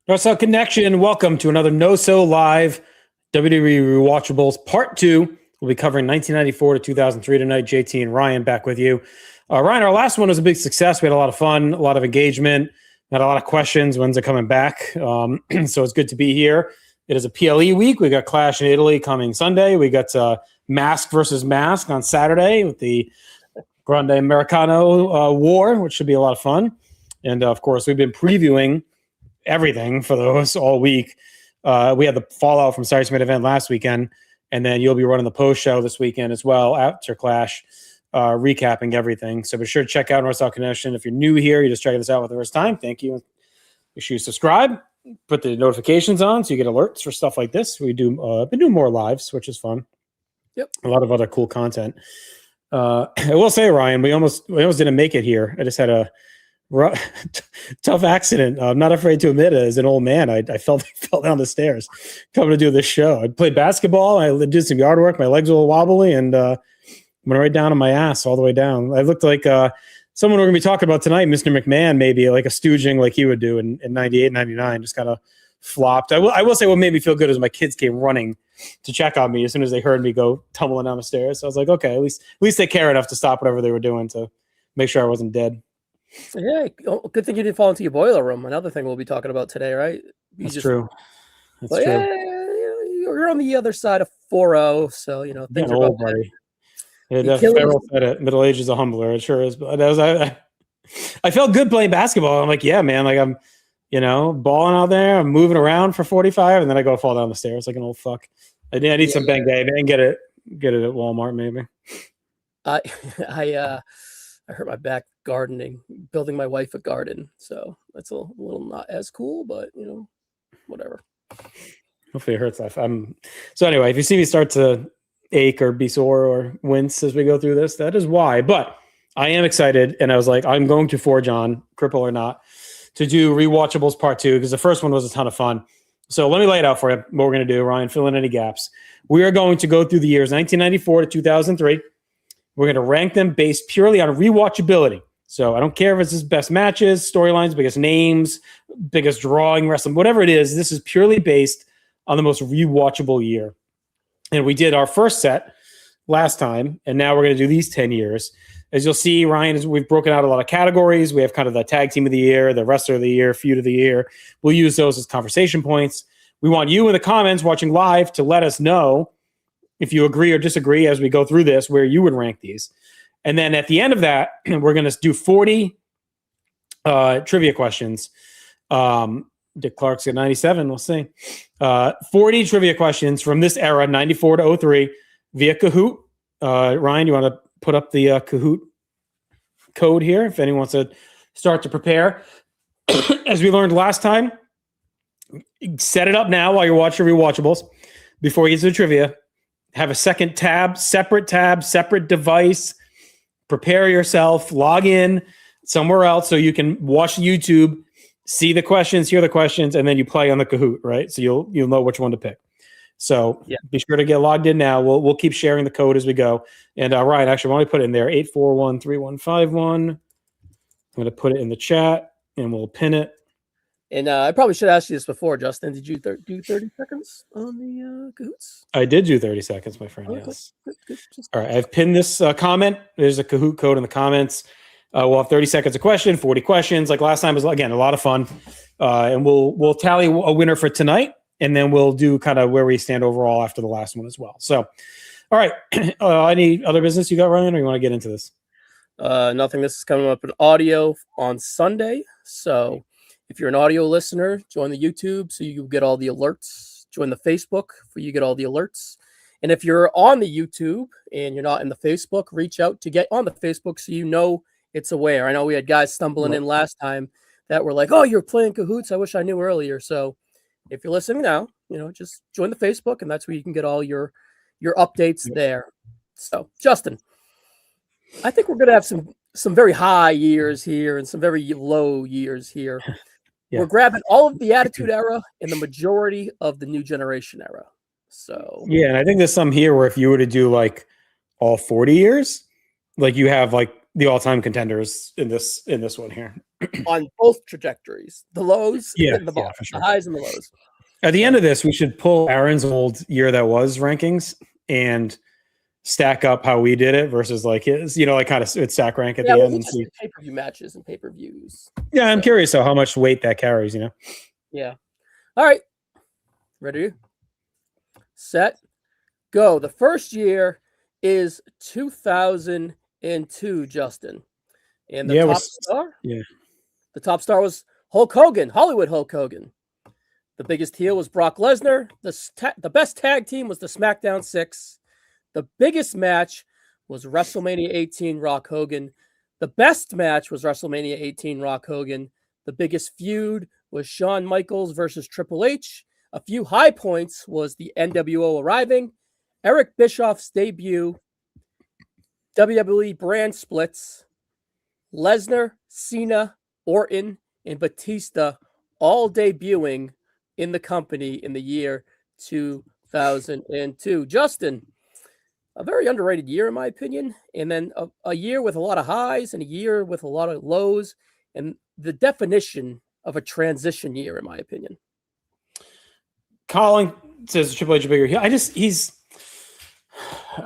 NoSo Connection, welcome to another NoSo Live WWE Rewatchables Part 2. We'll be covering 1994 to 2003 tonight. JT and Ryan back with you. Ryan, our last one was a big success. We had a lot of fun, a lot of engagement, had a lot of questions. When's it coming back? So it's good to be here. It is a PLE week. We got Clash in Italy coming Sunday. We got Mask versus Mask on Saturday with the Grande Americano War, which should be a lot of fun. And, of course, we've been previewing everything for those all week. We had the fallout from Saturday's main event last weekend, and then you'll be running the post show this weekend as well after Clash, recapping everything. So be sure to check out NoSo Connection. If you're new here, you're just checking this out for the first time, thank you. Make sure you subscribe, put the notifications on so you get alerts for stuff like this. We do been doing more lives, which is fun. Yep, a lot of other cool content. I will say, Ryan, we almost didn't make it here. I just had a tough accident. I'm not afraid to admit it. As an old man, I fell down the stairs coming to do this show. I played basketball. I did some yard work. My legs were a little wobbly and went right down on my ass all the way down. I looked like someone we're going to be talking about tonight, Mr. McMahon, maybe like a stooging like he would do in 98, 99, just kind of flopped. I will say what made me feel good is my kids came running to check on me as soon as they heard me go tumbling down the stairs. So I was like, okay, at least they care enough to stop whatever they were doing to make sure I wasn't dead. Yeah, good thing you didn't fall into your boiler room. Another thing we'll be talking about today, right? That's true. That's true. Yeah, you're on the other side of 4-0, so things are old, buddy. Yeah, Farrell said it. Middle age is a humbler. It sure is. But I felt good playing basketball. I'm like, yeah, man. Like I'm, balling out there. I'm moving around for 45, and then I go fall down the stairs like an old fuck. I need some Bengay. I can get it at Walmart maybe. I hurt my back gardening, building my wife a garden. So that's a little not as cool, but whatever. Hopefully it hurts. So anyway, if you see me start to ache or be sore or wince as we go through this, that is why. But I am excited, and I was like, I'm going to forge on, cripple or not, to do Rewatchables Part 2 because the first one was a ton of fun. So let me lay it out for you. What we're going to do, Ryan, fill in any gaps. We are going to go through the years 1994 to 2003. We're going to rank them based purely on rewatchability. So I don't care if it's his best matches, storylines, biggest names, biggest drawing, wrestling, whatever it is. This is purely based on the most rewatchable year. And we did our first set last time, and now we're going to do these 10 years. As you'll see, Ryan, we've broken out a lot of categories. We have kind of the tag team of the year, the wrestler of the year, feud of the year. We'll use those as conversation points. We want you in the comments watching live to let us know if you agree or disagree as we go through this, where you would rank these. And then at the end of that, we're going to do 40 trivia questions. Dick Clark's at 97. We'll see. 40 trivia questions from this era, 94 to 03, via Kahoot. Ryan, you want to put up the Kahoot code here if anyone wants to start to prepare? As we learned last time, set it up now while you're watching Rewatchables before you get to the trivia. Have a second tab, separate device. Prepare yourself, log in somewhere else so you can watch YouTube, see the questions, hear the questions, and then you play on the Kahoot, right? So you'll know which one to pick. So Be sure to get logged in now. We'll keep sharing the code as we go. And Ryan, actually, why don't we put it in there? 8413151. I'm going to put it in the chat, and we'll pin it. And I probably should ask you this before, Justin. Did you do 30 seconds on the Kahoots? I did do 30 seconds, my friend, yes. Good. All right, I've pinned this comment. There's a Kahoot code in the comments. We'll have 30 seconds a question, 40 questions. Like last time was, again, a lot of fun. And we'll tally a winner for tonight, and then we'll do kind of where we stand overall after the last one as well. So, all right. Any other business you got, Ryan, or you want to get into this? Nothing. This is coming up in audio on Sunday. So if you're an audio listener, join the YouTube so you get all the alerts. Join the Facebook for you get all the alerts. And if you're on the YouTube and you're not in the Facebook, reach out to get on the Facebook so you know it's aware. I know we had guys stumbling in last time that were like, oh, you're playing Kahoots. I wish I knew earlier. So if you're listening now, just join the Facebook, and that's where you can get all your updates there. So, Justin, I think we're going to have some very high years here and some very low years here. Yeah. We're grabbing all of the Attitude Era and the majority of the New Generation Era. So yeah, and I think there's some here where if you were to do like all 40 years, like you have like the all-time contenders in this one here. on both trajectories, the lows and the for sure. the highs and the lows. At the end of this, we should pull Aaron's old year that was rankings and stack up how we did it versus like his, like kind of stack rank at the end and see pay-per-view matches and pay-per-views. Yeah, I'm curious though how much weight that carries, Yeah. All right. Ready? Set. Go. The first year is 2002, Justin. And the top star? Yeah. The top star was Hulk Hogan, Hollywood Hulk Hogan. The biggest heel was Brock Lesnar. The best tag team was the SmackDown 6. The biggest match was WrestleMania 18, Rock Hogan. The best match was WrestleMania 18, Rock Hogan. The biggest feud was Shawn Michaels versus Triple H. A few high points was the NWO arriving, Eric Bischoff's debut, WWE brand splits, Lesnar, Cena, Orton, and Batista all debuting in the company in the year 2002. Justin, a very underrated year in my opinion, and then a year with a lot of highs and a year with a lot of lows, and the definition of a transition year in my opinion. Colin says Triple H a bigger heel. I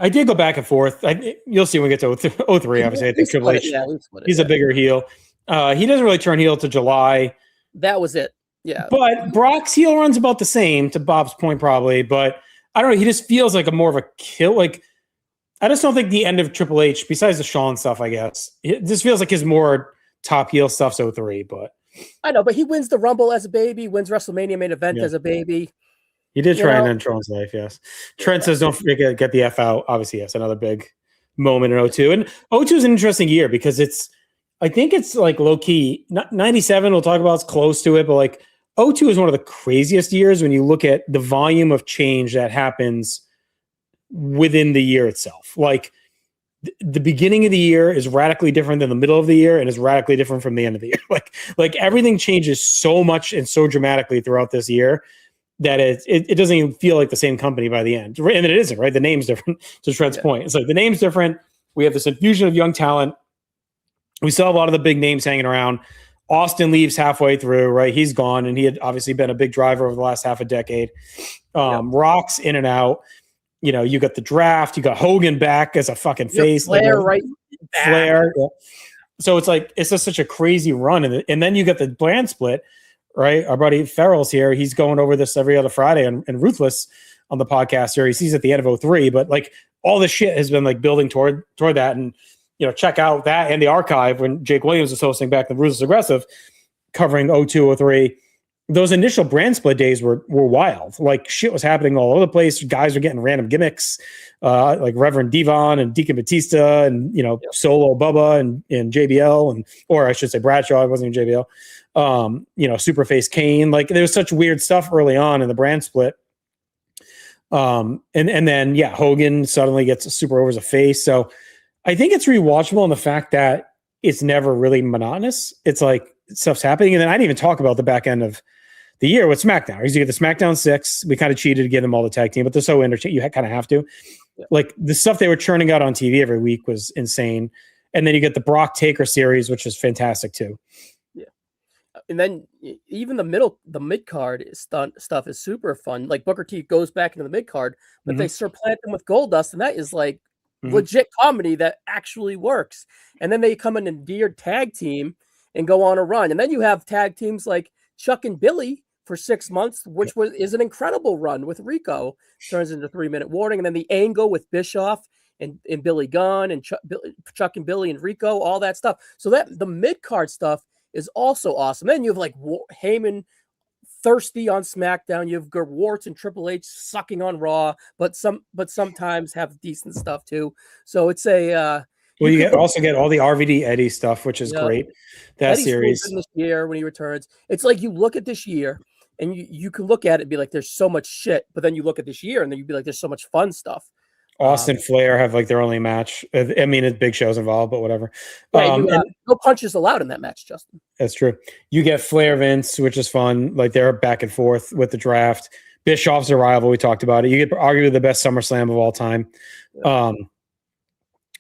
did go back and forth. You'll see when we get to 03, obviously. I think Triple H, he's a bigger heel. He doesn't really turn heel to July. That was it. Yeah. But Brock's heel run's about the same, to Bob's point probably. But I don't know. He just feels like a more of a kill. Like, I just don't think the end of Triple H, besides the Shawn stuff, I guess, it just feels like his more top heel stuff's 03. But I know, but he wins the Rumble as a baby, wins WrestleMania main event as a baby. He did try and end Shawn's life, yes. Trent says, don't forget, get the F out. Obviously, yes, another big moment in 02. And 02 is an interesting year because I think it's like low key. 97, we'll talk about, it's close to it, but like 02 is one of the craziest years when you look at the volume of change that happens within the year itself. Like the beginning of the year is radically different than the middle of the year and is radically different from the end of the year. Like everything changes so much and so dramatically throughout this year that it doesn't even feel like the same company by the end. And it isn't, right? The name's different, to Trent's point. It's like the name's different. We have this infusion of young talent. We still have a lot of the big names hanging around. Austin leaves halfway through, right? He's gone, and he had obviously been a big driver over the last half a decade. Rock's in and out. You got the draft. You got Hogan back as a fucking face. Flair, right? Flair. Yeah. So it's like, it's just such a crazy run. And then you got the brand split, right? Our buddy Farrell's here. He's going over this every other Friday and Ruthless on the podcast here. He sees at the end of 03, but like all this shit has been like building toward that. And, check out that and the archive when Jake Williams was hosting back the Ruthless Aggressive covering 02, 03. Those initial brand split days were wild. Like shit was happening all over the place. Guys were getting random gimmicks, like Reverend Devon and Deacon Batista and, Solo Bubba and JBL or I should say Bradshaw. It wasn't even JBL. Superface Kane. Like there was such weird stuff early on in the brand split. And then Hogan suddenly gets super over as a face. So I think it's rewatchable in the fact that it's never really monotonous. It's like stuff's happening. And then I didn't even talk about the back end of the year with SmackDown. You get the SmackDown 6. We kind of cheated to get them all the tag team, but they're so interchangeable. You kind of have to. Yeah. Like the stuff they were churning out on TV every week was insane. And then you get the Brock Taker series, which is fantastic too. Yeah. And then even the mid card stuff is super fun. Like Booker T goes back into the mid card, but they supplant them with Goldust, and that is like legit comedy that actually works. And then they come in an endeared tag team and go on a run. And then you have tag teams like Chuck and Billy for 6 months, which is an incredible run with Rico, turns into 3-minute warning. And then the angle with Bischoff and Billy Gunn and Chuck and Billy and Rico, all that stuff. So that the mid-card stuff is also awesome. Then you have like Heyman thirsty on SmackDown. You have Warts and Triple H sucking on Raw, but sometimes have decent stuff too. So it's a well, you also get all the RVD Eddie stuff, which is great. That Eddie's series this year when he returns, it's like you look at this year and you can look at it and be like, there's so much shit, but then you look at this year and then you'd be like, there's so much fun stuff. Austin Flair have like their only match. I mean, it's big shows involved, but whatever. Right, no punches allowed in that match, Justin. That's true. You get Flair Vince, which is fun. Like they're back and forth with the draft. Bischoff's arrival, we talked about it. You get arguably the best SummerSlam of all time.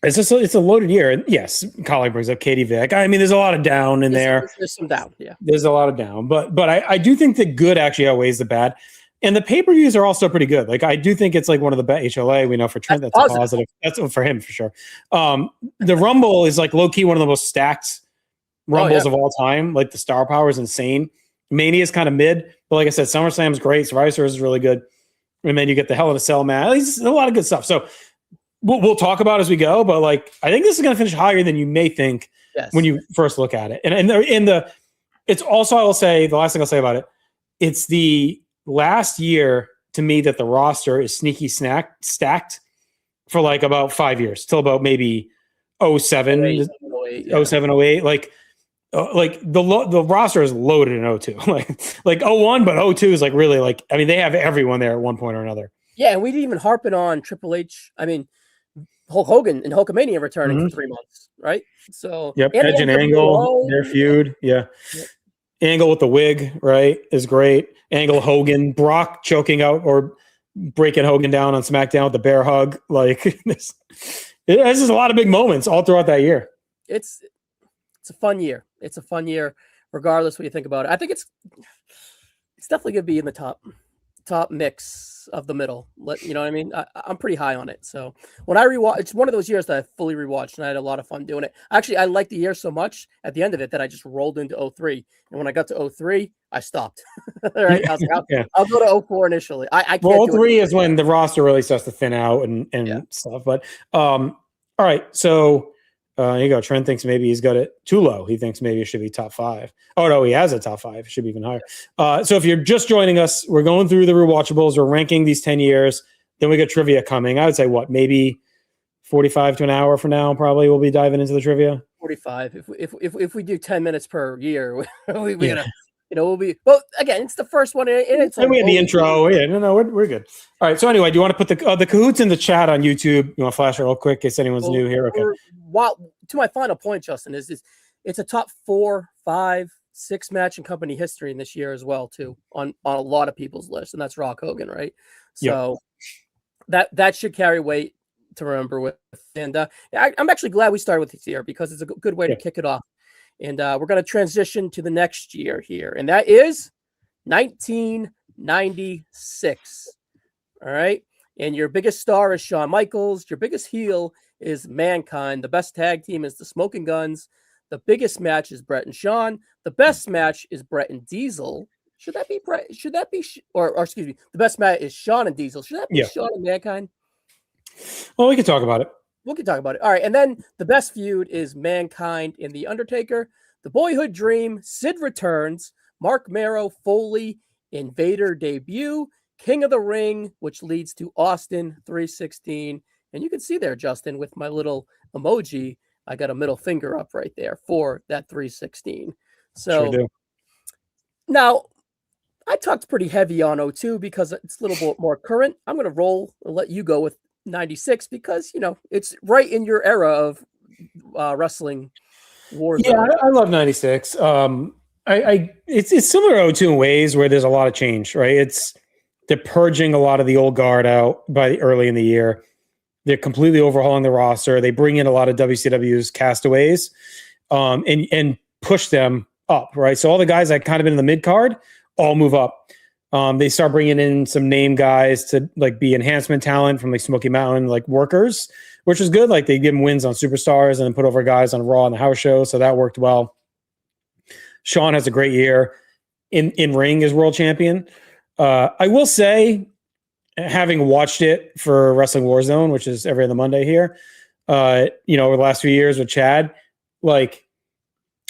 it's a loaded year. And yes, Colin brings up Katie Vick. I mean, there's a lot of down in there. There's some down, yeah. There's a lot of down, but I do think the good actually outweighs the bad. And the pay-per-views are also pretty good. Like, I do think it's like one of the best. HLA, we know for Trent, that's a positive. That's for him for sure. The Rumble is like low-key one of the most stacked Rumbles of all time. Like, the star power is insane. Mania is kind of mid, but like I said, SummerSlam is great. Survivor Series is really good. And then you get the Hell in a Cell match. There's a lot of good stuff. So we'll talk about as we go, but like, I think this is going to finish higher than you may think when you first look at it. And it's also, I will say, the last thing I'll say about it, it's the last year to me that the roster is sneaky stacked for like about 5 years, till about maybe 07, 08. Like the roster is loaded in 02. like 01, but 02 is like really like, I mean, they have everyone there at one point or another. Yeah, and we didn't even harp it on Triple H. I mean, Hulk Hogan and Hulkamania returning for 3 months, right? So Edge and Angle, their feud, Yep. Angle with the wig, right, is great. Angle Hogan, Brock choking out or breaking Hogan down on SmackDown with the bear hug. Like, this is a lot of big moments all throughout that year. It's a fun year. It's a fun year, regardless what you think about it. I think it's definitely going to be in the top mix of the middle. You know what I mean? I'm pretty high on it. So when I rewatch, it's one of those years that I fully rewatched, and I had a lot of fun doing it. Actually, I liked the year so much at the end of it that I just rolled into 03. And when I got to 03, I stopped. All right, I was like, I'll go to 04 initially. I can't. 03 is when the roster really starts to thin out and stuff. But all right, so. Here you go. Trent thinks maybe he's got it too low. He thinks maybe it should be top 5. Oh, no, he has a top 5. It should be even higher. So if you're just joining us, we're going through the Rewatchables. We're ranking these 10 years. Then we got trivia coming. I would say, maybe 45 to an hour from now, probably we'll be diving into the trivia. 45. If we do 10 minutes per year, we gotta, we'll be, well, again, it's the first one. And we had the intro. Yeah, no, we're good. All right. So anyway, do you want to put the Cahoots in the chat on YouTube? You want to flash it real quick in case anyone's new here? Okay. To my final point, Justin, is it's a top 4, 5, 6 match in company history in this year as well, too, on a lot of people's lists, and that's Rock Hogan, right? So that should carry weight to remember with. And I'm actually glad we started with this year because it's a good way to kick it off. And we're going to transition to the next year here, and that is 1996. All right. And your biggest star is Shawn Michaels. Your biggest heel is Mankind. The best tag team is the Smoking Guns. The biggest match is Bret and Shawn. The best match is Bret and Diesel. Should that be Bret? Should that be, or excuse me, the best match is Shawn and Diesel. Should that be Shawn and Mankind? Well, we can talk about it. We can talk about it. All right. And then the best feud is Mankind and The Undertaker. The Boyhood Dream, Sid returns, Mark Marrow, Foley, Invader debut, King of the Ring, which leads to Austin 316. And you can see there, Justin, with my little emoji, I got a middle finger up right there for that 316. So sure do. Now, I talked pretty heavy on 02 because it's a little bit more current. I'm going to roll and let you go with 96 because, it's right in your era of wrestling wars. Yeah, I love 96. It's similar to 02 in ways where there's a lot of change, right? They're purging a lot of the old guard out by early in the year. They're completely overhauling the roster. They bring in a lot of WCW's castaways and push them up, right? So all the guys that kind of been in the mid card all move up. They start bringing in some name guys to like be enhancement talent from like Smoky Mountain, like workers, which is good. Like they give them wins on Superstars and then put over guys on Raw and the house show. So that worked well. Shawn has a great year in ring as world champion. I will say, having watched it for Wrestling Warzone, which is every other Monday here, over the last few years with Chad, like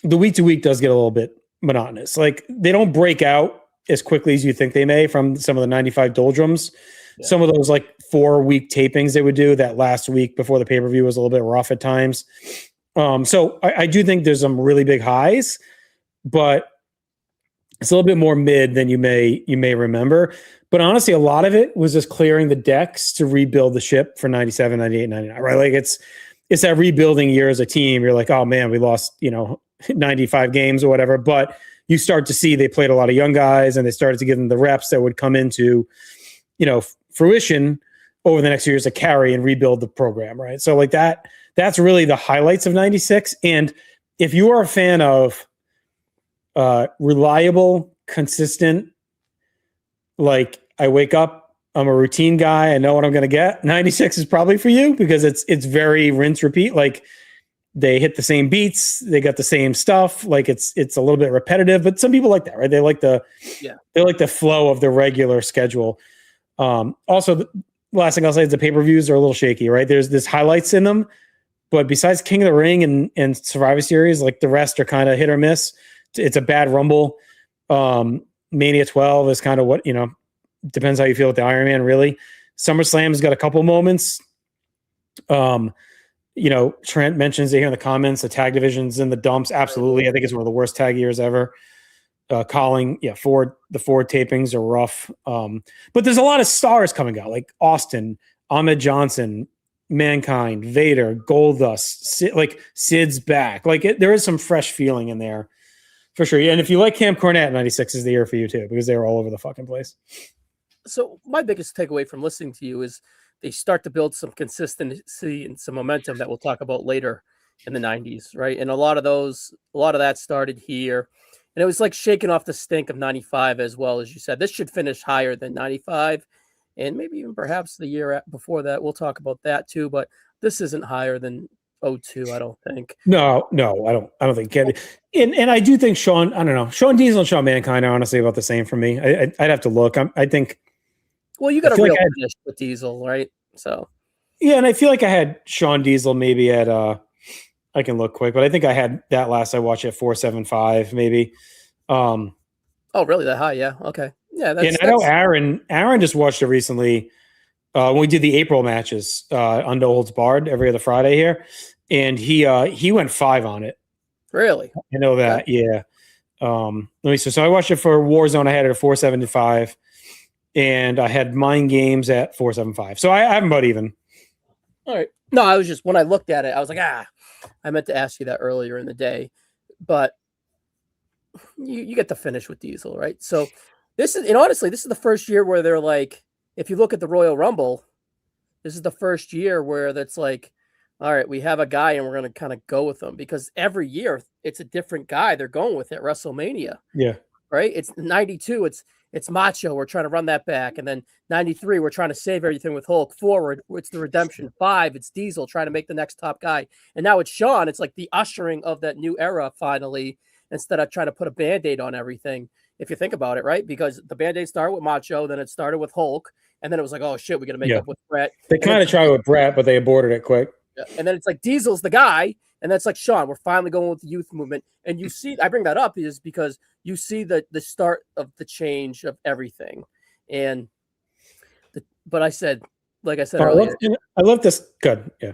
the week to week does get a little bit monotonous. Like they don't break out as quickly as you think they may from some of the 95 doldrums. Yeah. Some of those like 4-week tapings they would do that last week before the pay-per-view was a little bit rough at times. So I do think there's some really big highs, but it's a little bit more mid than you may remember. But honestly, a lot of it was just clearing the decks to rebuild the ship for 97, 98, 99, right? Like it's that rebuilding year as a team. You're like, oh man, we lost, 95 games or whatever. But you start to see they played a lot of young guys and they started to give them the reps that would come into, fruition over the next few years to carry and rebuild the program, right? So like that that's really the highlights of 96. And if you are a fan of reliable, consistent, like I wake up, I'm a routine guy, I know what I'm going to get, 96 is probably for you because it's very rinse repeat. Like they hit the same beats, they got the same stuff. Like it's a little bit repetitive, but some people like that, right? They like the flow of the regular schedule. Also, the last thing I'll say is the pay-per-views are a little shaky, right? There's highlights in them, but besides King of the Ring and Survivor Series, like the rest are kind of hit or miss. It's a bad Rumble. Mania 12 is kind of what, depends how you feel with the Iron Man, really. SummerSlam has got a couple moments. Trent mentions it here in the comments, the tag division's in the dumps. Absolutely. I think it's one of the worst tag years ever. The Ford tapings are rough. But there's a lot of stars coming out, like Austin, Ahmed Johnson, Mankind, Vader, Goldust, Sid's back. Like there is some fresh feeling in there for sure. And if you like Camp Cornette, 96 is the year for you too, because they were all over the fucking place. So my biggest takeaway from listening to you is they start to build some consistency and some momentum that we'll talk about later in the 90s, right? And a lot of that started here. And it was like shaking off the stink of 95 as well, as you said. This should finish higher than 95 and maybe even perhaps the year before that. We'll talk about that too, but this isn't higher than 02, I don't think. No, I don't think. And I do think Sean Diesel and Shawn Mankind are honestly about the same for me. I'd have to look. I think. Well, you got a real finish with Diesel, right? So. Yeah, and I feel like I had Sean Diesel maybe at I can look quick, but I think I had that last I watched at 475 maybe. Oh, really? That high? Yeah. Okay. Yeah. And I know Aaron just watched it recently when we did the April matches on No Holds Barred every other Friday here, and he went 5 on it. Really? I know that. Okay. Yeah. Let me see. So I watched it for Warzone. I had it at 475, and I had Mind Games at 475. So I have them about even. All right. No, I was just when I looked at it, I was like, I meant to ask you that earlier in the day, but you get to finish with Diesel, right? So honestly, this is the first year where they're like, if you look at the Royal Rumble, this is the first year where that's like, all right, we have a guy and we're going to kind of go with him because every year it's a different guy they're going with at WrestleMania. Yeah. Right. It's 92. It's Macho. We're trying to run that back. And then 93, we're trying to save everything with Hulk. Forward, it's the redemption. 5, it's Diesel trying to make the next top guy. And now it's Shawn. It's like the ushering of that new era finally, instead of trying to put a Band-Aid on everything, if you think about it, right? Because the Band-Aid started with Macho, then it started with Hulk, and then it was like, oh, shit, we got to make up with Bret. They kind of tried with Bret, but they aborted it quick. Yeah. And then it's like Diesel's the guy, and that's like Shawn. We're finally going with the youth movement. And you see, I bring that up is because you see the start of the change of everything. And but I said, like I said earlier, I love this. Good. Yeah.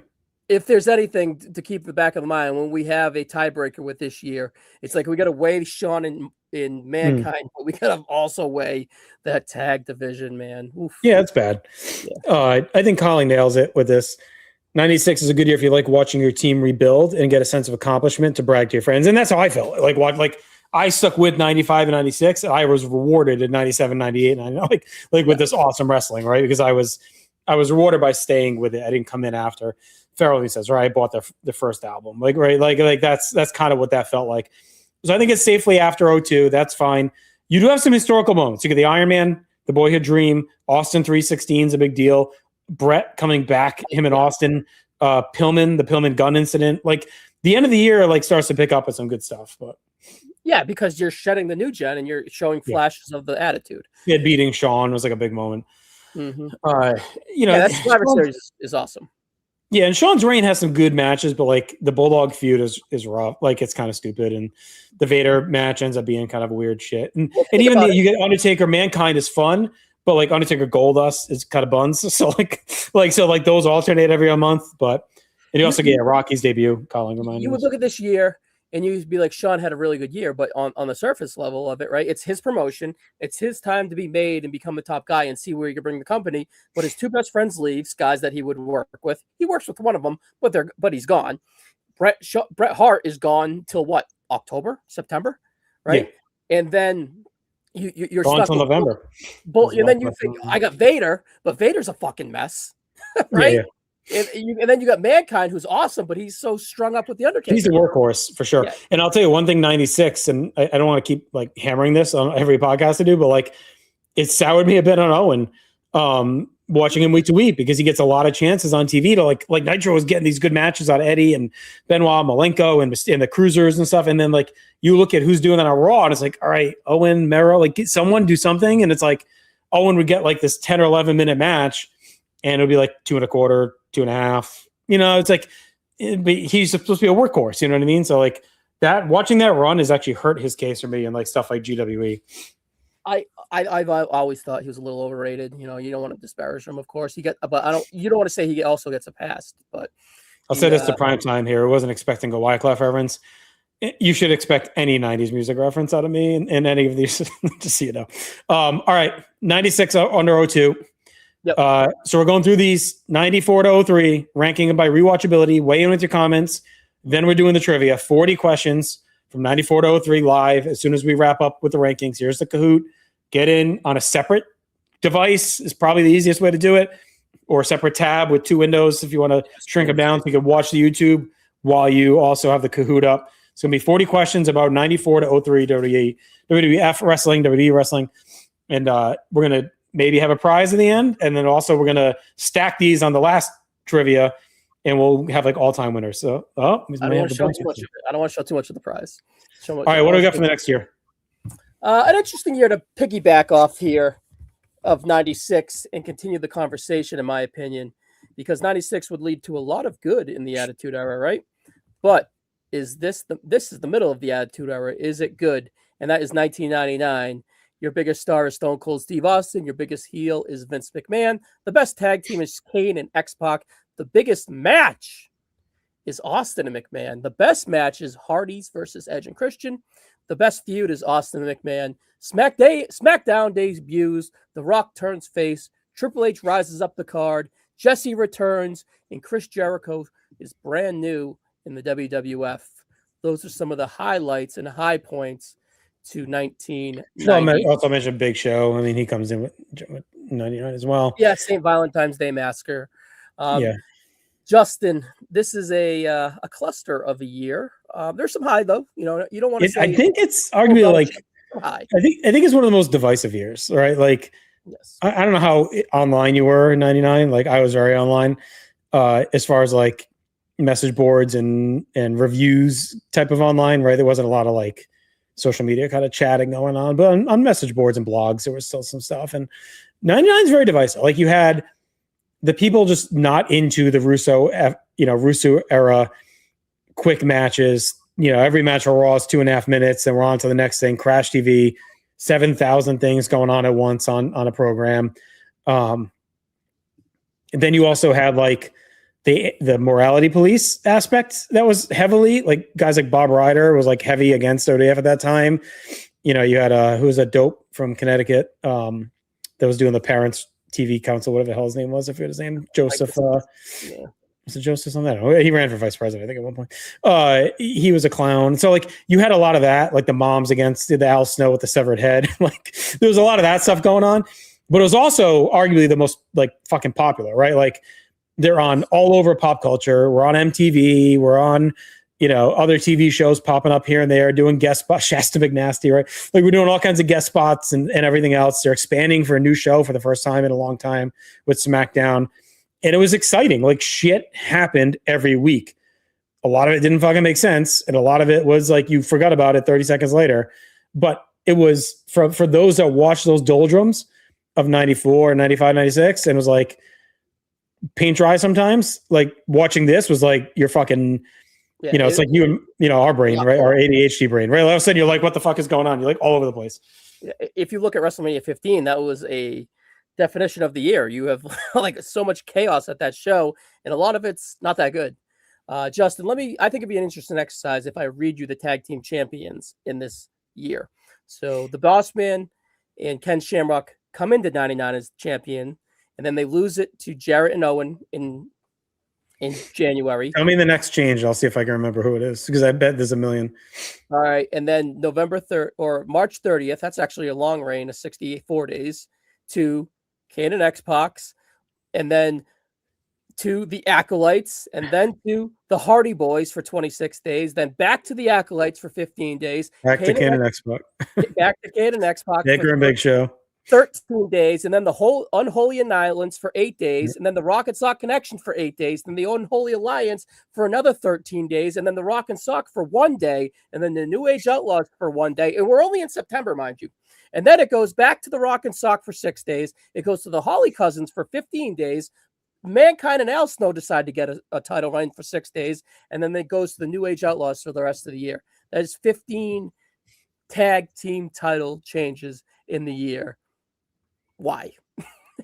If there's anything to keep in the back of the mind when we have a tiebreaker with this year, it's like we got to weigh Shawn in Mankind, but we got to also weigh that tag division, man. Oof. Yeah, it's bad. Yeah. I think Colin nails it with this. 96 is a good year if you like watching your team rebuild and get a sense of accomplishment to brag to your friends. And that's how I felt. Like I stuck with 95 and 96, and I was rewarded at 97, 98, and I know like with this awesome wrestling, right? Because I was rewarded by staying with it. I didn't come in after. Farrell says, right, I bought the first album. Like that's kind of what that felt like. So I think it's safely after 02. That's fine. You do have some historical moments. You get the Iron Man, the Boyhood Dream, Austin 316 is a big deal. Bret coming back, him and Austin, the Pillman gun incident. Like the end of the year, like starts to pick up with some good stuff. But yeah, because you're shedding the new gen and you're showing flashes of the attitude. Yeah, beating Shawn was like a big moment. Mm-hmm. That Survivor Series is awesome. Yeah, and Shawn's reign has some good matches, but like the Bulldog feud is rough. Like it's kind of stupid, and the Vader match ends up being kind of weird shit. And even you get Undertaker, Mankind is fun. But like Undertaker Goldust is kind of buns. So like those alternate every month. But and you also get Rocky's debut, Colin reminded you would look at this year and you'd be like, Shawn had a really good year, but on the surface level of it, right? It's his promotion, it's his time to be made and become a top guy and see where he can bring the company. But his 2 best friends leaves, guys that he would work with. He works with one of them, but he's gone. Bret Hart is gone till what? October, September, right? Yeah. And then you're gone stuck until November. And then you think I got Vader, but Vader's a fucking mess, right? And then you got Mankind, who's awesome, but he's so strung up with the Undertaker. He's the workhorse for sure. Yeah. And I'll tell you one thing, 96, and I don't want to keep like hammering this on every podcast I do, but like it soured me a bit on Owen watching him week to week because he gets a lot of chances on TV to like Nitro was getting these good matches on Eddie and Benoit, Malenko and the Cruisers and stuff. And then like you look at who's doing that on Raw and it's like, all right, Owen, Mero, like get someone do something. And it's like Owen would get like this 10 or 11 minute match and it would be like 2.25, 2.5. You know, it's like he's supposed to be a workhorse. You know what I mean? So like that watching that run has actually hurt his case for me and like stuff like GWE. I've always thought he was a little overrated. You know, you don't want to disparage him, of course. You don't want to say he also gets a pass, but I'll say this to prime time here. I wasn't expecting a Wyclef reference. You should expect any 90s music reference out of me in any of these, just so you know. All right, 96 under 02. Yep. So we're going through these 94 to 03, ranking them by rewatchability. Weigh in with your comments. Then we're doing the trivia. 40 questions from 94 to 03 live. As soon as we wrap up with the rankings, here's the Kahoot. Get in on a separate device is probably the easiest way to do it, or a separate tab with 2 windows if you want to shrink them down so you can watch the YouTube while you also have the Kahoot up. It's going to be 40 questions about 94 to 03 WWF wrestling, WWE wrestling. And we're going to maybe have a prize in the end. And then also we're going to stack these on the last trivia and we'll have like all-time winners. So, I don't want to show too much of the prize. All right, what do we got for the next year? An interesting year to piggyback off here of 96 and continue the conversation, in my opinion, because 96 would lead to a lot of good in the Attitude Era, right? But is this is the middle of the Attitude Era? Is it good? And that is 1999. Your biggest star is Stone Cold Steve Austin. Your biggest heel is Vince McMahon. The best tag team is Kane and X-Pac. The biggest match is Austin and McMahon. The best match is Hardys versus Edge and Christian. The best feud is Austin and McMahon. SmackDown debuts. The Rock turns face. Triple H rises up the card. Jesse returns. And Chris Jericho is brand new in the WWF. Those are some of the highlights and high points to 1990. Also mentioned Big Show. I mean, he comes in with 99 as well. Yeah, St. Valentine's Day Massacre. Yeah. Justin, this is a cluster of a year. There's some high though. You know, you don't want to say. I think it's arguably like high. I think it's one of the most divisive years, right? Like, yes. I don't know how online you were in '99. Like, I was very online as far as like message boards and reviews type of online, right? There wasn't a lot of like social media kind of chatting going on, but on message boards and blogs, there was still some stuff. And 99 is very divisive. Like, you had the people just not into the Russo era quick matches. You know, every match on Raw is 2.5 minutes, and we're on to the next thing. Crash TV, 7,000 things going on at once on a program. And then you also had like the morality police aspect that was heavily like guys like Bob Ryder was like heavy against ODF at that time. You know, you had who was a dope from Connecticut that was doing the Parents TV Council, whatever the hell his name was. I forget his name. Joseph. Yeah. Was it Joseph something? I don't know. He ran for vice president, I think, at one point. He was a clown. So like you had a lot of that, like the moms against the Al Snow with the severed head. Like there was a lot of that stuff going on. But it was also arguably the most like fucking popular, right? Like they're on all over pop culture. We're on MTV. We're on, you know, other TV shows popping up here and there, doing guest spots. Shasta McNasty, right? Like we're doing all kinds of guest spots and everything else. They're expanding for a new show for the first time in a long time with SmackDown. And it was exciting. Like shit happened every week. A lot of it didn't fucking make sense. And a lot of it was like you forgot about it 30 seconds later. But it was for those that watched those doldrums of 94, 95, 96, and was like paint dry sometimes. Like watching this was like you're fucking, you know, it's like you know, our brain, right? Our ADHD brain, right? All of a sudden you're like, what the fuck is going on? You're like all over the place. If you look at WrestleMania 15, that was a definition of the year. You have like so much chaos at that show, and a lot of it's not that good. Justin, I think it'd be an interesting exercise if I read you the tag team champions in this year. So the Boss Man and Ken Shamrock come into 99 as champion, and then they lose it to Jarrett and Owen in January. Tell me the next change. I'll see if I can remember who it is, because I bet there's a million. All right. And then November 3rd or March 30th, that's actually a long reign of 64 days, to Kane and X-Pac. And then to the Acolytes, and then to the Hardy Boys for 26 days, then back to the Acolytes for 15 days, Back to Kane and X-Pac. back to Kane and X-Pac, Baker and Big Show. 13 days, and then the whole Unholy Annihilants for 8 days, and then the Rock and Sock Connection for 8 days, then the Unholy Alliance for another 13 days, and then the Rock and Sock for 1 day, and then the New Age Outlaws for 1 day. And we're only in September, mind you. And then it goes back to the Rock and Sock for 6 days. It goes to the Holly Cousins for 15 days. Mankind and Al Snow decide to get a title reign for 6 days, and then it goes to the New Age Outlaws for the rest of the year. That is 15 tag team title changes in the year. Why?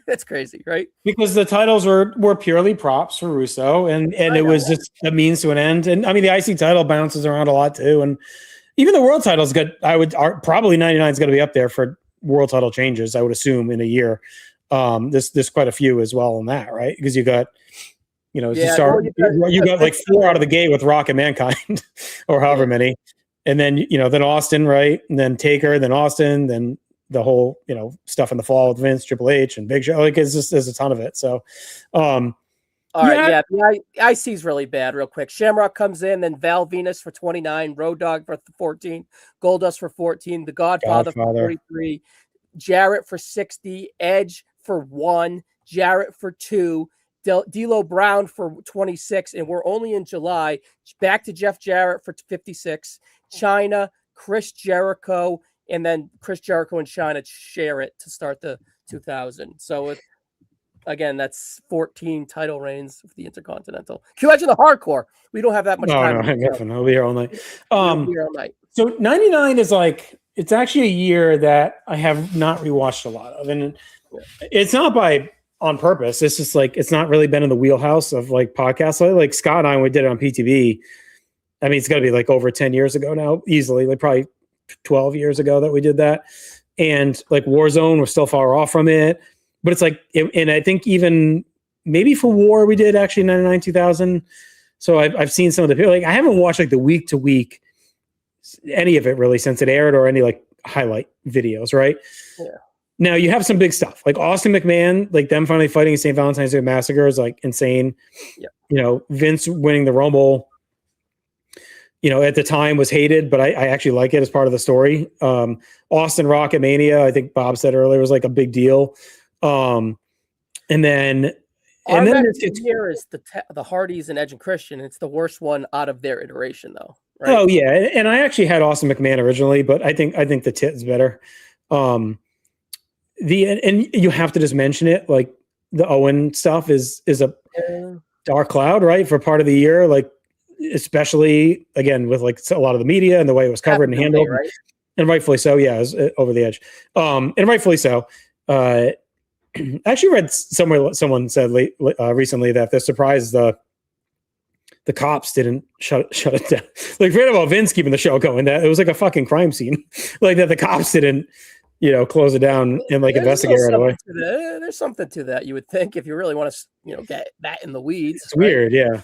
That's crazy, right? Because the titles were purely props for Russo, and it was just a means to an end. And I mean, the IC title bounces around a lot too, and even the world title's good. Probably 99 is going to be up there for world title changes, I would assume, in a year. There's quite a few as well in that, right? Because you got, you got like 4 out of the gate with Rock and Mankind, or however many, and then then Austin, right, and then Taker, then Austin, then the whole stuff in the fall with Vince, Triple H, and Big Show. Like there's a ton of it. So, all right, the IC is really bad. Real quick, Shamrock comes in, then Val Venus for 29, Road Dogg for 14, Goldust for 14, The Godfather for 43, Jarrett for 60, Edge for 1, Jarrett for 2, D'Lo Brown for 26, and we're only in July. Back to Jeff Jarrett for 56, China, Chris Jericho, and then Chris Jericho and China share it to start the 2000. So again, that's 14 title reigns of the Intercontinental. Can you imagine the Hardcore? We don't have that much time. No, we'll be here all night. So 99 is like, it's actually a year that I have not rewatched a lot of, and it's not on purpose. It's just like it's not really been in the wheelhouse of like podcasts. Like Scott and I, when we did it on PTV, I mean, it's got to be like over 10 years ago now, easily, like probably 12 years ago that we did that. And like Warzone, we're still far off from it. But it's like, and I think even maybe for War, we did actually 99, 2000. So I've seen some of the people. Like I haven't watched like the week to week, any of it really since it aired, or any like highlight videos, right? Yeah. Now you have some big stuff like Austin McMahon, like them finally fighting St. Valentine's Day Massacre is like insane. Yeah. Vince winning the Rumble, at the time was hated, but I actually like it as part of the story. Austin Rock at Mania, I think Bob said earlier, was like a big deal. And then this year is the Hardys and Edge and Christian. It's the worst one out of their iteration, though. Right? Oh yeah, and I actually had Austin McMahon originally, but I think the Tit is better. And you have to just mention it, like the Owen stuff is a dark cloud, right, for part of the year, like especially again with like a lot of the media and the way it was covered and handled, right? And rightfully so. Yeah, it was over the edge, and rightfully so. I actually read somewhere someone said recently that they're surprised the cops didn't shut it down. Like, forget about Vince keeping the show going. That it was like a fucking crime scene. Like that the cops didn't, close it down and like investigate right away. There's something to that. You would think if you really want to, get that in the weeds. It's weird, yeah.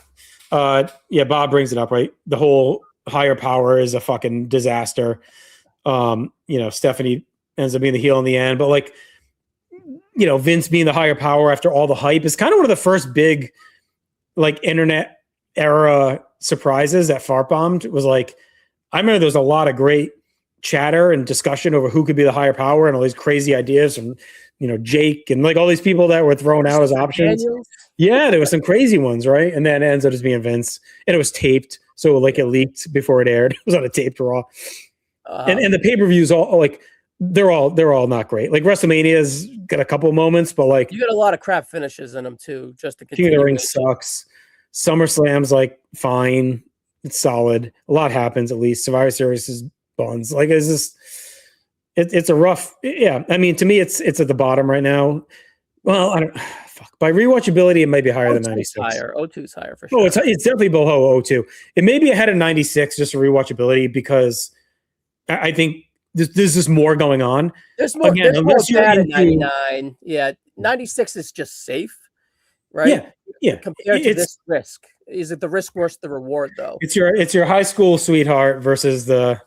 Bob brings it up, right? The whole higher power is a fucking disaster. Stephanie ends up being the heel in the end, but like, Vince being the higher power after all the hype is kind of one of the first big, like, internet era surprises that fart bombed. Was like, I remember there was a lot of great chatter and discussion over who could be the higher power and all these crazy ideas from, Jake and like all these people that were thrown out as options. Yeah, there were some crazy ones, right? And then it ends up just being Vince, and it was taped, so like it leaked before it aired. It was on a taped Raw, and the pay-per-views all like they're all not great. Like WrestleMania's got a couple moments, but like you got a lot of crap finishes in them too. Just to continue, King of the Ring sucks. SummerSlam's like fine, it's solid. A lot happens at least. Survivor Series is buns. Like it's just it's a rough. Yeah, I mean to me it's at the bottom right now. Well, I don't. By rewatchability, it might be higher than 96. Higher. O2 is higher for sure. Oh, it's definitely below O2. It may be ahead of 96 just for rewatchability because I think there's just more going on. There's more. Again, there's more bad in 99. Yeah, 96 is just safe, right? Yeah. Compared to this risk, is it the risk worth the reward though? It's your high school sweetheart versus the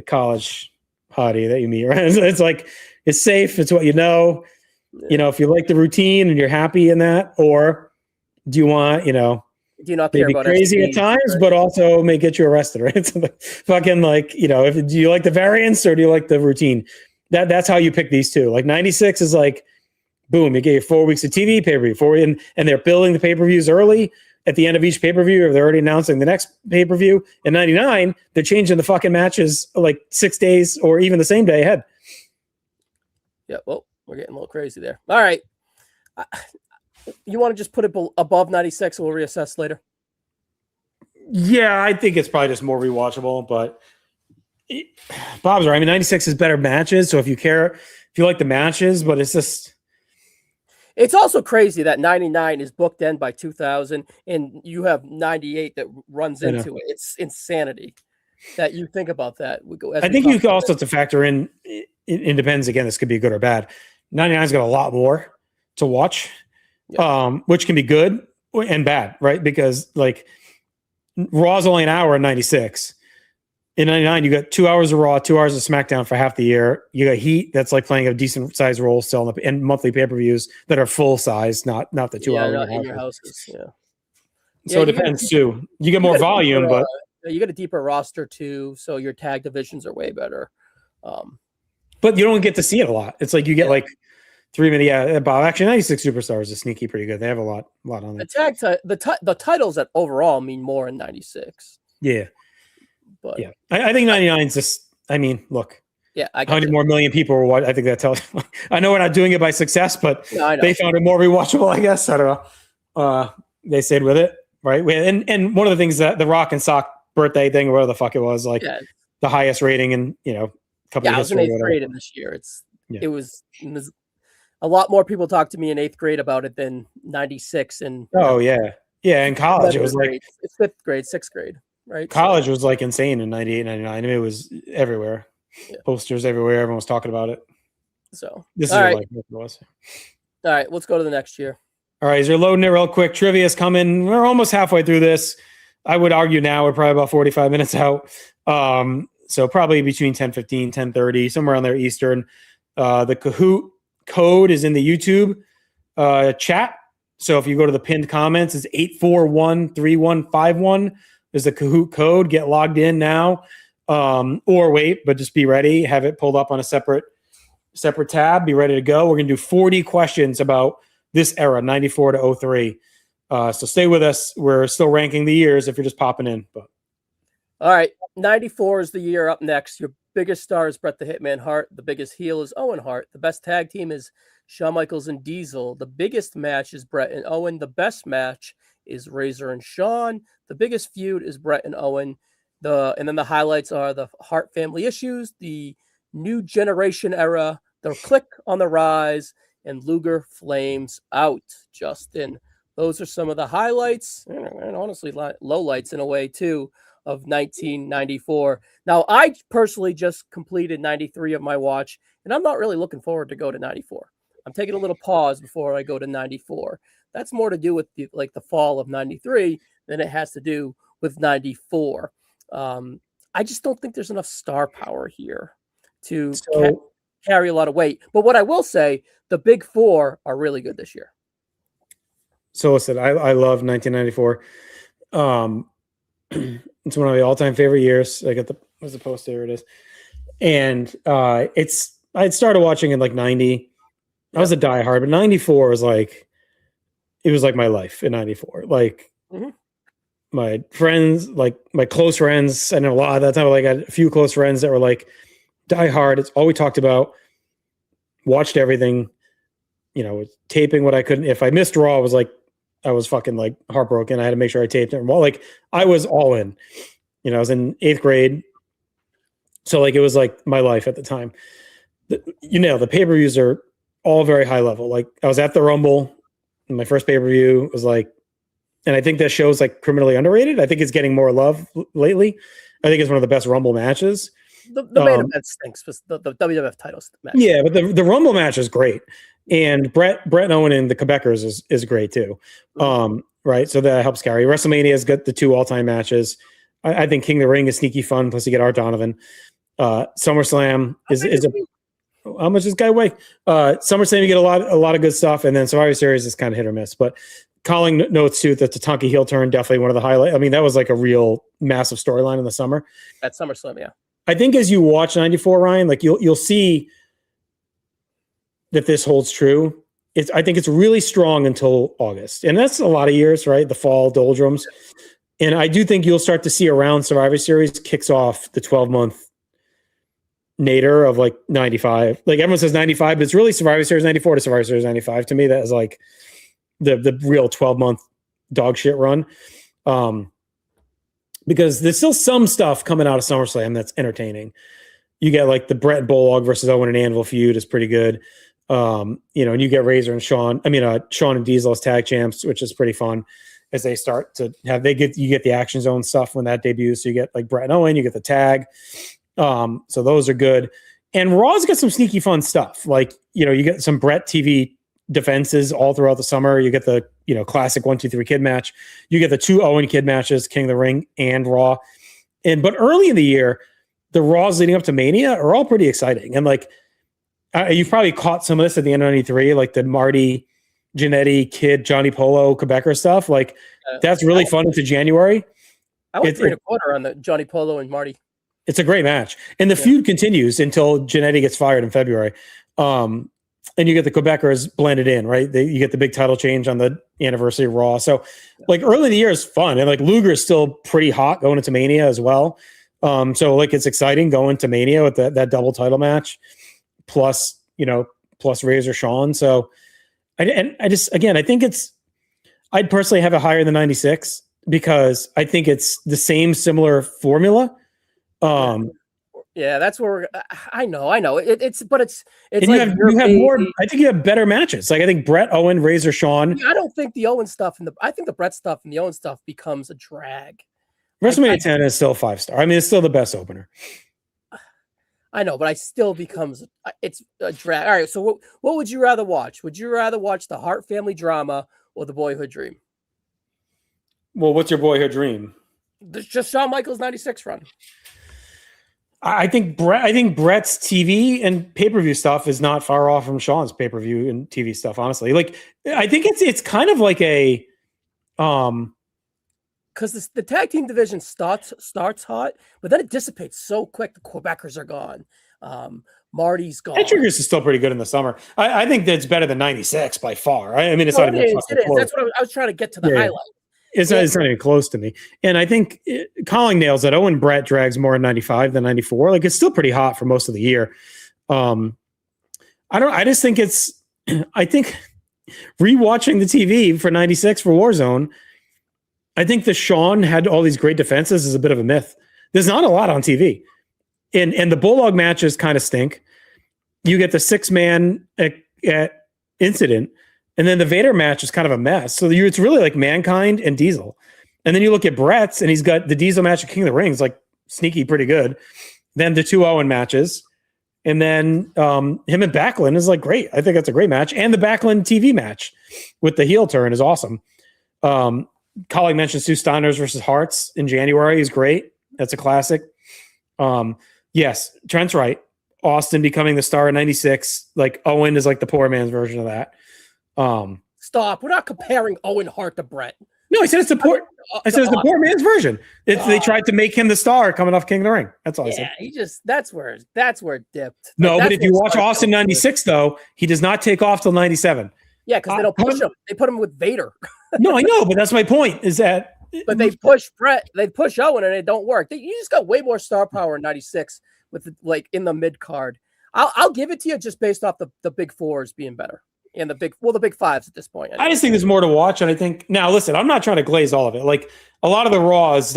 college hottie that you meet. Right? It's like it's safe. It's what you know. If you like the routine and you're happy in that, or do you want, Do you not care maybe about crazy at STDs, times, right? but also may get you arrested, right? So fucking like, do you like the variance or do you like the routine? That's how you pick these two. Like 96 is like, boom, you gave 4 weeks of TV pay-per-view, and they're building the pay-per-views early at the end of each pay-per-view, or they're already announcing the next pay-per-view. In 99, they're changing the fucking matches like 6 days or even the same day ahead. Yeah, well, we're getting a little crazy there. All right. You want to just put it above 96 and we'll reassess later? Yeah, I think it's probably just more rewatchable, but Bob's right. I mean, 96 is better matches. So if you like the matches, but it's just... It's also crazy that 99 is booked end by 2000 and you have 98 that runs into it. It's insanity that you think about that. I think you could also have to factor in, it depends, again, this could be good or bad. 99's got a lot more to watch, which can be good and bad, right? Because like Raw's only an hour in 96. In 99, you got 2 hours of Raw, 2 hours of SmackDown for half the year. You got Heat that's like playing a decent sized role still in monthly pay-per-views that are full size, not the 2 hours in your houses. Yeah. So it depends too. You get more volume, but you get a deeper roster too, so your tag divisions are way better. But you don't get to see it a lot. It's like you get like 3 minutes. Yeah, Bob. Actually, 96 Superstars is sneaky pretty good. They have a lot on it. The titles that overall mean more in 96. Yeah. But yeah, I think 99 is just, I mean, look, 100 more million people were what I think that tells you. I know we're not doing it by success, but they found it more rewatchable, I guess. I don't know. They stayed with it, right? And one of the things that the Rock and Sock birthday thing, or whatever the fuck it was, like the highest rating in, a couple of I was in 8th grade in this year. It was a lot more people talked to me in 8th grade about it than 96. And in college it was like it's 5th grade, 6th grade. Right. College was like insane in 98, 99. I mean, it was everywhere. Posters everywhere. Everyone was talking about it. So this is what it was. All right, let's go to the next year. All right, as you're loading it real quick, trivia's coming. We're almost halfway through this. I would argue now we're probably about 45 minutes out. So probably between 10:15, 10:30, somewhere on there Eastern. The Kahoot code is in the YouTube chat. So if you go to the pinned comments, it's 8413151. There's a Kahoot code. Get logged in now, or wait, but just be ready. Have it pulled up on a separate tab. Be ready to go. We're gonna do 40 questions about this era, 94 to 03. So stay with us. We're still ranking the years if you're just popping in. But all right, 94 is the year up next. Your biggest star is Bret the Hitman Hart. The biggest heel is Owen Hart. The best tag team is Shawn Michaels and Diesel. The biggest match is Bret and Owen. The best match is Razor and Shawn. The biggest feud is Bret and Owen. And then the highlights are the Hart family issues, the new generation era, the Click on the rise, and Luger flames out. Justin, those are some of the highlights and honestly lowlights in a way too of 1994. Now, I personally just completed 93 of my watch, and I'm not really looking forward to go to 94. I'm taking a little pause before I go to 94. That's more to do with the fall of 93 than it has to do with 94. I just don't think there's enough star power here to carry a lot of weight. But what I will say, the big four are really good this year. So listen, I love 1994. It's one of my all-time favorite years. I got what's the post there? It is. And I'd started watching in like 90. I was a diehard, but 94 was like, it was like my life in 94. Like my friends, like my close friends, I know a lot at that time. Like I had a few close friends that were like diehard. It's all we talked about. Watched everything, taping what I couldn't. If I missed Raw, I was fucking like heartbroken. I had to make sure I taped it. Well, like I was all in. I was in 8th grade. So like it was like my life at the time. The pay-per-views are all very high level. Like I was at the Rumble. My first pay-per-view was like, and I think that show's like criminally underrated. I think it's getting more love lately. I think it's one of the best Rumble matches. The main event stinks, the WWF title match. Yeah, but the Rumble match is great. And Bret and Owen and the Quebecers is great too. Right. So that helps carry. WrestleMania has got the 2 all-time matches. I think King of the Ring is sneaky fun. Plus you get Art Donovan. SummerSlam is how much does this guy weigh? SummerSlam, you get a lot of good stuff, and then Survivor Series is kind of hit or miss. But Colin notes too that the Tonka heel turn, definitely one of the highlights. I mean, that was like a real massive storyline in the summer. At SummerSlam, yeah. I think as you watch 94, Ryan, like you'll see that this holds true. I think it's really strong until August. And that's a lot of years, right? The fall doldrums. And I do think you'll start to see around Survivor Series kicks off the 12-month nadir of like 95. Like everyone says 95, but it's really Survivor Series 94 to Survivor Series 95. To me, that is like the real 12-month dog shit run. Because there's still some stuff coming out of SummerSlam that's entertaining. You get like the Brett Bulldog versus Owen and Anvil feud is pretty good. And you get Razor and Sean and Diesel as tag champs, which is pretty fun as they start to have, you get the Action Zone stuff when that debuts. So you get like Brett and Owen, you get the tag. So those are good. And Raw's got some sneaky fun stuff. Like, you get some Brett TV defenses all throughout the summer. You get the, classic 1, 2, 3 kid match. You get the 2 Owen kid matches, King of the Ring and Raw. But early in the year, the Raws leading up to Mania are all pretty exciting. And like, you've probably caught some of this at the end of 93, like the Marty Jannetty kid, Johnny Polo, Quebecer stuff. Like that's really fun into January. I went 3 1/4 on the Johnny Polo and Marty. It's a great match. And the feud continues until Jannetty gets fired in February. And you get the Quebecers blended in, right? You get the big title change on the anniversary of Raw. So like early in the year is fun. And like Luger is still pretty hot going into Mania as well. So like it's exciting going to Mania with that double title match. Plus Razor Sean. So I think I'd personally have it higher than 96 because I think it's the same similar formula. Yeah, that's where I know. It's like you have more. I think you have better matches. Like I think Brett, Owen, Razor, Sean. I don't think the Owen stuff I think the Brett stuff and the Owen stuff becomes a drag. WrestleMania 10 is still 5-star. I mean, it's still the best opener. I know, but it's a drag. All right, so what would you rather watch? Would you rather watch the Hart family drama or the Boyhood Dream? Well, what's your Boyhood Dream? Just Shawn Michaels' 96 run. I think Brett's TV and pay-per-view stuff is not far off from Sean's pay-per-view and TV stuff, honestly. Like I think it's kind of like a because the tag team division starts hot, but then it dissipates so quick. The Quebecers are gone. Marty's gone. Triggers is still pretty good in the summer. I think that's better than 96 by far. I mean, it's not even close. That's what I was trying to get to the highlight. It's not even close to me. And I think Colin nails that. Owen Brett drags more in 95 than 94. Like it's still pretty hot for most of the year. I just think I think rewatching the TV for 96 for Warzone, I think the Sean had all these great defenses is a bit of a myth. There's not a lot on TV. And the Bulldog matches kind of stink. You get the 6-man at Incident, and then the Vader match is kind of a mess. So it's really like Mankind and Diesel. And then you look at Brett's, and he's got the Diesel match at King of the Ring. It's like sneaky, pretty good. Then the 2 Owen matches. And then him and Backlund is like great. I think that's a great match. And the Backlund TV match with the heel turn is awesome. Colleague mentioned Stu Steiners versus Hearts in January is great. That's a classic. Yes, Trent's right. Austin becoming the star in 96. Like Owen is like the poor man's version of that. Stop. We're not comparing Owen Hart to Brett. No, I said it's the poor. I said it's the poor man's version. They tried to make him the star coming off King of the Ring. That's all I said. Yeah, that's where it dipped. No, but if you watch Austin 96, though, he does not take off till 97. Yeah, because they don't push him. They put him with Vader. No, I know, but that's my point. Is that? But they push Brett. They push Owen, and it don't work. You just got way more star power in 96 with in the mid card. I'll give it to you just based off the big fours being better. And the big fives at this point. I just think there's more to watch. And I think now, listen, I'm not trying to glaze all of it. Like a lot of the Raws,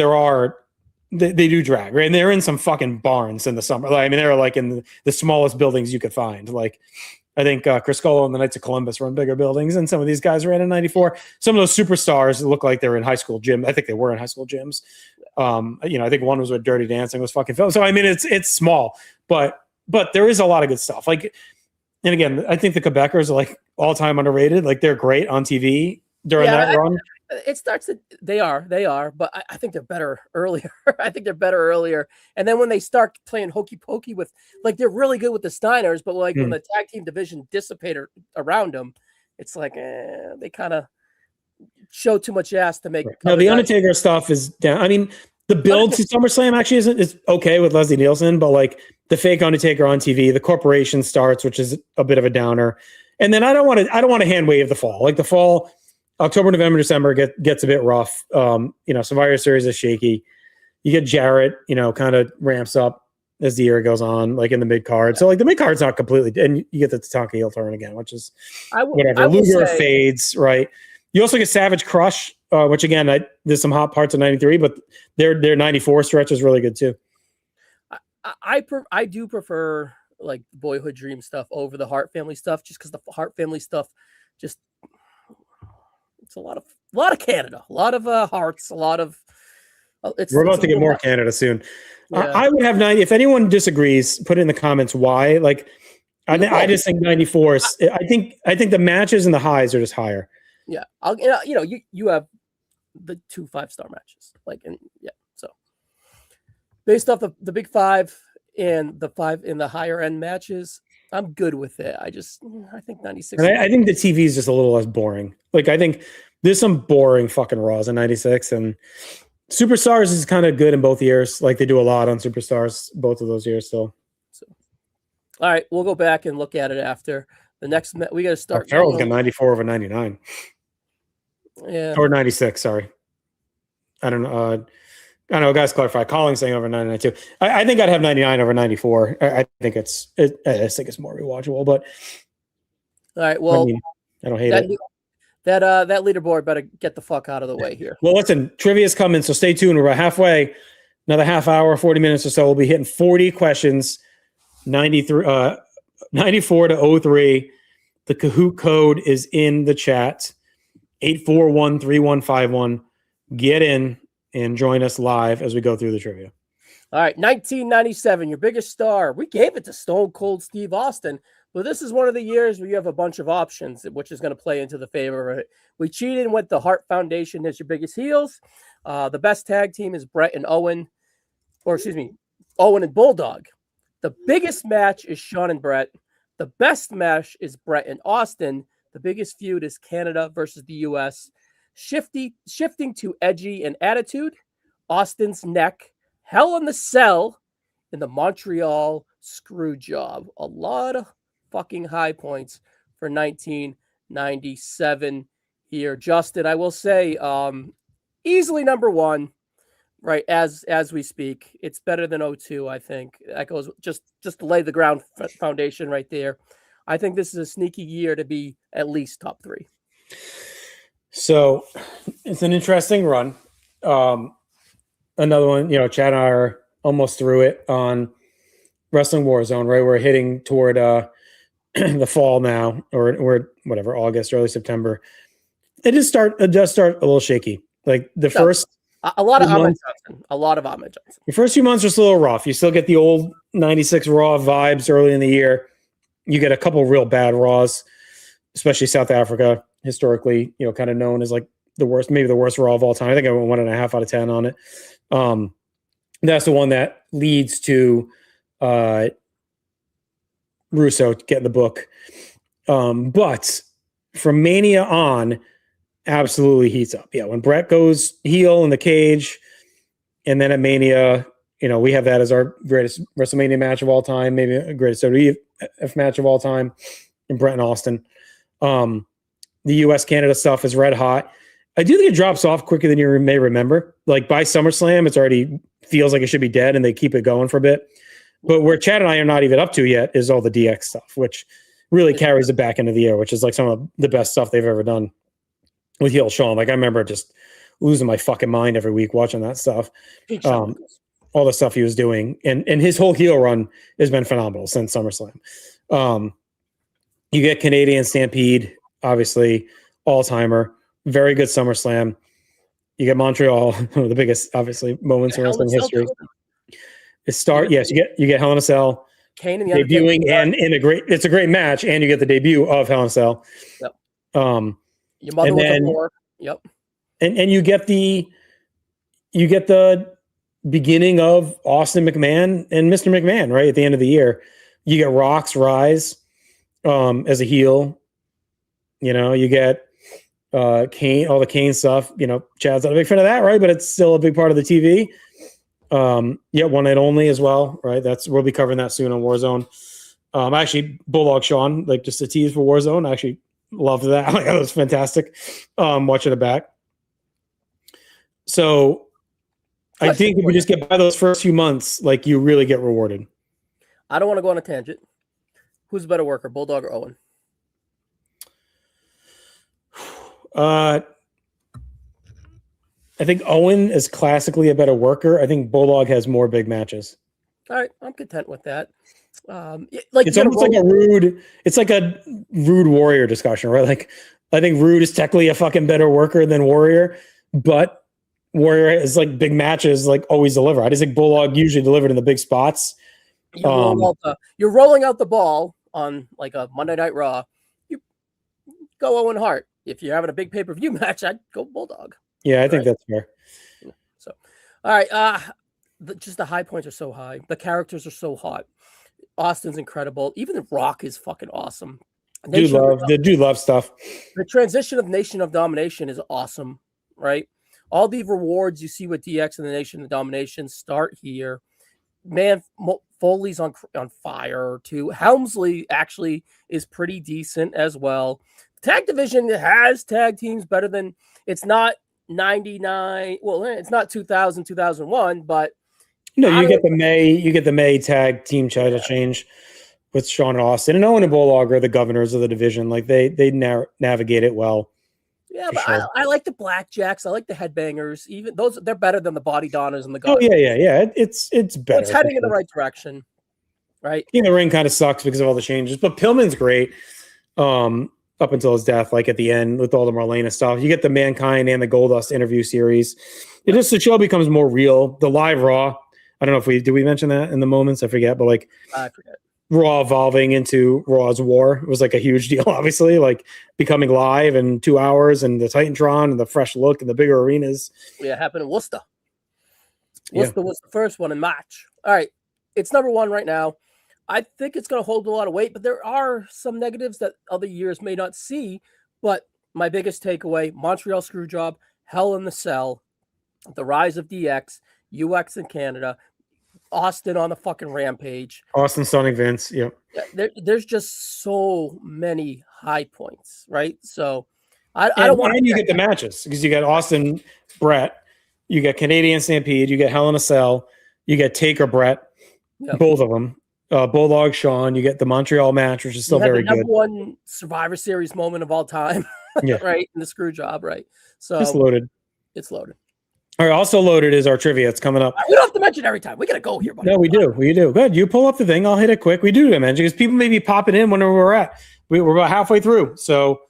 they do drag, right? And they're in some fucking barns in the summer. Like, I mean, they're like in the smallest buildings you could find. Like I think Chris Colo and the Knights of Columbus run bigger buildings, and some of these guys ran in 94. Some of those superstars look like they're in high school gym. I think they were in high school gyms. I think one was with Dirty Dancing, was fucking filmed. So I mean, it's small, but there is a lot of good stuff. Like, and again, I think the Quebecers are like all time underrated. Like they're great on TV during that run. It starts to, they are, but I think they're better earlier. I think they're better earlier. And then when they start playing hokey pokey with, like, they're really good with the Steiners, but like when the tag team division dissipated around them, it's like, they kind of show too much ass to make. Right. No, the Undertaker stuff is down. I mean, the build to SummerSlam actually is okay with Leslie Nielsen, but like the fake Undertaker on TV, the corporation starts, which is a bit of a downer. And then I don't want to hand wave the fall. Like the fall, October, November, December gets a bit rough. Survivor Series is shaky. You get Jarrett, kind of ramps up as the year goes on, like in the mid card. So like the mid card's not completely, and you get the Tatanka heel turn again, which is whatever. Luger fades, right? You also get Savage Crush, which again, there's some hot parts of '93, but their '94 stretch is really good too. I do prefer like Boyhood Dream stuff over the Hart family stuff, just because the Hart family stuff it's a lot of Canada, a lot of hearts, a lot of. We're about to get more Canada soon. Yeah. I would have 90. If anyone disagrees, put it in the comments why. Like, I just think 94. I think the matches and the highs are just higher. Yeah, you have the 2 5-star matches, so based off the big 5 and the 5 in the higher end matches, I'm good with it. I think 96. And I think the TV is just a little less boring. Like I think there's some boring fucking Raws in '96, and Superstars is kind of good in both years. Like they do a lot on Superstars both of those years. So all right, we'll go back and look at it after. The next, we got to start. Farrell's got 94 over 99. Yeah. Or 96, sorry. I don't know. I know, guys clarify. Collins saying over 99 too. I think I'd have 99 over 94. I think I just think it's more rewatchable, but. All right, well. I don't hate it. That leaderboard better get the fuck out of the way here. Well, listen, trivia's coming, so stay tuned. We're about halfway. Another half hour, 40 minutes or so. We'll be hitting 40 questions. 94 to 03. The Kahoot code is in the chat. 841-3151. Get in and join us live as we go through the trivia. All right, 1997, your biggest star. We gave it to Stone Cold Steve Austin, but this is one of the years where you have a bunch of options, which is going to play into the favor of it. We cheated and went the Hart Foundation as your biggest heels. The best tag team is Brett and Owen, Owen and Bulldog. The biggest match is Shawn and Brett. The best match is Brett and Austin. The biggest feud is Canada versus the U.S. Shifting to Edgy and Attitude, Austin's Neck, Hell in the Cell, and the Montreal Screw Job. A lot of fucking high points for 1997 here. Justin, I will say, easily number one, right, as we speak. It's better than 02, I think. That goes just to lay the ground foundation right there. I think this is a sneaky year to be at least top 3. So it's an interesting run. Another one, Chad and I are almost through it on Wrestling Warzone, right? We're hitting toward the fall now, or whatever, August, early September. It does start a little shaky. Like the first a lot of Ahmed Johnson. A lot of Ahmed Johnson. The first few months are still a little rough. You still get the old 96 Raw vibes early in the year. You get a couple real bad Raws, especially South Africa, historically, kind of known as like the worst, maybe the worst Raw of all time. I think I went 1.5 out of 10 on it. That's the one that leads to Russo getting the book. But from Mania on, absolutely heats up. Yeah, when Brett goes heel in the cage, and then at Mania, we have that as our greatest WrestleMania match of all time, maybe a greatest WWF match of all time, in Brett and Austin. The U.S.-Canada stuff is red hot. I do think it drops off quicker than you may remember. Like by SummerSlam, it's already feels like it should be dead, and they keep it going for a bit. But where Chad and I are not even up to yet is all the DX stuff, which really carries it back into the year, which is like some of the best stuff they've ever done with heel Shawn. Like I remember just losing my fucking mind every week watching that stuff. All the stuff he was doing, and his whole heel run has been phenomenal since SummerSlam. You get Canadian Stampede, obviously all-timer, very good SummerSlam. You get Montreal, one of the biggest, obviously, moments in wrestling history. Yes, you get Hell in a Cell, Kane and the debuting, and it's a great match, and you get the debut of Hell in a Cell. Yep. Your mother was a whore. Yep. And you get the beginning of Austin McMahon and Mr. McMahon, right at the end of the year. You get Rock's rise as a heel. You get Kane, all the Kane stuff. Chad's not a big fan of that, right? But it's still a big part of the TV. Yeah, One Night Only as well, right? We'll be covering that soon on Warzone. Actually, Bulldog Sean, like just a tease for Warzone. I actually loved that. Like, that was fantastic. Watching it back. So I think if we just get by those first few months, like you really get rewarded. I don't want to go on a tangent. Who's a better worker, Bulldog or Owen? I think Owen is classically a better worker. I think Bulldog has more big matches. All right, I'm content with that. It's almost like a rude Warrior discussion, right? Like, I think Rude is technically a fucking better worker than Warrior, but Warrior is like big matches, like always deliver. I just think Bulldog usually delivered in the big spots. You're rolling out the ball on like a Monday Night Raw. You go Owen Hart. If you're having a big pay-per-view match, I'd go Bulldog. Yeah, I think that's fair. So, all right. Just the high points are so high. The characters are so hot. Austin's incredible. Even The Rock is fucking awesome. Dude love stuff. The transition of Nation of Domination is awesome, right? All the rewards you see with DX and the Nation of Domination start here. Man, Foley's on fire too. Helmsley actually is pretty decent as well. Tag division has tag teams better than, it's not 99. Well, it's not 2000, 2001, but no, you get the May tag team title change with Sean and Austin, and Owen and Bulldog are the governors of the division. Like they navigate it well. Yeah, but sure. I like the Blackjacks. I like the Headbangers. Even those, they're better than the Body Donners and the Guns. Oh yeah. It's better. It's heading in the right direction, right? Yeah, the ring kind of sucks because of all the changes, but Pillman's great. Up until his death, like at the end with all the Marlena stuff, you get the Mankind and the Goldust interview series. The show becomes more real. The live Raw. I don't know if did we mention that in the moments? I forget, but like I forget. Raw evolving into Raw's War. It was like a huge deal, obviously, like becoming live in 2 hours and the Titantron and the fresh look and the bigger arenas. Yeah, it happened in Worcester. Worcester was the first one in March. All right. It's number one right now. I think it's going to hold a lot of weight, but there are some negatives that other years may not see. But my biggest takeaway, Montreal Screwjob, Hell in the Cell, the rise of DX, UX in Canada, Austin on the fucking rampage. Austin stunning Vince, yeah. There's just so many high points, right? So I don't want to. And you get the matches because you got Austin, Brett, you get Canadian Stampede, you get Hell in a Cell, you get Taker, Brett, both of them. Bulldog, Sean, you get the Montreal match, which is still very good. Number one Survivor Series moment of all time, right? In the screw job, right? So it's loaded. It's loaded. All right, also loaded is our trivia. It's coming up. We don't have to mention every time. We got to go here, buddy. No, we do. Good. You pull up the thing. I'll hit it quick. We do mention because people may be popping in whenever we're at. We're about halfway through. So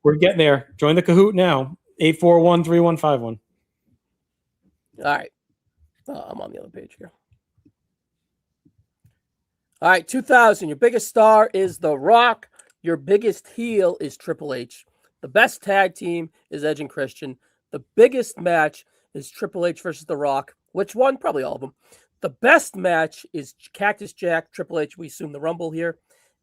we're getting there. Join the Kahoot now. 841-3151. All right. I'm on the other page here. All right, 2000. Your biggest star is The Rock. Your biggest heel is Triple H. The best tag team is Edge and Christian. The biggest match is Triple H versus The Rock. Which one? Probably all of them. The best match is Cactus Jack, Triple H. We assume the Rumble here.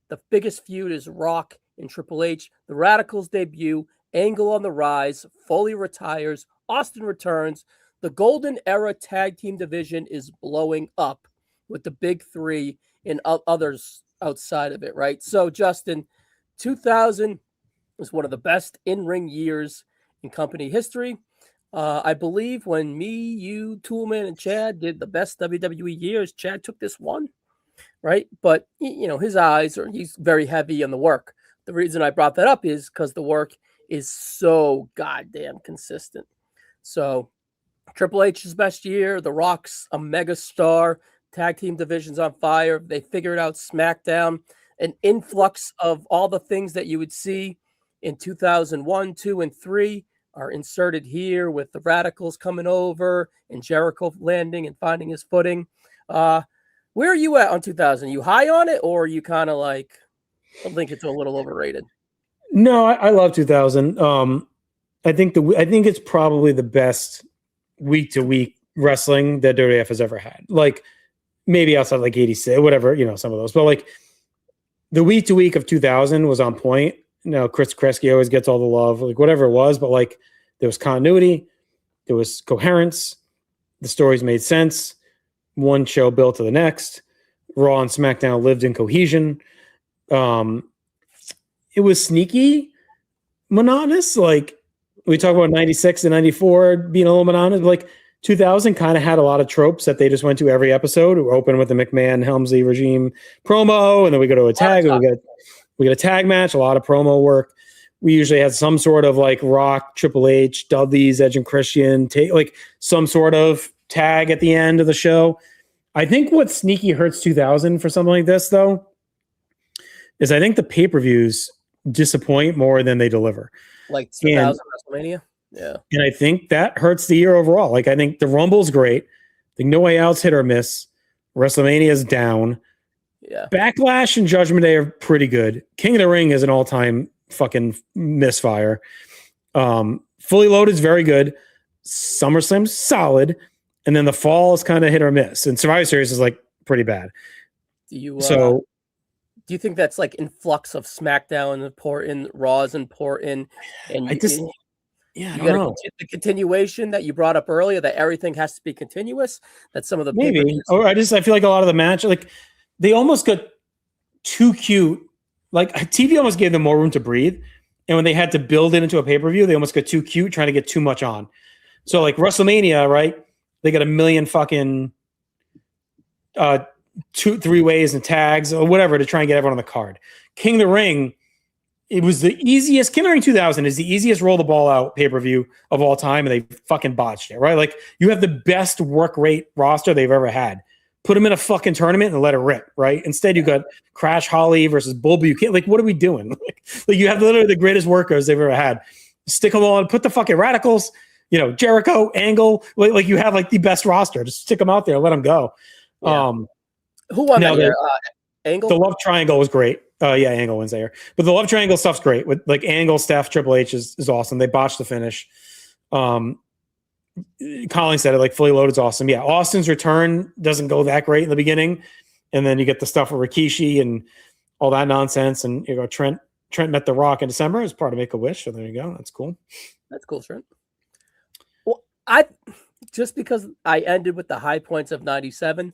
The biggest feud is Rock and Triple H. The Radicals debut. Angle on the rise. Foley retires. Austin returns. The Golden Era tag team division is blowing up with the big three and others outside of it, right? So, Justin, 2000 was one of the best in-ring years in company history. I believe when me, you, Toolman, and Chad did the best WWE years, Chad took this one, right? But, his he's very heavy on the work. The reason I brought that up is because the work is so goddamn consistent. So, Triple H's best year, The Rock's a mega star. Tag team division's on fire. They figured out SmackDown, an influx of all the things that you would see in 2001, 2, and 3 are inserted here with the Radicals coming over and Jericho landing and finding his footing. Where are you at on 2000? You high on it, or are you kind of like, I think it's a little overrated? No, I love 2000. I think it's probably the best week to week wrestling that WWF has ever had. Like, maybe outside like 86, whatever, some of those. But like the week to week of 2000 was on point. Chris Kresge always gets all the love, like whatever it was, but like there was continuity, there was coherence, the stories made sense. One show built to the next. Raw and SmackDown lived in cohesion. It was sneaky monotonous. Like we talk about 96 and 94 being a little monotonous. Like 2000 kind of had a lot of tropes that they just went to every episode. We open with the McMahon Helmsley regime promo, and then we go to a tag, and we get a tag match, a lot of promo work. We usually had some sort of like Rock, Triple H, Dudley's, Edge and Christian, like some sort of tag at the end of the show. I think what sneaky hurts 2000 for something like this, though, is I think the pay-per-views disappoint more than they deliver. Like 2000 WrestleMania? Yeah. And I think that hurts the year overall. Like, I think the Rumble's great. I think No Way Out's hit or miss. WrestleMania is down. Yeah. Backlash and Judgment Day are pretty good. King of the Ring is an all-time fucking misfire. Fully Loaded is very good. SummerSlam's solid. And then the Fall is kind of hit or miss. And Survivor Series is like pretty bad. Do you think that's like influx of SmackDown and pour in Raws and pour in? And I don't know. The continuation that you brought up earlier, that everything has to be continuous. That some of the maybe, or I feel like a lot of the match, like they almost got too cute. Like TV almost gave them more room to breathe, and when they had to build it into a pay-per-view, they almost got too cute, trying to get too much on. So like WrestleMania, right? They got a million fucking 2-3 ways and tags or whatever to try and get everyone on the card. King of the Ring, it was the easiest. King of the Ring 2000 is the easiest roll the ball out pay-per-view of all time, and they fucking botched it, right? Like you have the best work rate roster they've ever had. Put them in a fucking tournament and let it rip, right? Instead, you got Crash Holly versus Bull Buchanan. Like, what are we doing? Like you have literally the greatest workers they've ever had. Stick them on, put the fucking Radicals, Jericho, Angle. Like you have like the best roster. Just stick them out there, let them go. Yeah. Who won that year? Angle? The Love Triangle was great. Yeah, Angle wins there. But the Love Triangle stuff's great. With like Angle, Steph, Triple H is awesome. They botched the finish. Colin said it, like Fully Loaded is awesome. Yeah, Austin's return doesn't go that great in the beginning. And then you get the stuff with Rikishi and all that nonsense. And Trent met The Rock in December as part of Make-A-Wish. So there you go. That's cool. That's cool, Trent. Well, just because I ended with the high points of 97,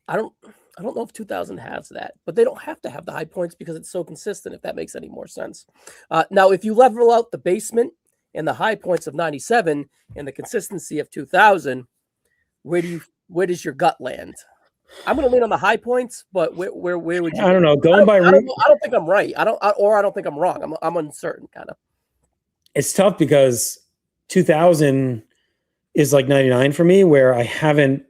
I don't know if 2000 has that, but they don't have to have the high points because it's so consistent, if that makes any more sense. Now, if you level out the basement and the high points of 97 and the consistency of 2000, where does your gut land? I'm going to lean on the high points, but where would you? I don't know. I don't think I'm right. I don't think I'm wrong. I'm uncertain, kind of. It's tough because 2000 is like 99 for me, where I haven't.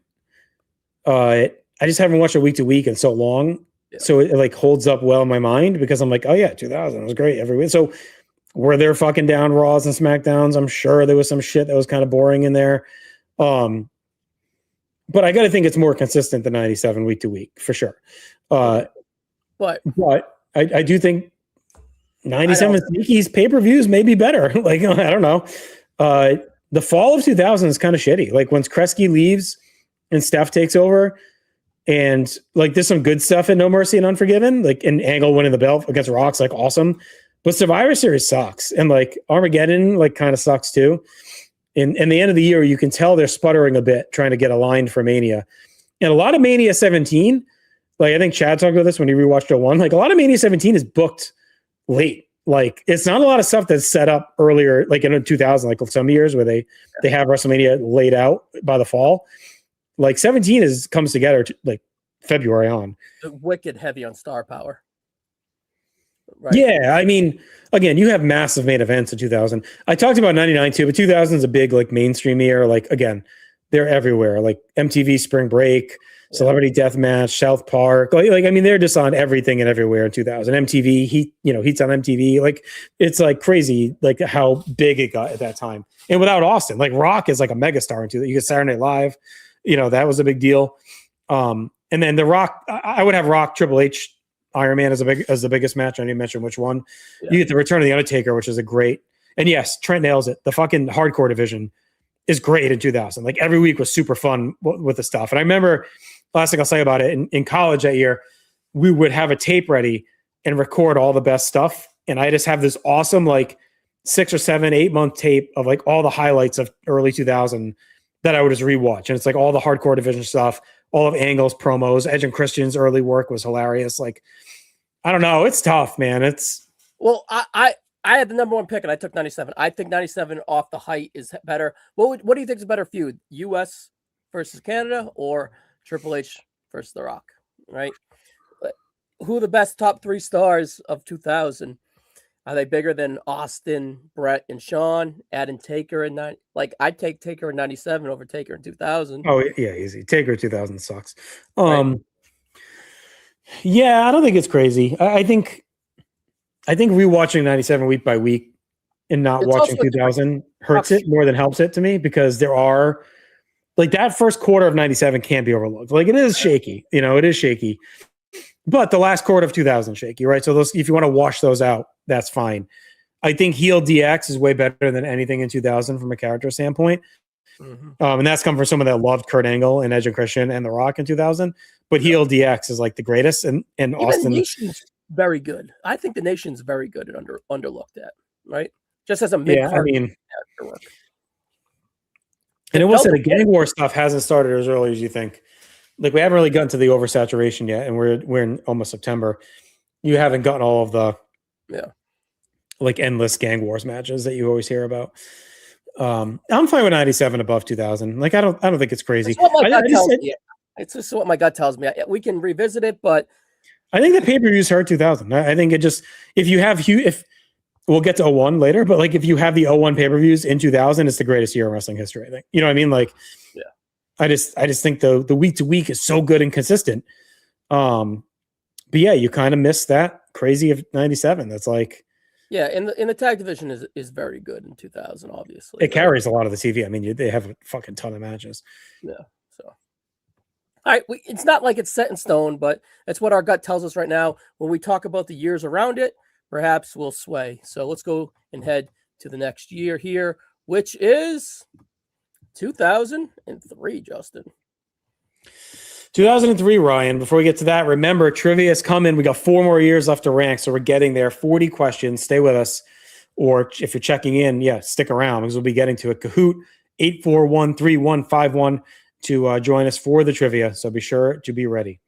I just haven't watched it week to week in so long. Yeah. So it like holds up well in my mind because I'm like, oh yeah, 2000 was great every week. So were there fucking down Raws and SmackDowns? I'm sure there was some shit that was kind of boring in there. But I got to think it's more consistent than 97 week to week for sure. But I do think 97 Sneaky's pay-per-views may be better. Like, I don't know. The fall of 2000 is kind of shitty. Like once Kresge leaves and Steph takes over, and like there's some good stuff in No Mercy and Unforgiven, like an Angle winning the belt against Rock's like awesome, but Survivor Series sucks, and like Armageddon like kind of sucks too. And the end of the year, you can tell they're sputtering a bit trying to get aligned for Mania, and a lot of Mania 17. Like I think Chad talked about this when he rewatched 01. Like a lot of Mania 17 is booked late. Like it's not a lot of stuff that's set up earlier, like in 2000, like some years where they have WrestleMania laid out by the fall. Like 17 comes together like February on. Wicked heavy on star power. Right. Yeah, I mean, again, you have massive main events in 2000. I talked about 99 too, but 2000 is a big like mainstream year. Like again, they're everywhere. Like MTV Spring Break, Celebrity Deathmatch, South Park. Like I mean, they're just on everything and everywhere in 2000. MTV, Heat's on MTV. Like it's like crazy, like how big it got at that time. And without Austin, like Rock is like a megastar in 2000. You get Saturday Night Live. That was a big deal. And then The Rock, I would have Rock, Triple H, Iron Man as the biggest match. I didn't mention which one. Yeah. You get the Return of the Undertaker, which is a great. And yes, Trent nails it. The fucking hardcore division is great in 2000. Like every week was super fun with the stuff. And I remember, last thing I'll say about it, in college that year, we would have a tape ready and record all the best stuff and I just have this awesome like 6 or 7, 8 month tape of like all the highlights of early 2000 that I would just rewatch. And it's like all the hardcore division stuff, all of Angle's promos, Edge and Christian's early work was hilarious. Like, I don't know. It's tough, man. Well, I had the number one pick and I took 97. I think 97 off the height is better. What do you think is a better feud? US versus Canada or Triple H versus The Rock, right? Who are the best top 3 stars of 2000? Are they bigger than Austin, Brett, and Shawn? Adding Taker in I'd take Taker in 97 over Taker in 2000. Oh yeah, easy. Taker 2000 sucks. Right. Yeah, I don't think it's crazy. I think rewatching 97 week by week and not watching 2000 hurts it more than helps it to me, because there are like that first quarter of 97 can't be overlooked. Like, it is shaky, it is shaky. But the last quarter of 2000 shaky, right? So if you want to wash those out, that's fine. I think heel DX is way better than anything in 2000 from a character standpoint. And that's come from someone that loved Kurt Angle and Edge and Christian and The Rock in 2000. But heel DX is like the greatest. And Austin. Nation's very good. I think the Nation's very good and underlooked at, right? Just as a mid-card character work. And it was that the Gang War stuff hasn't started as early as you think. Like, we haven't really gotten to the oversaturation yet, and we're in almost September. You haven't gotten all of the like endless Gang Wars matches that you always hear about. I'm fine with 97 above 2000. Like, I don't think it's crazy. It's just what my gut tells me. We can revisit it, but I think the pay-per-views hurt 2000. I think it just, if we'll get to 01 later, but like if you have the 01 pay-per-views in 2000, it's the greatest year in wrestling history, I think. You know what I mean? Like, I just think the week to week is so good and consistent. But yeah, you kind of miss that crazy of 97. That's like, in the tag division is very good in 2000. Obviously, it carries a lot of the TV. I mean, they have a fucking ton of matches. Yeah. So, all right, it's not like it's set in stone, but it's what our gut tells us right now. When we talk about the years around it, perhaps we'll sway. So let's go and head to the next year here, which is 2003, Justin. 2003, Ryan. Before we get to that, remember, trivia is coming. We got 4 more years left to rank, so we're getting there. 40 questions. Stay with us. Or if you're checking in, stick around, because we'll be getting to it. Kahoot 8413151 to join us for the trivia, so be sure to be ready.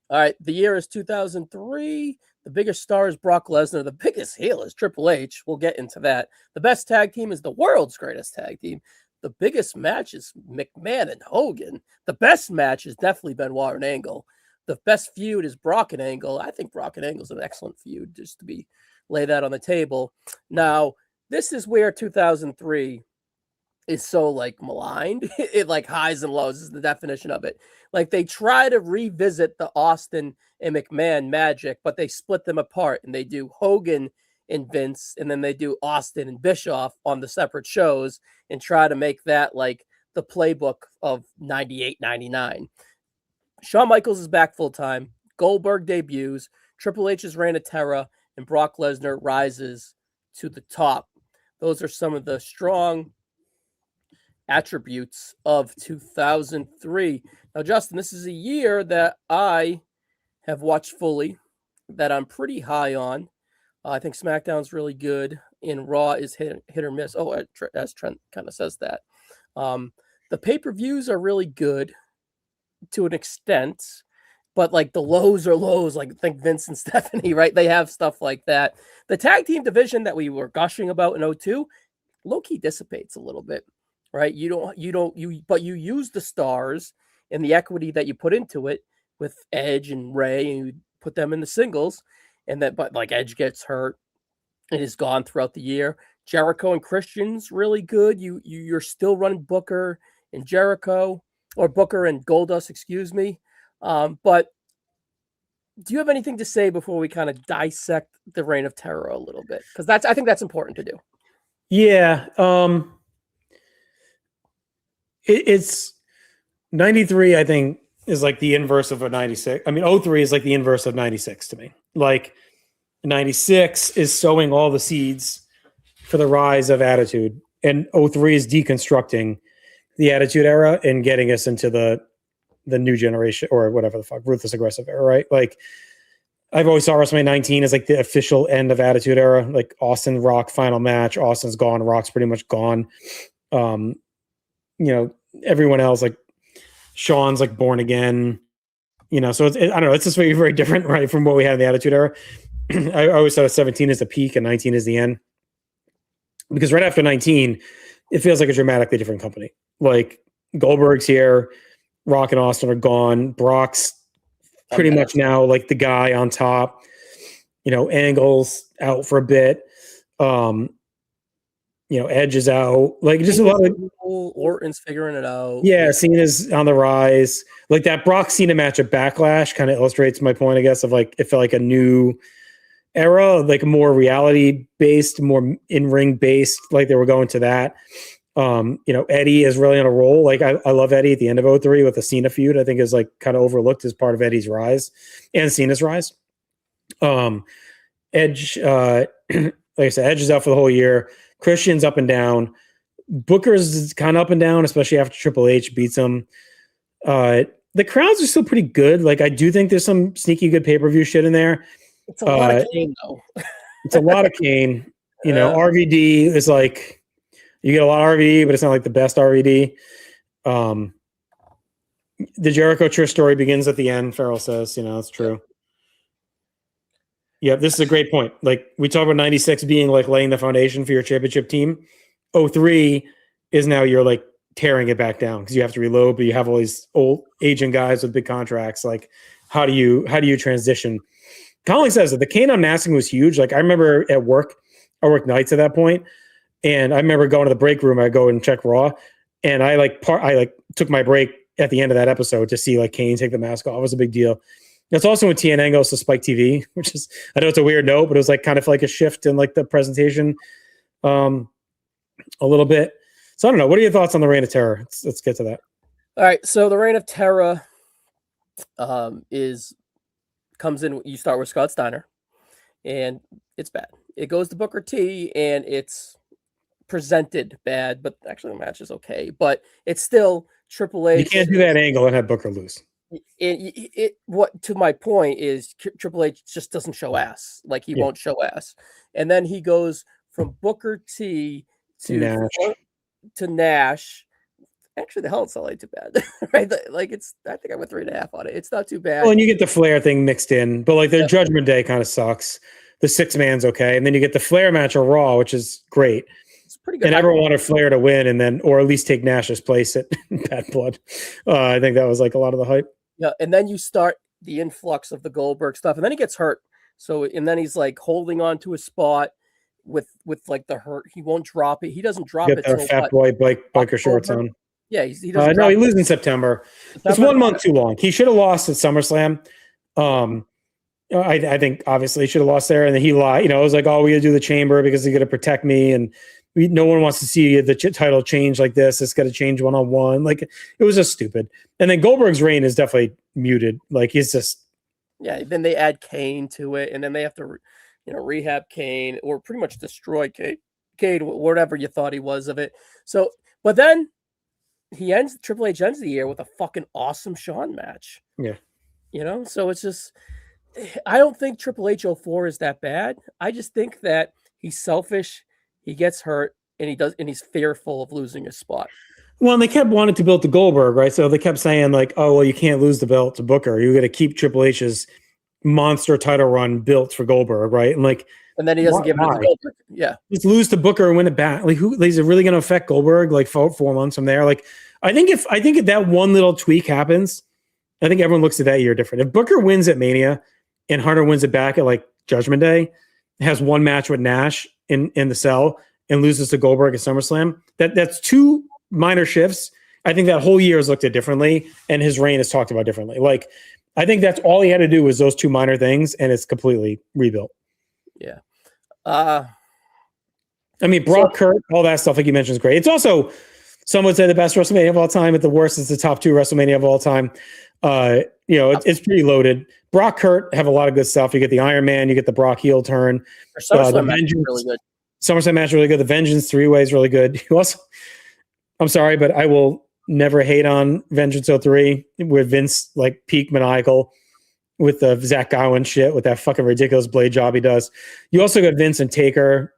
All right, the year is 2003. The biggest star is Brock Lesnar. The biggest heel is Triple H. We'll get into that. The best tag team is the world's greatest tag team. The biggest match is McMahon and Hogan. The best match is definitely Benoit and Angle. The best feud is Brock and Angle. I think Brock and Angle is an excellent feud, just to lay that on the table. Now, this is where 2003 is so like maligned. It like highs and lows is the definition of it. Like, they try to revisit the Austin and McMahon magic, but they split them apart, and they do Hogan and Vince, and then they do Austin and Bischoff on the separate shows and try to make that like the playbook of 98, 99. Shawn Michaels is back full time. Goldberg debuts. Triple H's Reign of Terror, and Brock Lesnar rises to the top. Those are some of the strong attributes of 2003. Now, Justin, this is a year that I have watched fully, that I'm pretty high on. I think SmackDown's really good, and Raw is hit or miss. Oh, as Trent kind of says that. The pay-per-views are really good to an extent, but like the lows are lows. Like, think Vince and Stephanie, right? They have stuff like that. The tag team division that we were gushing about in 02, low-key dissipates a little bit, right? But you use the stars and the equity that you put into it with Edge and Ray, and you put them in the singles. But like Edge gets hurt and is gone throughout the year. Jericho and Christian's really good. You're still running Booker and Jericho, or Booker and Goldust, excuse me. But do you have anything to say before we kind of dissect the Reign of Terror a little bit? Because I think that's important to do. Yeah. It's 93, I think, is like the inverse of a 96. I mean, 03 is like the inverse of 96 to me. Like, 96 is sowing all the seeds for the rise of Attitude, and 03 is deconstructing the Attitude Era and getting us into the new generation, or whatever the fuck, Ruthless Aggressive Era, right? Like, I've always saw WrestleMania 19 as like the official end of Attitude Era, like Austin Rock final match. Austin's gone, Rock's pretty much gone. Everyone else, like Shawn's like born again. So I don't know. It's just very, very different, right, from what we had in the Attitude Era. I always thought 17 is the peak and 19 is the end, because right after 19, it feels like a dramatically different company. Like Goldberg's here, Rock and Austin are gone. Brock's pretty much now like the guy on top. Angle's out for a bit. Edge is out. Like just a lot of Orton's figuring it out. Yeah, Cena's on the rise. Like that Brock Cena match at Backlash kind of illustrates my point, I guess, of like it felt like a new era, like more reality based, more in-ring based, like they were going to that. Eddie is really on a roll. Like I love Eddie at the end of 03 with the Cena feud. I think is like kind of overlooked as part of Eddie's rise and Cena's rise. Edge, like I said, Edge is out for the whole year. Christian's up and down. Booker's kind of up and down, especially after Triple H beats him. The crowds are still pretty good. Like I do think there's some sneaky good pay-per-view shit in there. It's a lot of Kane though. It's a lot of Kane. RVD is like, you get a lot of RVD, but it's not like the best RVD. The Jericho Trish story begins at the end, Farrell says. It's true. Yeah, this is a great point. Like we talk about 96 being like laying the foundation for your championship team. 03 is now you're like tearing it back down because you have to reload, but you have all these old aging guys with big contracts. Like how do you transition? Colin says that the Kane unmasking was huge. Like I remember at work, I worked nights at that point, and I remember going to the break room. I go and check Raw, and I took my break at the end of that episode to see like Kane take the mask off. It was a big deal. That's also when TNN goes to Spike TV, which is, I know it's a weird note, but it was like kind of like a shift in like the presentation a little bit. So I don't know. What are your thoughts on the Reign of Terror? Let's get to that. All right. So the Reign of Terror comes in. You start with Scott Steiner, and it's bad. It goes to Booker T, and it's presented bad, but actually the match is okay. But it's still Triple H. You can't do that angle and have Booker lose. What to my point is Triple H just doesn't show ass. Like he won't show ass, and then he goes from Booker T to Nash. Actually, the hell it's not like too bad, right? Like it's, I think I went 3.5 on it. It's not too bad. Well, and you get the Flair thing mixed in, but like their Judgment Day kind of sucks. The 6-man's okay, and then you get the Flair match on Raw, which is great. It's pretty good. And everyone wanted Flair to win, and then or at least take Nash's place at Bad Blood. I think that was like a lot of the hype. Yeah, and then you start the influx of the Goldberg stuff, and then he gets hurt. So, and then he's like holding on to a spot with like the hurt. He won't drop it. He doesn't drop it. Get the fat boy biker shorts on. Yeah, he doesn't. No, he loses in September. It's 1 month too long. He should have lost at SummerSlam. I think obviously he should have lost there, and then he lied. It was like, oh, we got to do the chamber because he's going to protect me, and no one wants to see the title change like this. It's got to change 1-on-1. Like it was just stupid. And then Goldberg's reign is definitely muted. Like he's just Then they add Kane to it, and then they have to rehab Kane or pretty much destroy Kane, whatever you thought he was of it. So, but then Triple H ends the year with a fucking awesome Shawn match. Yeah, So it's just, I don't think Triple H 04 is that bad. I just think that he's selfish. He gets hurt, and he's fearful of losing his spot. Well, and they kept wanting to build to Goldberg, right? So they kept saying like, "Oh, well, you can't lose the belt to Booker. You got to keep Triple H's monster title run built for Goldberg, right?" And then he doesn't give it to Goldberg. Yeah, just lose to Booker and win it back. Like, is it really going to affect Goldberg? Like 4 months from there, like I think if that one little tweak happens, I think everyone looks at that year different. If Booker wins at Mania and Hunter wins it back at like Judgment Day, has one match with Nash in the cell and loses to Goldberg at SummerSlam, that's 2 minor shifts. I think that whole year is looked at differently, and his reign is talked about differently. Like, I think that's all he had to do was those 2 minor things, and it's completely rebuilt. Yeah. I mean, Brock, Kurt, all that stuff, like you mentioned, is great. It's also, some would say, the best WrestleMania of all time. At the worst, it's the top 2 WrestleMania of all time. It's pretty loaded. Brock, Kurt have a lot of good stuff. You get the Iron Man, you get the Brock heel turn. SummerSlam match is really good. SummerSlam match really good. The Vengeance 3-way is really good. You also, I'm sorry, but I will never hate on Vengeance 03 with Vince like peak maniacal. with the Zach Gowen shit with that fucking ridiculous blade job he does. You also got Vince and Taker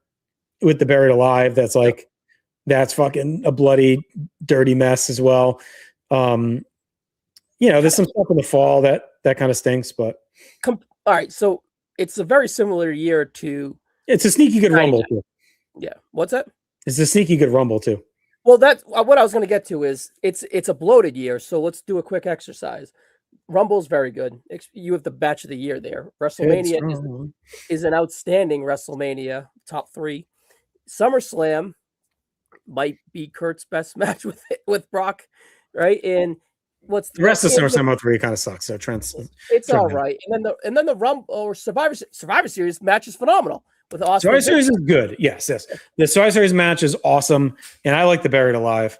with the Buried Alive. That's like that's fucking a bloody, dirty mess as well. There's some stuff in the fall that kind of stinks, but all right. So it's a very similar year to. It's a sneaky good Rumble too. Yeah. What's that? It's a sneaky good Rumble too. Well, that's what I was going to get to is it's a bloated year. So let's do a quick exercise. Rumble's very good. You have the match of the year there. WrestleMania is an outstanding WrestleMania, top 3. SummerSlam might be Kurt's best match with Brock, right? And what's the rest of SummerSlam 03 kind of sucks. So it's all right. And then the Rumble or Survivor Series match is phenomenal with Austin. Survivor Series is good. Yes. The Survivor Series match is awesome, and I like the Buried Alive.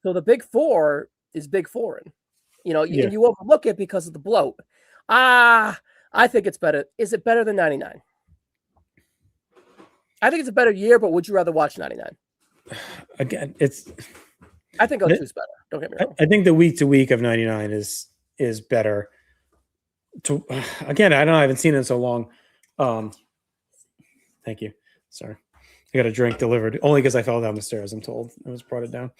So the Big Four is Big Foreign. You overlook it because of the bloat. I think it's better. Is it better than 99? I think it's a better year, but would you rather watch 99? Again, I think 02 is better. Don't get me wrong. I think the week to week of 99 is better. Again, I haven't seen it in so long. Thank you. Sorry. I got a drink delivered only because I fell down the stairs, I'm told. I was brought it down.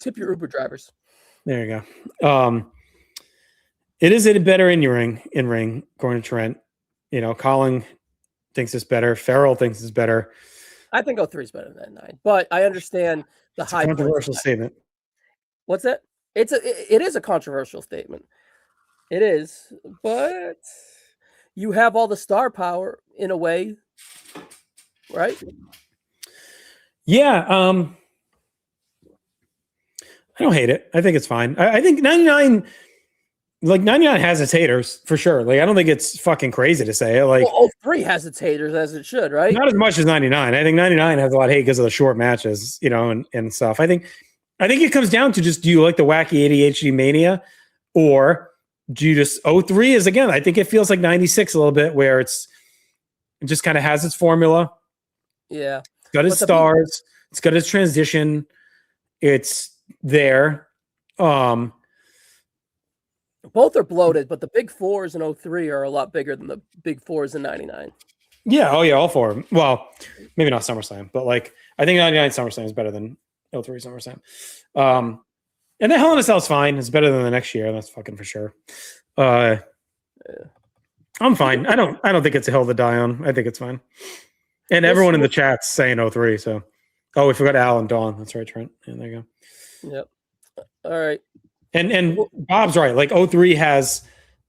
Tip your Uber drivers. There you go. It is better in ring, according to Trent. Colin thinks it's better. Farrell thinks it's better. I think 03 is better than 99, but I understand the high controversial statement. What's that? It is a controversial statement. It is, but you have all the star power in a way, right? Yeah. I don't hate it. I think it's fine. I think 99 has its haters for sure. Like, I don't think it's fucking crazy to say it. Like, 03 has its haters as it should, right? Not as much as 99. I think 99 has a lot of hate because of the short matches, and stuff. I think it comes down to just, do you like the wacky ADHD mania, or do you just 03 is, again, I think it feels like 96 a little bit, where it just kind of has its formula. Yeah. It's got its stars. It's got its transition. It's there. Both are bloated, but the Big Fours in 03 are a lot bigger than the Big Fours in 99. Yeah. Oh, yeah. All four of them. Well, maybe not SummerSlam, but I think 99 SummerSlam is better than 03 SummerSlam. And the Hell in a Cell is fine. It's better than the next year. That's fucking for sure. I'm fine. I don't think it's a hill to die on. I think it's fine. And everyone in the chat's saying 03. So, we forgot Al and Dawn. That's right, Trent. Yeah, there you go. Yep. All right. And Bob's right. Like, 03 has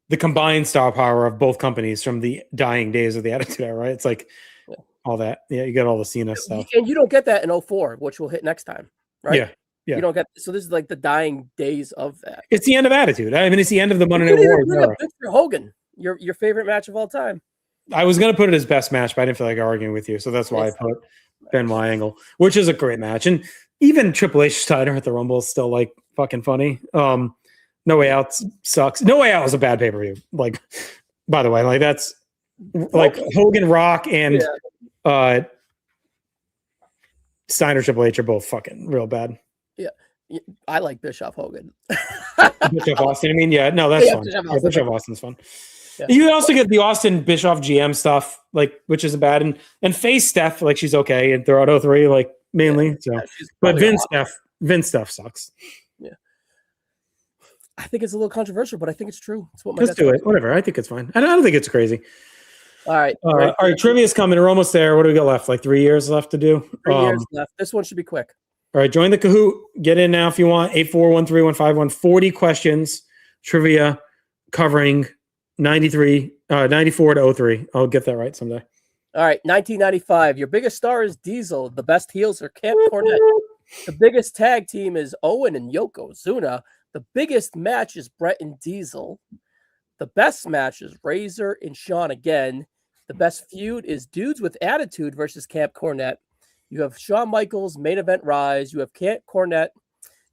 the combined star power of both companies from the dying days of the Attitude Era, right? It's like all that. Yeah, you got all the Cena stuff. And you don't get that in 04, which we'll hit next time, right? Yeah. You don't get, so this is like the dying days of that. It's the end of Attitude. I mean, it's the end of the Monday Night Wars era. Victor Hogan, your favorite match of all time. I was going to put it as best match, but I didn't feel like arguing with you. So that's why I put Benoit Angle, which is a great match. And even Triple H Steiner at the Rumble is still like fucking funny. No Way Out sucks. No Way Out was a bad pay-per-view. Like, by the way, like that's like Hogan, Rock, and Steiner Triple H are both fucking real bad. Yeah. I like Bischoff Hogan. Bischoff Austin. I mean, yeah, no, that's fun. Bischoff Austin's fun. Yeah. You also get the Austin Bischoff GM stuff, like, which isn't bad, and face Steph, like, she's okay, and throw out 03, like, mainly. So, but Vince stuff sucks. Yeah, I think it's a little controversial, but I think it's true. It's what my Let's do it. Whatever. I think it's fine. I don't think it's crazy. All right. All right. Trivia's coming. We're almost there. What do we got left? Like 3 years left to do. 3 years left. This one should be quick. All right. Join the Kahoot. Get in now if you want. 8413151. 40 questions. Trivia covering 94 to 03. I'll get that right someday. All right. 1995. Your biggest star is Diesel. The best heels are Camp Cornette. The biggest tag team is Owen and Yokozuna. The biggest match is Brett and Diesel. The best match is Razor and Shawn again. The best feud is Dudes with Attitude versus Camp Cornette. You have Shawn Michaels, Main Event Rise. You have Camp Cornette.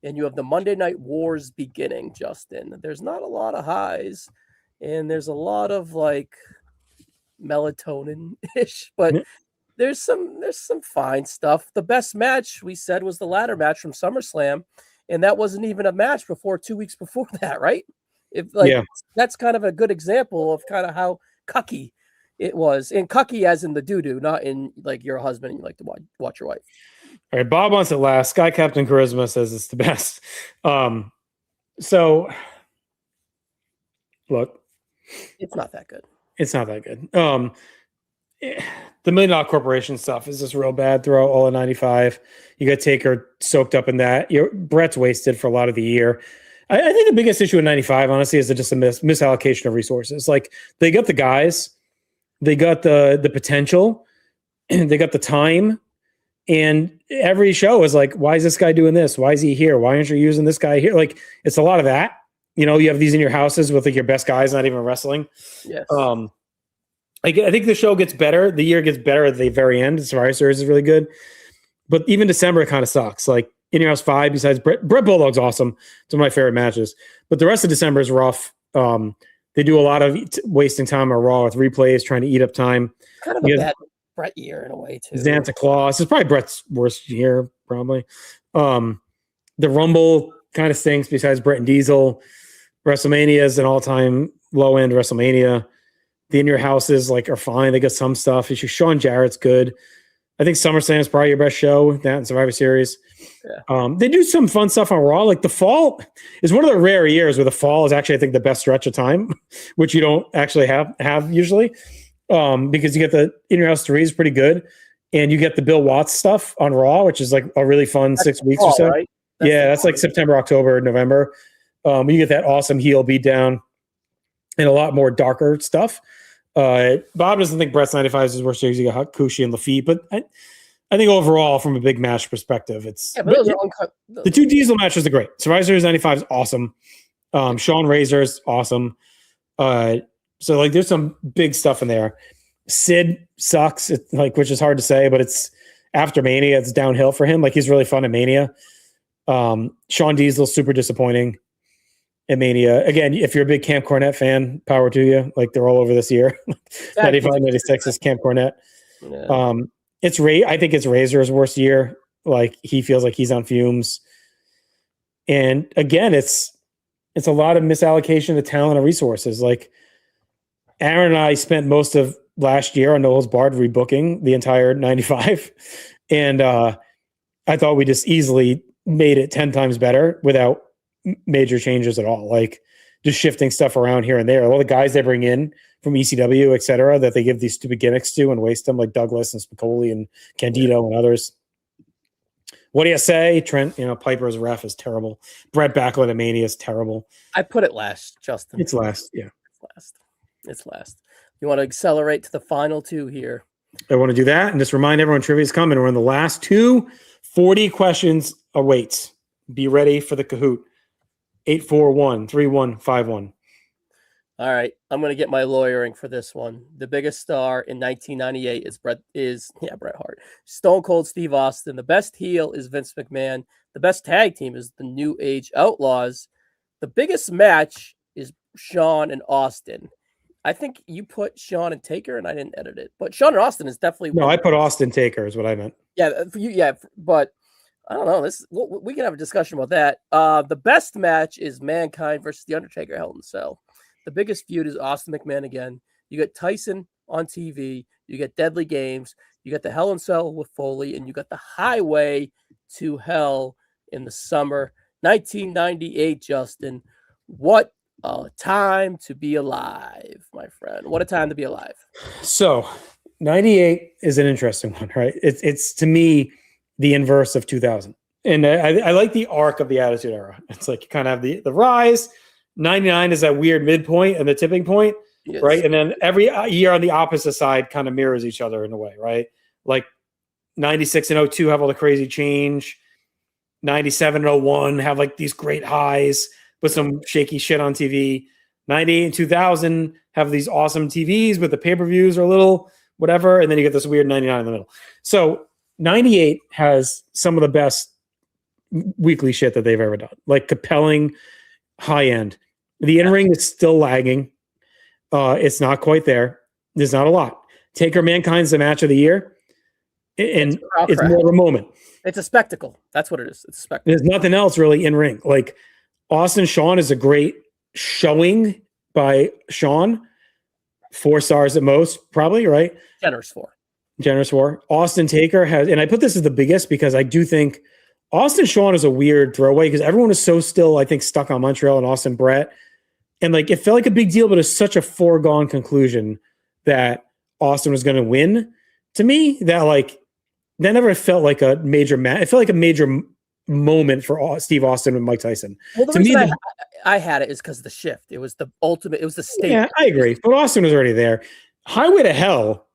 And you have the Monday Night Wars beginning, Justin. There's not a lot of highs. And there's a lot of like melatonin-ish. But there's some fine stuff. The best match, we said, was the ladder match from SummerSlam. and that wasn't even a match before 2 weeks before that, right? If like that's kind of a good example of kind of how cucky it was, and cucky as in the doo-doo, not in like you're a husband and you like to watch your wife. All right, Bob wants it last. Sky Captain Charisma says it's the best. So look, it's not that good. It's not that good. The $1 Million Corporation stuff is just real bad throughout all of 95. You got Taker soaked up in that. Brett's wasted for a lot of the year. I think the biggest issue in 95, honestly, is just a misallocation of resources. Like, they got the guys, they got the potential, they got the time, and every show is like, why is this guy doing this? Why is he here? Why aren't you using this guy here? Like, it's a lot of that. You know, you have these in your houses with like your best guys not even wrestling. Yes. I think the show gets better. The year gets better at the very end. The Survivor Series is really good. But even December, it kind of sucks. Like, In Your House 5, besides Brett Bulldog's awesome. It's one of my favorite matches. But the rest of December is rough. They do a lot of wasting time on Raw with replays, trying to eat up time. Kind of a bad Brett year in a way, too. Santa Claus. It's probably Brett's worst year, probably. The Rumble kind of stinks besides Brett and Diesel. WrestleMania is an all-time low-end WrestleMania. The In Your Houses are fine. They got some stuff. Sean Jarrett's good. I think SummerSlam is probably your best show. That and Survivor Series. Yeah. They do some fun stuff on Raw. Like the fall is one of the rare years where the fall is actually, I think, the best stretch of time, which you don't actually have usually, because you get the In Your House 3 is pretty good, and you get the Bill Watts stuff on Raw, which is like a really fun 6 weeks or so. Right? That's like September, October, November. You get that awesome heel beatdown and a lot more darker stuff. Bob doesn't think Brett's 95 is his worst year. You got Hakushi and Lafitte, but I think overall, from a big match perspective, it's the two Diesel matches are great. Survivor Series 95 is awesome. Sean Razor is awesome. So there's some big stuff in there. Sid sucks, which is hard to say, but it's after Mania, it's downhill for him. He's really fun at Mania. Sean Diesel's super disappointing at Mania. Again, if you're a big Camp Cornette fan, power to you. They're all over this year. 95, 96 is Camp Cornette. Yeah. I think it's Razor's worst year. He feels like he's on fumes. And again, it's a lot of misallocation of talent and resources. Aaron and I spent most of last year on Noel's Bard rebooking the entire 95. And I thought we just easily made it 10 times better without major changes at all. Just shifting stuff around here and there. All the guys they bring in from ECW, et cetera, that they give these stupid gimmicks to and waste them, like Douglas and Spicoli and Candido and others. What do you say? Trent, Piper as a ref is terrible. Brett Backlund at Mania is terrible. I put it last, Justin. It's last, yeah. It's last. You want to accelerate to the final two here? I want to do that and just remind everyone trivia's coming. We're in the last two. 40 questions awaits. Be ready for the Kahoot. 841-3151. All right, I'm going to get my lawyering for this one. The biggest star in 1998 is Bret Hart. Stone Cold Steve Austin. The best heel is Vince McMahon. The best tag team is the New Age Outlaws. The biggest match is Shawn and Austin. I think you put Shawn and Taker, and I didn't edit it. But Shawn and Austin is definitely... No, I put Austin Taker is what I meant. Yeah, for you, yeah, but... I don't know. We can have a discussion about that. The best match is Mankind versus The Undertaker, Hell in a Cell. The biggest feud is Austin McMahon again. You get Tyson on TV. You get Deadly Games. You get the Hell in a Cell with Foley, and you got the Highway to Hell in the summer 1998. Justin, what a time to be alive, my friend! What a time to be alive. So, 98 is an interesting one, right? It's to me the inverse of 2000. And I like the arc of the Attitude Era. It's you kind of have the rise. 99 is that weird midpoint and the tipping point, yes. Right? And then every year on the opposite side kind of mirrors each other in a way, right? 96 and 02 have all the crazy change. 97 and 01 have these great highs with some shaky shit on TV. 98 and 2000 have these awesome TVs, but the pay-per-views are a little whatever. And then you get this weird 99 in the middle. So 98 has some of the best weekly shit that they've ever done. Compelling, high end. The in-ring is still lagging. It's not quite there. There's not a lot. Taker Mankind's the match of the year. and it's more of a moment. It's a spectacle. That's what it is. It's a spectacle. There's nothing else really in ring. Like Austin Shawn is a great showing by Shawn. 4 stars at most, probably, right? Generous 4. Generous 4. Austin Taker has, and I put this as the biggest because I do think Austin Shawn is a weird throwaway because everyone is so still, I think, stuck on Montreal and Austin Brett. And like it felt like a big deal, but it's such a foregone conclusion that Austin was going to win. To me, that never felt like a major match. It felt like a major moment for Steve Austin and Mike Tyson. Well, the reason I had it is because of the shift. It was the ultimate. It was the state. Yeah, I agree. But Austin was already there. Highway to Hell,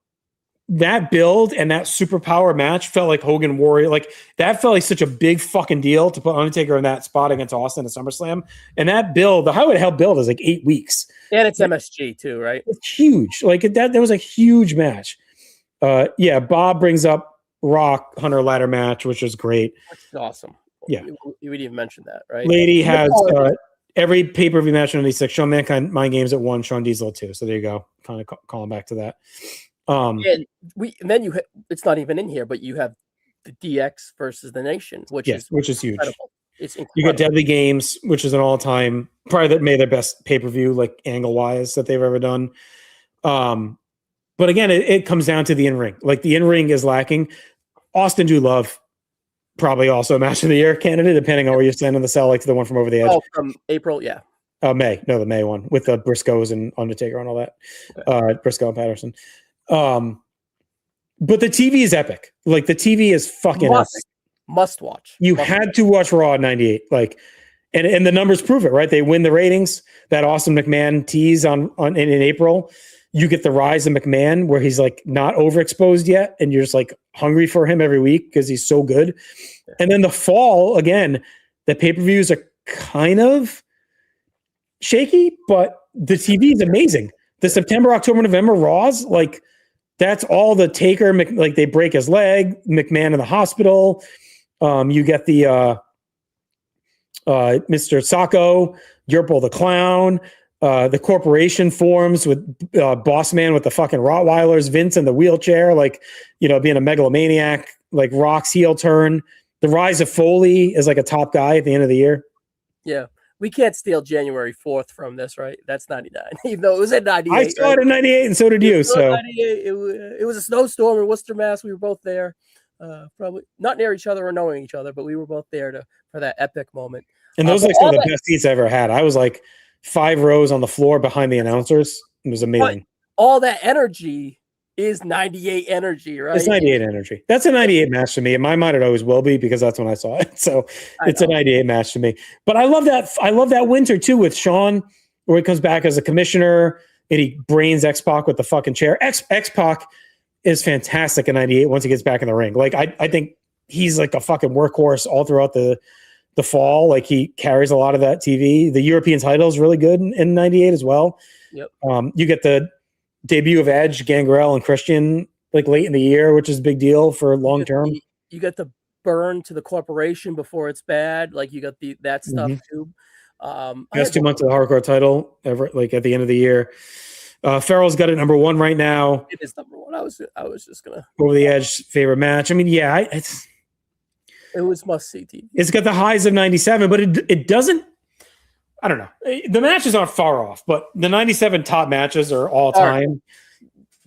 that build and that superpower match felt like Hogan Warrior. Like that felt like such a big fucking deal to put Undertaker in that spot against Austin at SummerSlam. And that build, the Highway to Hell build is like 8 weeks. And it's MSG too, right? It's huge. Like that was a huge match. Yeah, Bob brings up Rock Hunter ladder match, which is great. That's awesome. Yeah. You would even mention that, right? Lady has every pay-per-view match in 96. Shawn Mankind Mind Games at 1, Shawn Diesel at 2. So there you go. Kind of calling back to that. And then it's not even in here, but you have the DX versus the Nation, which is huge. Incredible. It's incredible. You got Deadly Games, which is an all-time, probably that made their best pay-per-view, like angle-wise, that they've ever done. But again, it comes down to the in-ring. Like the in-ring is lacking. Austin do love probably also a match of the year candidate, depending on where you stand on the cell, like the one from Over the Edge. Oh, from April, yeah. May. No, the May one with the Briscoes and Undertaker and all that. Okay. Briscoe and Patterson. But the TV is epic. Like the TV is fucking must watch. You had to watch Raw in 98. Like, and the numbers prove it, right? They win the ratings. That Austin McMahon tease in April. You get the rise of McMahon where he's like not overexposed yet, and you're just like hungry for him every week because he's so good. And then the fall again, the pay-per-views are kind of shaky, but the TV is amazing. The September, October, November Raws, like that's all the Taker, like they break his leg, McMahon in the hospital. You get the Mr. Sacco, Yerpel the Clown, the corporation forms with Boss Man with the fucking Rottweilers, Vince in the wheelchair, like, you know, being a megalomaniac, like Rock's heel turn. The rise of Foley is like a top guy at the end of the year. Yeah. We can't steal January 4th from this, right? That's 99. Even though it was at 98. I saw it in 98 and so did you. So 98, it was a snowstorm in Worcester, Mass. We were both there. Probably not near each other or knowing each other, but we were both there for that epic moment. And those are like some of the best seats I ever had. I was like 5 rows on the floor behind the announcers. It was amazing. All that energy is 98 energy, right? It's 98 energy. That's a 98 match to me. In my mind, it always will be because that's when I saw it. So it's a 98 match to me. But I love that. I love that winter too with Shawn, where he comes back as a commissioner and he brains X-Pac with the fucking chair. X-Pac is fantastic in 98 once he gets back in the ring. Like I think he's like a fucking workhorse all throughout the fall. Like he carries a lot of that TV. The European title is really good in 98 as well. Yep. You get the debut of Edge, Gangrel, and Christian like late in the year, which is a big deal for long term. You get the burn to the corporation before it's bad. Like you got that stuff too. Best 2 months of the hardcore title ever, like at the end of the year. Farrell's got it number 1 right now. It is number 1. I was just gonna Over the Edge favorite match. I mean, yeah, it was must see TV. It's got the highs of 97, but it doesn't. I don't know. The matches aren't far off, but the 97 top matches are all time.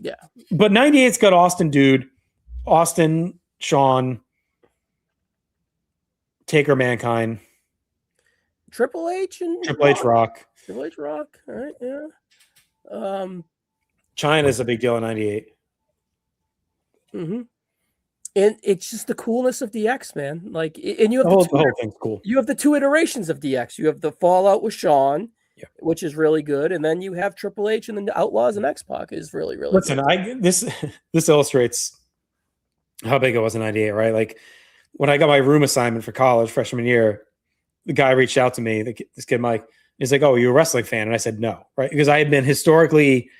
Yeah. But 98's got Austin, Shawn, Taker, Mankind, Triple H Rock. Triple H Rock. All right. Yeah. China's a big deal in 98. Mm-hmm. And it's just the coolness of DX, man. Like, and you have the whole thing's cool. You have the 2 iterations of DX. You have the Fallout with Shawn, which is really good, and then you have Triple H and the Outlaws and X-Pac is really, really. Listen, good. This illustrates how big it was in '98, right? Like when I got my room assignment for college freshman year, the guy reached out to me. This kid Mike, he's like, "Oh, are you a wrestling fan?" And I said, "No," right? Because I had been historically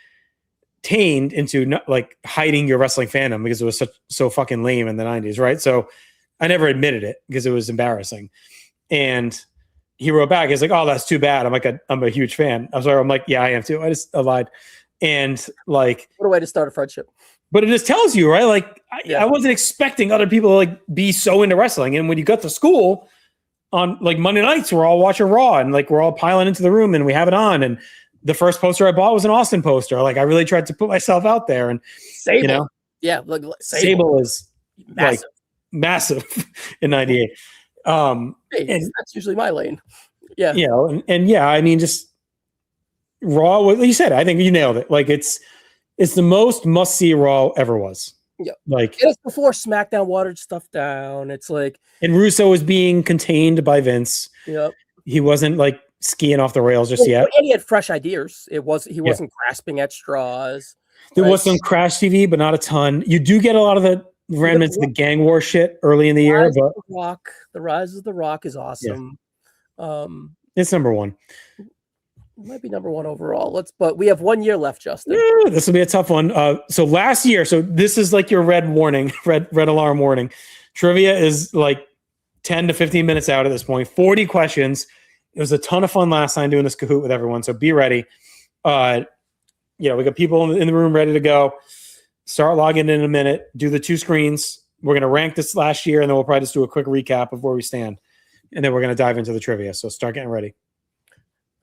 tamed into not, like hiding your wrestling fandom because it was so fucking lame in the 90s, right? So I never admitted it because it was embarrassing. And he wrote back, he's like, "Oh, that's too bad. I'm a huge fan." I'm like, "Yeah, I am too." I lied. And like, what a way to start a friendship. But it just tells you, right? Like I wasn't expecting other people to like be so into wrestling. And when you got to school on like Monday nights, we're all watching Raw and like we're all piling into the room and we have it on. And the first poster I bought was an Austin poster. Like I really tried to put myself out there. And Sable. you know, yeah, look, Sable is massive, like massive in '98. Hey, that's usually my lane. Yeah, you know, and yeah, I mean, just Raw. What you said, I think you nailed it. Like it's the most must see Raw ever was. Yeah, like it's before SmackDown watered stuff down. It's like, and Russo was being contained by Vince. Yep, he wasn't like skiing off the rails just yet. And he had fresh ideas. He wasn't grasping at straws. There was some Crash TV, but not a ton. You do get a lot of the remnants of the gang war shit early in the year, but the Rise of the Rock is awesome. Yeah. It's number one. It might be number one overall. But we have 1 year left, Justin. Yeah, this will be a tough one. So last year, so this is like your red alarm warning. Trivia is like 10 to 15 minutes out at this point. 40 questions. It was a ton of fun last time doing this Kahoot with everyone. So be ready. We got people in the room ready to go. Start logging in a minute. Do the 2 screens. We're going to rank this last year, and then we'll probably just do a quick recap of where we stand. And then we're going to dive into the trivia. So start getting ready.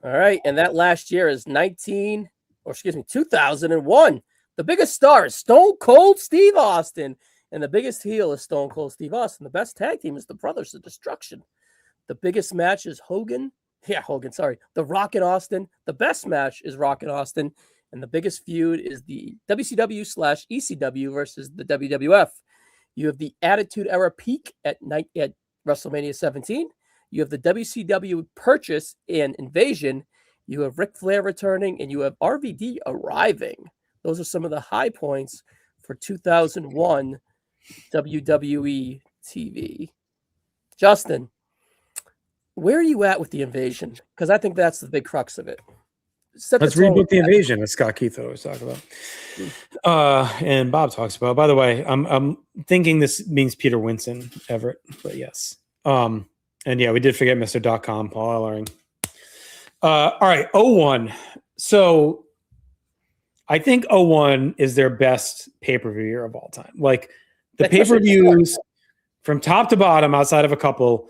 All right. And that last year is 2001. The biggest star is Stone Cold Steve Austin. And the biggest heel is Stone Cold Steve Austin. The best tag team is the Brothers of Destruction. The biggest match is The Rock and Austin. The best match is Rock and Austin. And the biggest feud is the WCW/ECW versus the WWF. You have the Attitude Era peak at WrestleMania 17. You have the WCW purchase and invasion. You have Ric Flair returning, and you have RVD arriving. Those are some of the high points for 2001 WWE TV. Justin, where are you at with the invasion? Because I think that's the big crux of it. Let's reboot the invasion, as Scott Keith always talks about. And Bob talks about. By the way, I'm thinking this means Peter Winston Everett, but yes. And yeah, we did forget Mr. .com, Paul Ellering. All right, 01. So I think 01 is their best pay-per-view year of all time. Like the pay-per-views from top to bottom, outside of a couple,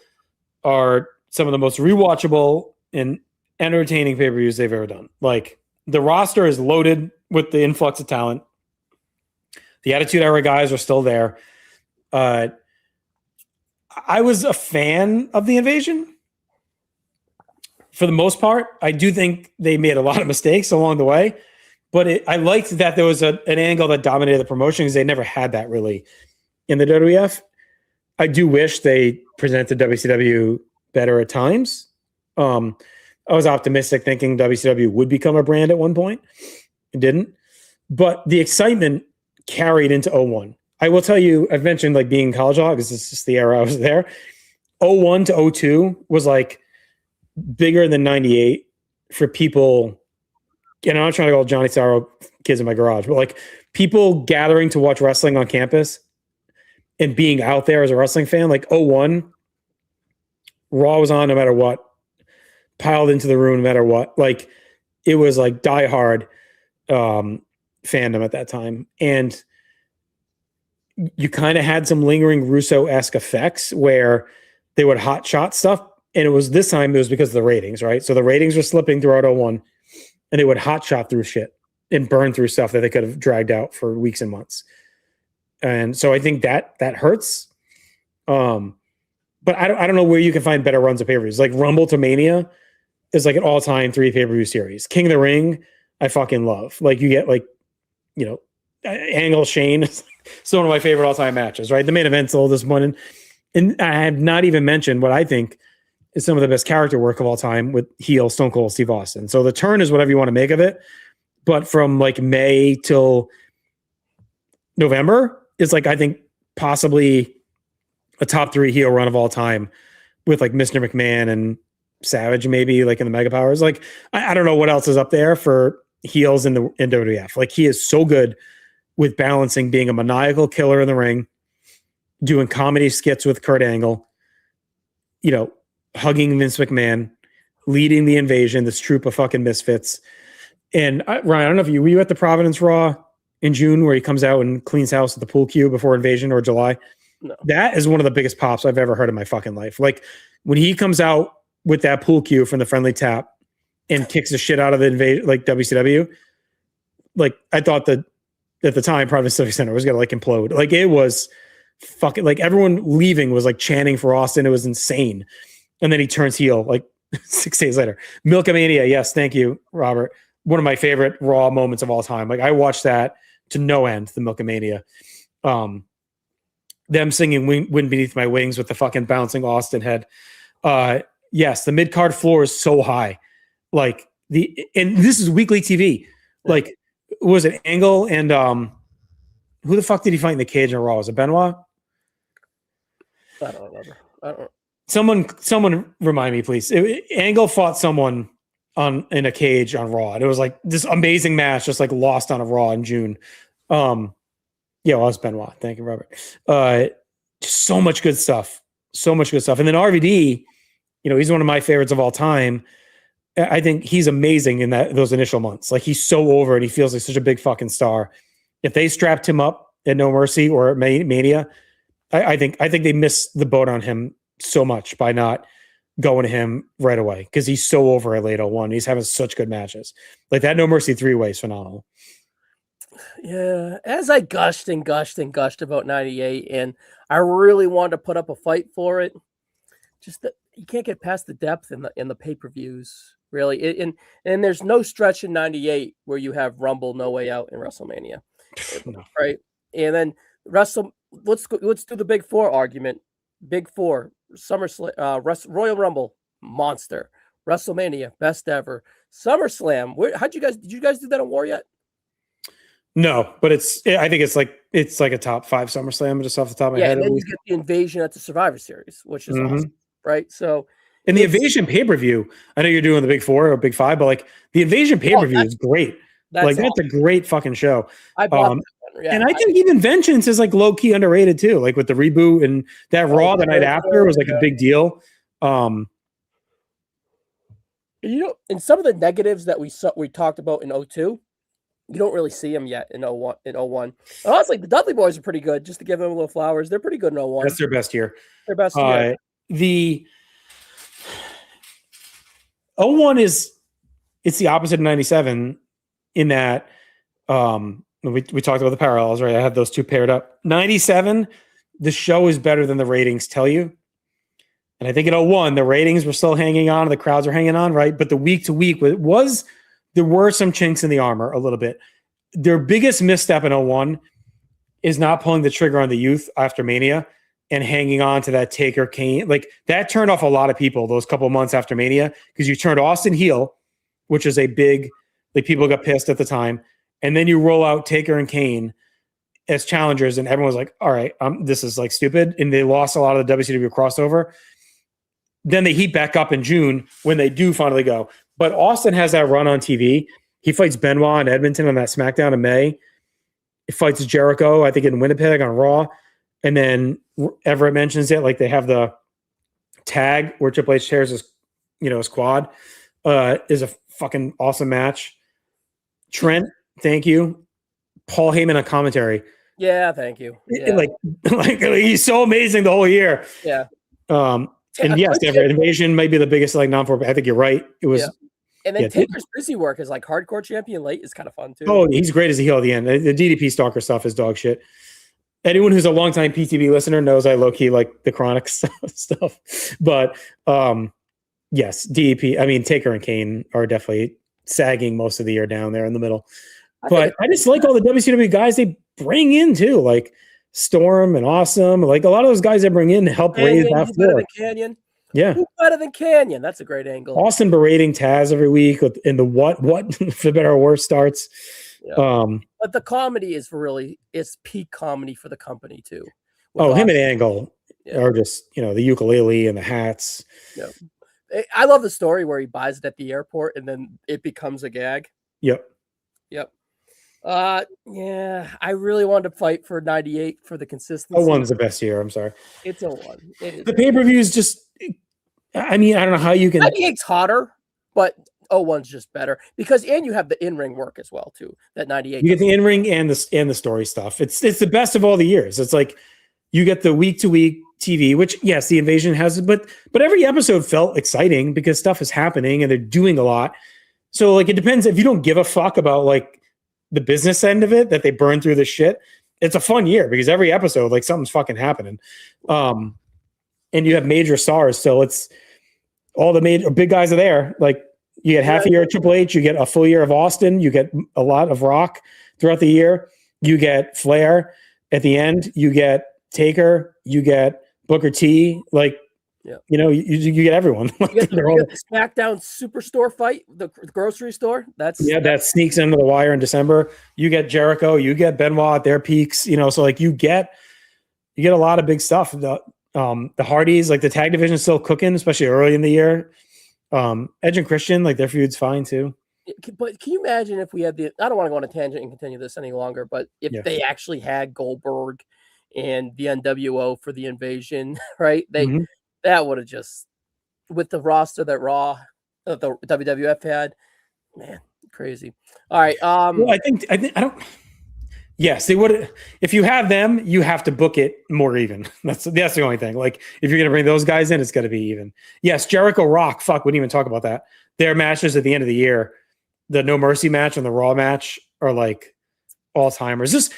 are some of the most rewatchable and entertaining pay-per-views they've ever done. Like the roster is loaded with the influx of talent. The Attitude Era guys are still there. I was a fan of the invasion for the most part. I do think they made a lot of mistakes along the way, but I liked that there was an angle that dominated the promotion because they never had that really in the WWF. I do wish they presented WCW better at times. I was optimistic thinking WCW would become a brand at one point. It didn't. But the excitement carried into 01. I will tell you, I've mentioned like being college hog because it's just the era I was there. 01 to 02 was like bigger than 98 for people. And I'm not trying to call Johnny Sorrow kids in my garage, but like people gathering to watch wrestling on campus and being out there as a wrestling fan. Like 01, Raw was on no matter what, piled into the room no matter what. Like it was like diehard fandom at that time. And you kind of had some lingering Russo-esque effects where they would hot shot stuff. And it was this time, it was because of the ratings, right? So the ratings were slipping throughout 01 and they would hot shot through shit and burn through stuff that they could have dragged out for weeks and months. And so I think that hurts. But I don't know where you can find better runs of pay-per-views. Like Rumble to Mania is like an all-time 3 pay-per-view series. King of the Ring, I fucking love. Like you get like, you know, Angle Shane is still one of my favorite all-time matches, right? The main event's all this one. And I have not even mentioned what I think is some of the best character work of all time with heel Stone Cold Steve Austin. So the turn is whatever you want to make of it. But from like May till November is like, I think possibly a top 3 heel run of all time with like Mr. McMahon and Savage, maybe like in the Mega Powers. Like, I don't know what else is up there for heels in WWF. Like he is so good with balancing being a maniacal killer in the ring, doing comedy skits with Kurt Angle, you know, hugging Vince McMahon, leading the invasion, this troop of fucking misfits. And Ryan, I don't know if were you at the Providence Raw in June where he comes out and cleans house at the pool cue before Invasion or July. No. That is one of the biggest pops I've ever heard in my fucking life. Like when he comes out with that pool cue from the friendly tap and kicks the shit out of the invasion, like WCW. Like I thought that at the time, Private Civic Center was gonna like implode. Like it was fucking like everyone leaving was like chanting for Austin. It was insane. And then he turns heel like 6 days later. Milkamania, yes, thank you, Robert. One of my favorite Raw moments of all time. Like I watched that to no end. The Milkamania. Them singing Wind Beneath My Wings with the fucking bouncing Austin head. Yes, the mid-card floor is so high. Like and this is weekly TV. Like, was it Angle and who the fuck did he fight in the cage in Raw? Was it Benoit? I don't remember. I don't. Someone remind me, please. Angle fought someone in a cage on Raw, and it was like this amazing match, just like lost on a Raw in June. Yeah, well, it was Benoit. Thank you, Robert. Just so much good stuff. So much good stuff. And then RVD, he's one of my favorites of all time. I think he's amazing in those initial months. Like he's so over and he feels like such a big fucking star. If they strapped him up at No Mercy or at Mania, I think they missed the boat on him so much by not going to him right away because he's so over at Late 01. He's having such good matches. Like that No Mercy 3-way is phenomenal. Yeah, as I gushed and gushed and gushed about 98, and I really wanted to put up a fight for it. Just that you can't get past the depth in the pay-per-views, really. And there's no stretch in 98 where you have Rumble, No Way Out, and WrestleMania, No. right? And then let's do the Big Four argument. Big Four, SummerSlam, Royal Rumble, monster. WrestleMania, best ever. SummerSlam, did you guys do that on War yet? No, but I think it's like a top 5 SummerSlam just off the top of my head. And then you get the Invasion at the Survivor Series, which is awesome, right? So in the Invasion pay-per-view, I know you're doing the Big 4 or Big 5, but like the Invasion pay-per-view is great. That's a great fucking show. I bought that one. Yeah, and I think even Vengeance is like low-key underrated too. Like with the reboot and that Raw the night after was like a big deal. And some of the negatives that we talked about in 02, you don't really see them yet in 01. Honestly, the Dudley Boys are pretty good. Just to give them a little flowers, they're pretty good in 01. That's their best year. Their best year. The 01 it's the opposite of 97 in that we talked about the parallels, right? I have those two paired up. 97, the show is better than the ratings tell you. And I think in 01, the ratings were still hanging on, the crowds were hanging on, right? But the week to week there were some chinks in the armor a little bit. Their biggest misstep in 01 is not pulling the trigger on the youth after Mania and hanging on to that Taker Kane. Like that turned off a lot of people those couple months after Mania because you turned Austin heel, which is a big, like people got pissed at the time. And then you roll out Taker and Kane as challengers and everyone was like, all right, this is like stupid. And they lost a lot of the WCW crossover. Then they heat back up in June when they do finally go. But Austin has that run on TV. He fights Benoit in Edmonton on that SmackDown in May. He fights Jericho, I think, in Winnipeg on Raw. And then Everett mentions it, like they have the tag where Triple H tears his quad. Is a fucking awesome match. Trent, thank you. Paul Heyman on commentary. Yeah, thank you. Yeah. Like he's so amazing the whole year. Yeah. And yes, Invasion might be the biggest like non-for. I think you're right. It was. Yeah. And then Taker's busy work as like hardcore champion late is kind of fun too. Oh, he's great as a heel at the end. The DDP Stalker stuff is dog shit. Anyone who's a longtime PTB listener knows I low key like the Chronic stuff. But yes, DDP. I mean, Taker and Kane are definitely sagging most of the year down there in the middle. But I just like all the WCW guys they bring in too, like Storm and Awesome. Like a lot of those guys they bring in to help raise that floor. Canyon. Yeah. Who's better than Canyon? That's a great angle. Austin berating Taz every week in the what for better or worse starts. Yeah. But the comedy is it's peak comedy for the company too. Him and Angle are just, the ukulele and the hats. Yeah. I love the story where he buys it at the airport and then it becomes a gag. Yep. Yeah, I really wanted to fight for 98 for the consistency. 01's the best year. I'm sorry. It's 01. It is. The pay-per-view is just, I mean, I don't know how you can. 98's hotter, but 01's just better because you have the in-ring work as well too. That 98. You get the in-ring and the story stuff. It's the best of all the years. It's like you get the week-to-week TV, which yes, the invasion has, but every episode felt exciting because stuff is happening and they're doing a lot. So like it depends if you don't give a fuck about like the business end of it, that they burn through the shit. It's a fun year because every episode, like something's fucking happening. And you have major stars. So it's all the big guys are there. Like you get half a year of Triple H, you get a full year of Austin, you get a lot of Rock throughout the year. You get Flair at the end, you get Taker, you get Booker T, like, you know, you get everyone. You get the SmackDown Superstore fight, the grocery store. That sneaks into the wire in December. You get Jericho, you get Benoit at their peaks, you know, so like you get a lot of big stuff. The Hardys, like the tag division is still cooking, especially early in the year. Edge and Christian, like their feud's fine too. But can you imagine if we had I don't want to go on a tangent and continue this any longer, but if they actually had Goldberg and the NWO for the invasion, right? That would have just, with the roster that the WWF had, man, crazy. All right. Well, I think I don't. Yes, they would. If you have them, you have to book it more even. That's the only thing. Like if you're gonna bring those guys in, it's got to be even. Yes, Jericho, Rock. Fuck, we didn't even talk about that. Their matches at the end of the year, the No Mercy match and the Raw match are like all timers. Just,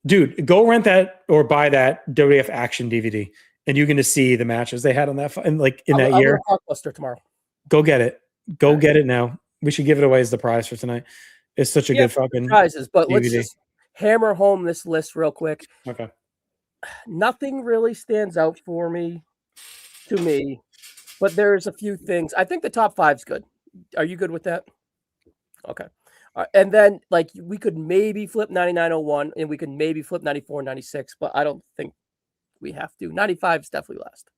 dude, go rent that or buy that WWF Action DVD. And you can just see the matches they had on that, and like in that year. Blockbuster tomorrow. Go get it. Go get it now. We should give it away as the prize for tonight. It's such a good fucking prizes. But DVD. Let's just hammer home this list real quick. Okay. Nothing really stands out to me, but there's a few things. I think the top 5's good. Are you good with that? Okay. And then like we could maybe flip 9901 and we could maybe flip 94 96, but I don't think we have to. 95 is definitely last.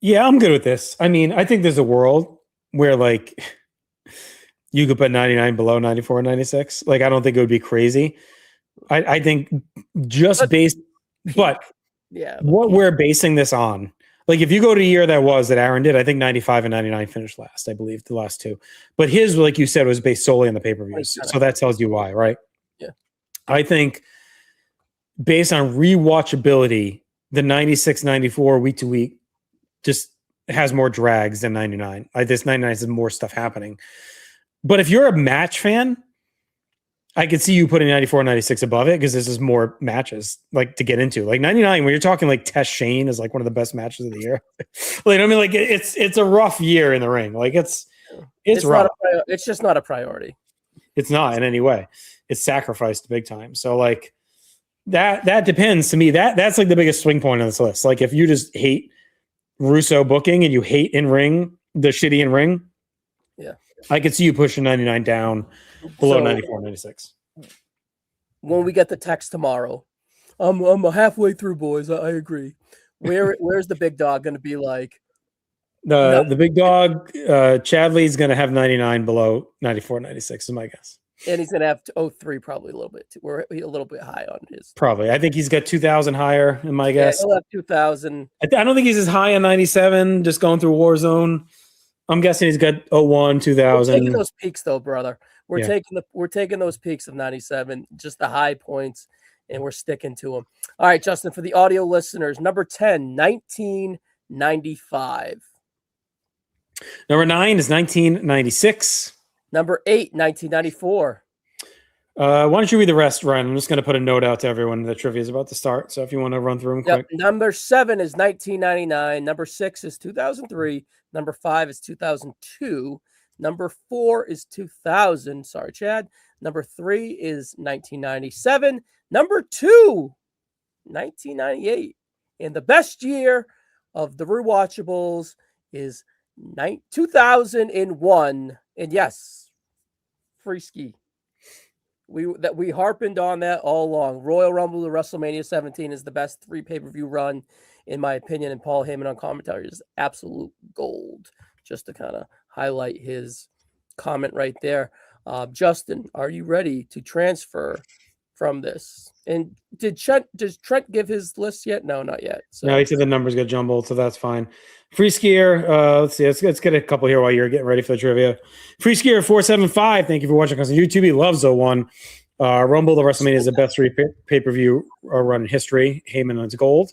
Yeah, I'm good with this. I mean, I think there's a world where like you could put 99 below 94 and 96. Like, I don't think it would be crazy. I think what we're basing this on, like if you go to a year that Aaron did, I think 95 and 99 finished last, I believe the last two, but his, like you said, was based solely on the pay-per-views. So that tells you why, right? Yeah. I think based on rewatchability, the 96, 94 week to week just has more drags than 99. This 99 has more stuff happening. But if you're a match fan, I could see you putting 94 and 96 above it because this is more matches like to get into. Like 99, when you're talking like Test Shane is like one of the best matches of the year. Like, I mean, like it's a rough year in the ring. Like it's rough. It's just not a priority. It's not in any way. It's sacrificed big time. So like that depends to me. That's like the biggest swing point on this list. Like if you just hate Russo booking and you hate the shitty in ring. Yeah. I could see you pushing 99 down below 94, 96. When we get the text tomorrow, I'm halfway through, boys. I agree. Where's the big dog going to be like? The big dog, Chadley's going to have 99 below 94, 96 is my guess. And he's going to have 03 probably a little bit. We're a little bit high on his. Probably. I think he's got 2,000 higher in my guess. He'll have 2,000. I don't think he's as high on 97, just going through Warzone. I'm guessing he's got 01, 2000. We're taking those peaks though, brother. We're taking those peaks of 97, just the high points, and we're sticking to them. All right, Justin, for the audio listeners, number 10, 1995. Number 9 is 1996. Number 8, 1994. Why don't you read the rest, Ryan? I'm just going to put a note out to everyone. The trivia is about to start, so if you want to run through them quick. Number 7 is 1999. Number 6 is 2003. Number 5 is 2002. Number 4 is 2000. Sorry, Chad. Number 3 is 1997. Number 2, 1998. And the best year of the Rewatchables is 2001. And yes, free ski. We harpened on that all along. Royal Rumble to WrestleMania 17 is the best 3 pay-per-view run, in my opinion, and Paul Heyman on commentary is absolute gold. Just to kind of highlight his comment right there. Justin, are you ready to transfer from this. And does Trent give his list yet? No, not yet. So No, he said the numbers get jumbled, so that's fine. Free skier, let's see, let's get a couple here while you're getting ready for the trivia. Free skier 475, thank you for watching us on YouTube. He loves 01. Rumble, the WrestleMania is the best pay-per-view run in history. Heyman on gold.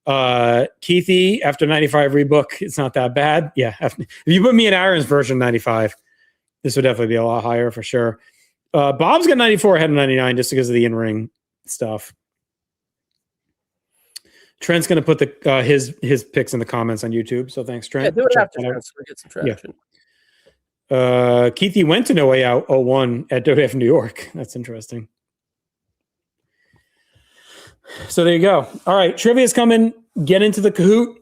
Keithy, after 95 rebook, it's not that bad. Yeah, if you put me in Aaron's version 95, this would definitely be a lot higher for sure. Bob's got 94 ahead of 99 just because of the in-ring stuff. Trent's going to put the his picks in the comments on YouTube. So thanks, Trent. Yeah, do it after Trent so we get some traction. Yeah. Keithy went to No Way Out 01 at WF New York. That's interesting. So there you go. All right, trivia's coming. Get into the Kahoot.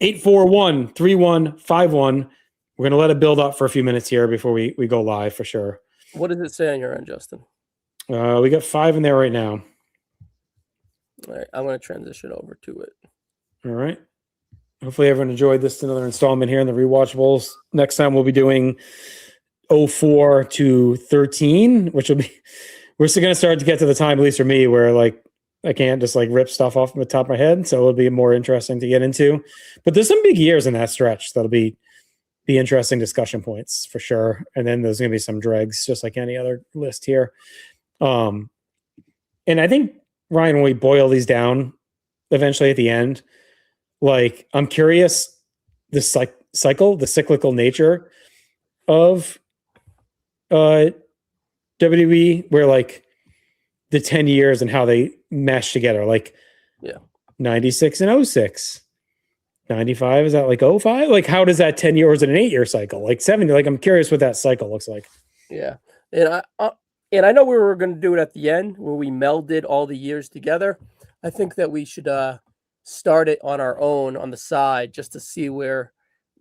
841-3151. We're going to let it build up for a few minutes here before we go live for sure. What does it say on your end, Justin? We got 5 in there right now. All right, I'm going to transition over to it. All right. Hopefully everyone enjoyed this another installment here in the Rewatchables. Next time we'll be doing 04 to 13, which will be we're still going to start to get to the time, at least for me, where like I can't just like rip stuff off the top of my head. So it'll be more interesting to get into. But there's some big years in that stretch that'll be interesting discussion points for sure. And then there's going to be some dregs, just like any other list here. And I think, Ryan, when we boil these down eventually at the end, like I'm curious the cyclical nature of WWE, where like the 10 years and how they mesh together, like 96 and 06. 95, is that like 05? Like how does that 10 years and an 8-year cycle? Like 70, like I'm curious what that cycle looks like. Yeah. And I know we were going to do it at the end where we melded all the years together. I think that we should start it on our own on the side just to see where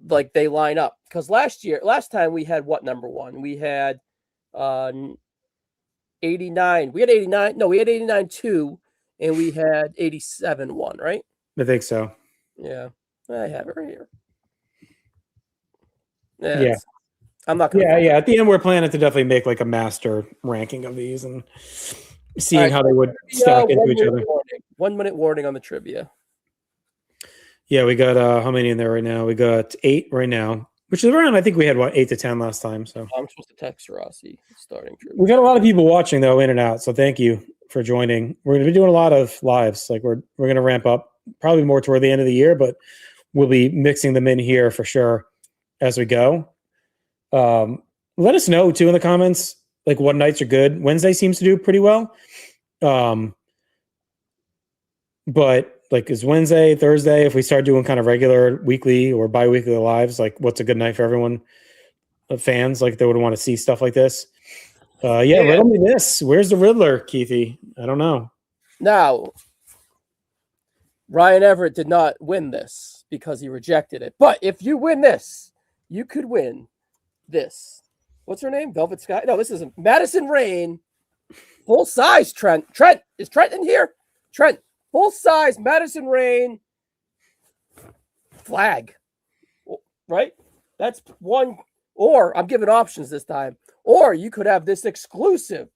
like they line up. Because last time we had what number one? We had 89. We had 89. No, we had 89 2, and we had 87 1, right? I think so. Yeah. I have it right here. Yeah. I'm not going to. Yeah. At the end, we're planning to definitely make like a master ranking of these and seeing how they would stack into each other. 1 minute warning on the trivia. Yeah, we got how many in there right now? We got 8 right now, which is around, I think we had 8 to 10 last time. So I'm supposed to text Rossi starting trivia. We got a lot of people watching though, in and out. So thank you for joining. We're going to be doing a lot of lives. Like we're going to ramp up probably more toward the end of the year, but we'll be mixing them in here for sure as we go. Let us know too in the comments, like what nights are good. Wednesday seems to do pretty well. But like is Wednesday, Thursday, if we start doing kind of regular weekly or bi-weekly lives, like what's a good night for everyone? Fans, like they would want to see stuff like this. Riddle me this. Where's the Riddler, Keithy? I don't know. Now, Ryan Everett did not win this because he rejected it. But if you win this, you could win this. What's her name? Velvet Sky? No, this isn't. Madison Rain. Full size, Trent. Trent, is Trent in here? Trent, full size Madison Rain flag. Right? That's one. Or I'm giving options this time. Or you could have this exclusive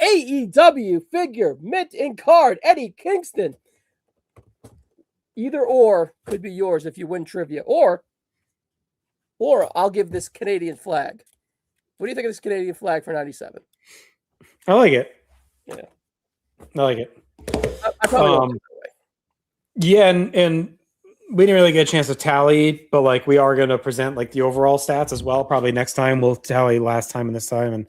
AEW figure, mint in card, Eddie Kingston. Either or could be yours if you win trivia. Or I'll give this Canadian flag. What do you think of this Canadian flag for 97? I like it. Yeah. I like it. I probably won't give it away. Yeah, and we didn't really get a chance to tally, but like we are going to present like the overall stats as well. Probably next time we'll tally last time and this time and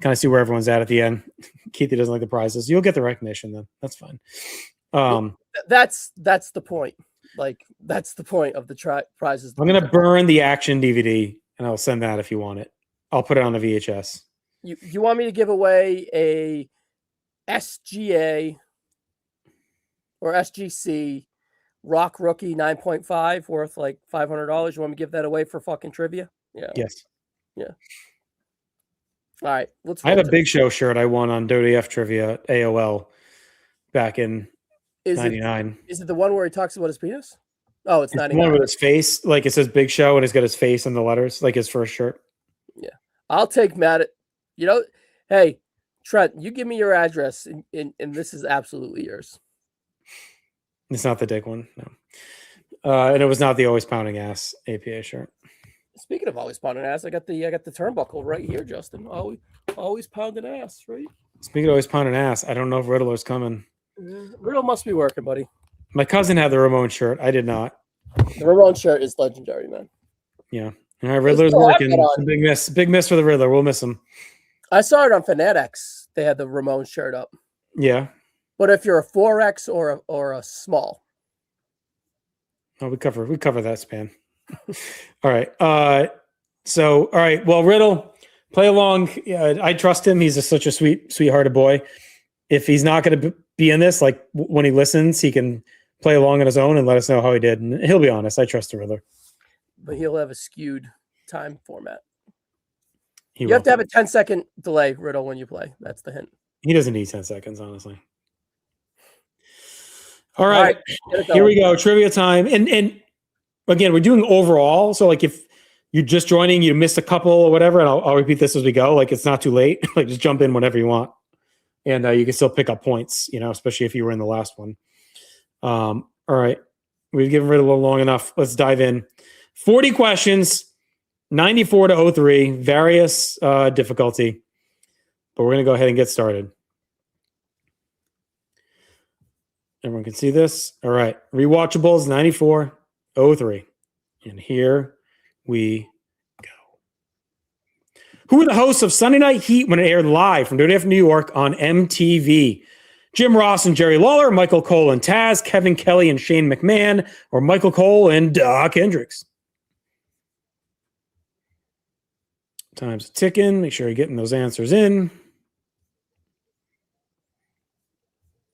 kind of see where everyone's at the end. Keithy doesn't like the prizes. You'll get the recognition then. That's fine. That's the point. Like that's the point of the prizes. I'm gonna burn the action DVD and I'll send that if you want it. I'll put it on the VHS. You want me to give away a SGA or SGC Rock Rookie 9.5 worth like $500? You want me to give that away for fucking trivia? Yeah. Yes. Yeah. All right. I have a Big Show shirt I won on WWF Trivia AOL back in 99. Is it the one where he talks about his penis? Oh, it's 99. The one with his face, like it says Big Show, and it's got his face in the letters, like his first shirt. Yeah, I'll take Matt. You know, hey, Trent, you give me your address, and this is absolutely yours. It's not the dick one, no. And it was not the always pounding ass APA shirt. Speaking of always pounding ass, I got the turnbuckle right here, Justin. Always pounding ass, right? Speaking of always pounding ass, I don't know if Riddler's coming. Riddle must be working, buddy. My cousin had the Ramon shirt. I did not. The Ramon shirt is legendary, man. Yeah. All right, Riddler's working. Big miss for the Riddler. We'll miss him. I saw it on Fanatics. They had the Ramon shirt up. Yeah. But if you're a 4X or a small. Oh, we cover that span. All right. All right. Well, Riddle, play along. I trust him. He's such a sweethearted boy. If he's not going to be in this, like when he listens, he can play along on his own and let us know how he did. And he'll be honest. I trust the Riddler. But he'll have a skewed time format. You have to have a 10-second delay, Riddle, when you play. That's the hint. He doesn't need 10 seconds, honestly. All right. Here we go. Trivia time. And again, we're doing overall. So like if you're just joining, you missed a couple or whatever, and I'll repeat this as we go. Like it's not too late. Like just jump in whenever you want. And you can still pick up points, especially if you were in the last one. All right. We've given Riddle a little long enough. Let's dive in. 40 questions, 94 to 03, various difficulty. But we're going to go ahead and get started. Everyone can see this. All right. Rewatchables 94-03. And here we go. Who were the hosts of Sunday Night Heat when it aired live from WWF New York on MTV? Jim Ross and Jerry Lawler, Michael Cole and Taz, Kevin Kelly and Shane McMahon, or Michael Cole and Doc Hendricks? Time's ticking. Make sure you're getting those answers in.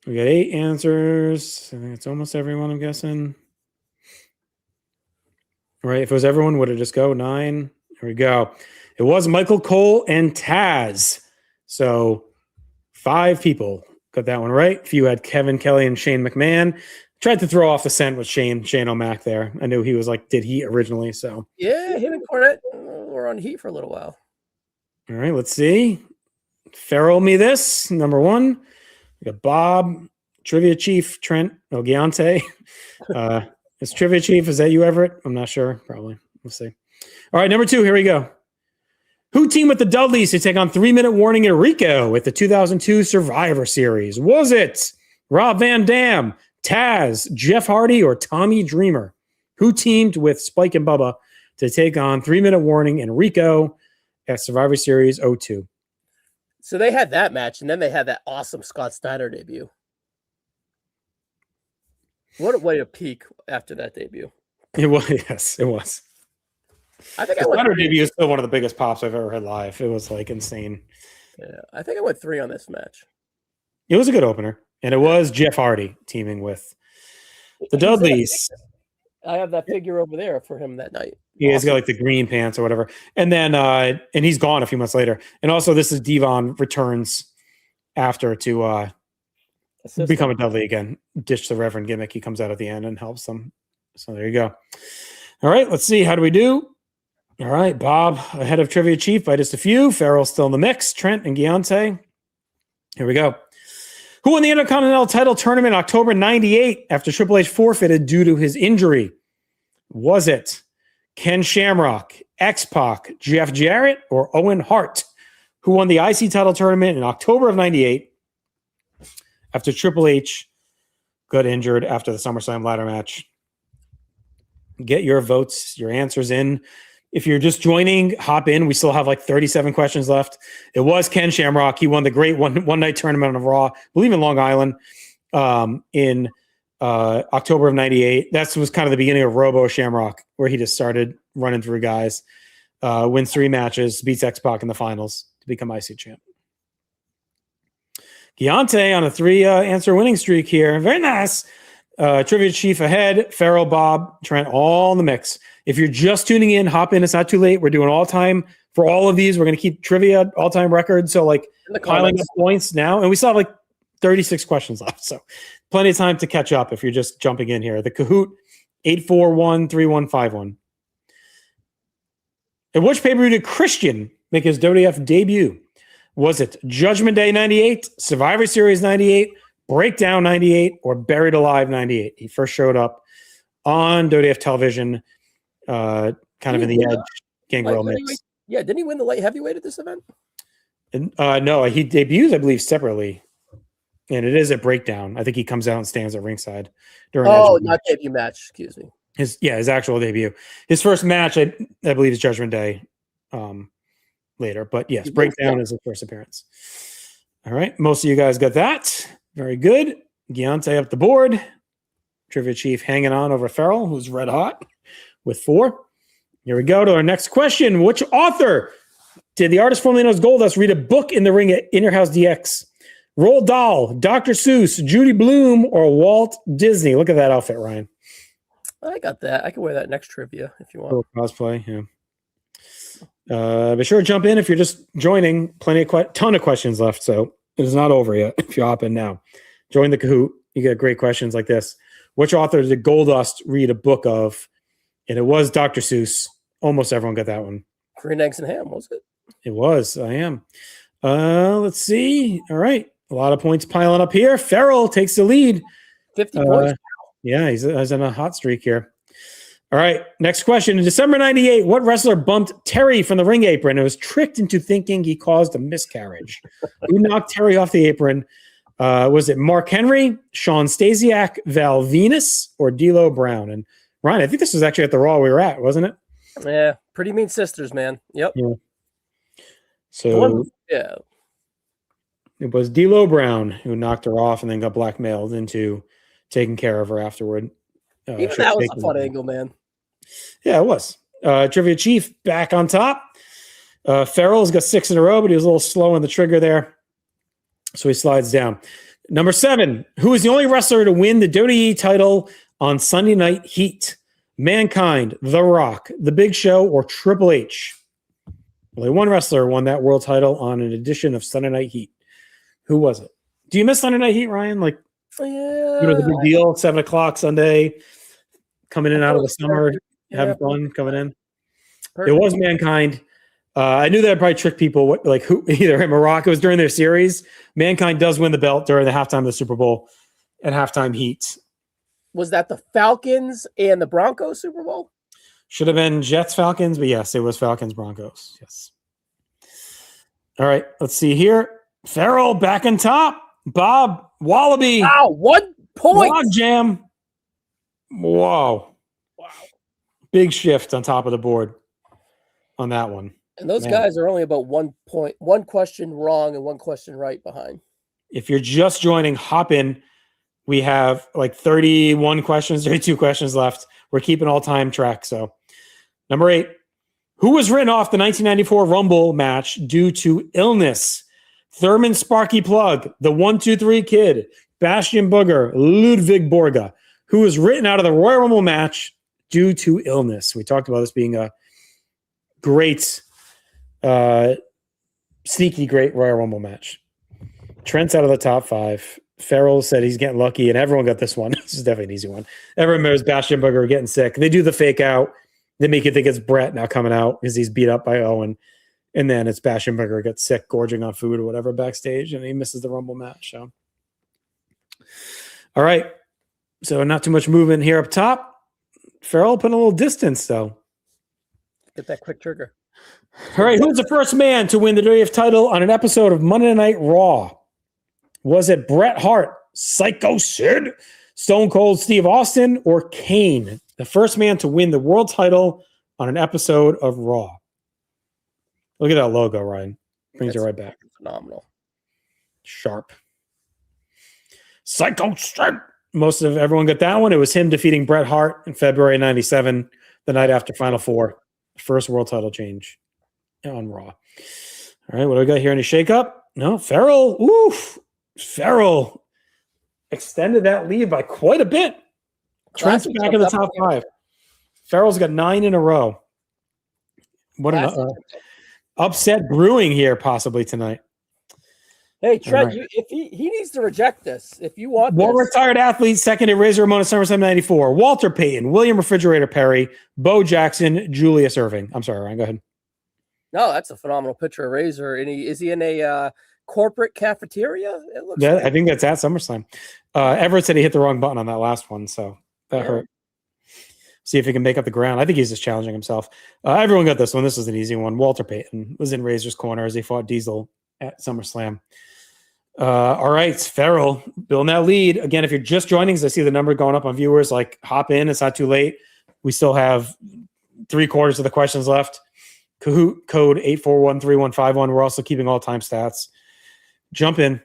We got 8 answers. I think it's almost everyone, I'm guessing. All right. If it was everyone, would it just go 9? Here we go. It was Michael Cole and Taz. So 5 people got that one right. If you had Kevin Kelly and Shane McMahon, tried to throw off the scent with Shane O'Mac there. I knew he was did Heat originally. So yeah, him and Cornette were on Heat for a little while. All right, let's see. Farrell me this, number 1. We got Bob, Trivia Chief, Trent Ogiante. Is Trivia Chief, is that you, Everett? I'm not sure. Probably. We'll see. All right, number 2, here we go. Who teamed with the Dudleys to take on 3-Minute Warning and Rico with the 2002 Survivor Series? Was it Rob Van Dam, Taz, Jeff Hardy, or Tommy Dreamer? Who teamed with Spike and Bubba to take on 3-Minute Warning and Rico at Survivor Series 02? So they had that match, and then they had that awesome Scott Steiner debut. What a way to peak after that debut. It was, yes, it was. I think the Steiner debut is still one of the biggest pops I've ever had live. It was insane. Yeah, I think I went 3 on this match. It was a good opener, and it was Jeff Hardy teaming with the Dudleys. I have that figure over there for him that night. Yeah, he's got the green pants or whatever. And then and he's gone a few months later. And also this is Devon returns after to become a Dudley again. Ditch the Reverend gimmick. He comes out at the end and helps them. So there you go. All right, let's see. How do we do? All right, Bob ahead of Trivia Chief by just a few. Farrell's still in the mix. Trent and Giante. Here we go. Who won the Intercontinental title tournament in October 98 after Triple H forfeited due to his injury? Was it Ken Shamrock, X-Pac, Jeff Jarrett, or Owen Hart? Who won the IC title tournament in October of 98 after Triple H got injured after the SummerSlam ladder match? Get your votes, your answers in. If you're just joining, hop in. We still have 37 questions left. It was Ken Shamrock. He won the great one-night tournament of Raw, I believe in Long Island, in October of 98. That was kind of the beginning of Robo Shamrock, where he just started running through guys, wins 3 matches, beats X-Pac in the finals to become IC champ. Giante on a 3 answer winning streak here. Very nice. Trivia Chief ahead. Farrell, Bob, Trent, all in the mix. If you're just tuning in, hop in. It's not too late. We're doing all time for all of these. We're going to keep trivia all-time records. So piling up points now. And we still have 36 questions left. So plenty of time to catch up if you're just jumping in here. The Kahoot, 841-3151. At which pay-per-view did Christian make his WWF debut? Was it Judgment Day 98, Survivor Series 98, Breakdown 98, or Buried Alive 98? He first showed up on WWF television, kind of in the Edge Gangrel mix. Yeah, didn't he win the light heavyweight at this event? And, no, he debuts, I believe, separately. And it is a Breakdown. I think he comes out and stands at ringside during not debut match. Excuse me. His actual debut. His first match, I believe, is Judgment Day later. But yes, Breakdown is his first appearance. All right. Most of you guys got that. Very good. Giante up the board. Trivia Chief hanging on over Farrell, who's red hot with 4. Here we go to our next question. Which author did the artist formerly known as Goldust read a book in the ring at In Your House DX? Roald Dahl, Dr. Seuss, Judy Blume, or Walt Disney? Look at that outfit, Ryan. I got that. I can wear that next trivia if you want. Little cosplay, yeah. Be sure to jump in if you're just joining. Ton of questions left, so it is not over yet. If you hop in now, join the Kahoot. You get great questions like this. Which author did Goldust read a book of? And it was Dr. Seuss. Almost everyone got that one. Green Eggs and Ham, was it? It was. I am. Let's see. All right. A lot of points piling up here. Farrell takes the lead. 50 points. Yeah, he's on a hot streak here. All right. Next question. In December 98, what wrestler bumped Terry from the ring apron and was tricked into thinking he caused a miscarriage? Who knocked Terry off the apron? Was it Mark Henry, Sean Stasiak, Val Venus, or D'Lo Brown? And Ryan, I think this was actually at the Raw we were at, wasn't it? Yeah, Pretty Mean Sisters, man. Yep. Yeah. So yeah, it was D'Lo Brown who knocked her off and then got blackmailed into taking care of her afterward. Even that was a fun angle, man. Yeah, it was. Trivia Chief back on top. Farrell's got 6 in a row, but he was a little slow on the trigger there. So he slides down. Number 7, who is the only wrestler to win the WWE title on Sunday Night Heat? Mankind, The Rock, The Big Show, or Triple H? Only one wrestler won that world title on an edition of Sunday Night Heat. Who was it? Do you miss Sunday Night Heat, Ryan? Like, the big deal, 7 o'clock Sunday, coming in out of the summer, having fun, coming in. It was Mankind. I knew that I'd probably trick people. Who either him or Rock. It was during their series. Mankind does win the belt during the halftime of the Super Bowl and halftime Heat. Was that the Falcons and the Broncos Super Bowl? Should have been Jets Falcons, but yes, it was Falcons Broncos. Yes. All right, let's see here. Farrell back on top. Bob Wallaby. Wow, 1 point. Log jam. Wow. Big shift on top of the board on that one. And those guys are only about 1 point, 1 question wrong and 1 question right behind. If you're just joining, hop in. We have like 31 questions, 32 questions left. We're keeping all-time track. So, number 8, who was written off the 1994 Rumble match due to illness? Thurman Sparky Plug, the 1-2-3 Kid, Bastion Booger, Ludwig Borga, who was written out of the Royal Rumble match due to illness. We talked about this being a great, sneaky great Royal Rumble match. Trent's out of the top 5. Farrell said he's getting lucky, and everyone got this one. This is definitely an easy one. Everyone remembers Bastion Booger getting sick. They do the fake out. They make you think it's Brett now coming out because he's beat up by Owen. And then it's Bastion Booger gets sick, gorging on food or whatever backstage, and he misses the Rumble match. So, all right. So not too much movement here up top. Farrell put a little distance, though. Get that quick trigger. All right. Who's the first man to win the WWF title on an episode of Monday Night Raw? Was it Bret Hart, Psycho Sid, Stone Cold Steve Austin, or Kane? The first man to win the world title on an episode of Raw. Look at that logo, Ryan. Brings you right back. Phenomenal. Sharp. Psycho Sid. Most of everyone got that one. It was him defeating Bret Hart in February 97, the night after Final Four. First world title change on Raw. All right, what do we got here? Any shakeup? No. Farrell. Oof. Farrell extended that lead by quite a bit. Trent's back in the top 5. Farrell's got 9 in a row. What an upset brewing here possibly tonight. Hey, Trent, if he needs to reject this. If you want One retired athlete, second at Razor Ramon at SummerSlam 94. Walter Payton, William Refrigerator Perry, Bo Jackson, Julius Irving. I'm sorry, Ryan, go ahead. No, that's a phenomenal picture of Razor. And is he in a corporate cafeteria? It looks Yeah, like. I think that's at SummerSlam. Everett said he hit the wrong button on that last one, so that hurt. See if he can make up the ground. I think he's just challenging himself. Everyone got this one. This was an easy one. Walter Payton was in Razor's corner as he fought Diesel at SummerSlam. All right, Farrell building that lead. Again, if you're just joining, as I see the number going up on viewers, like hop in. It's not too late. We still have 3/4 of the questions left. Kahoot code 8413151. We're also keeping all-time stats. Jump in.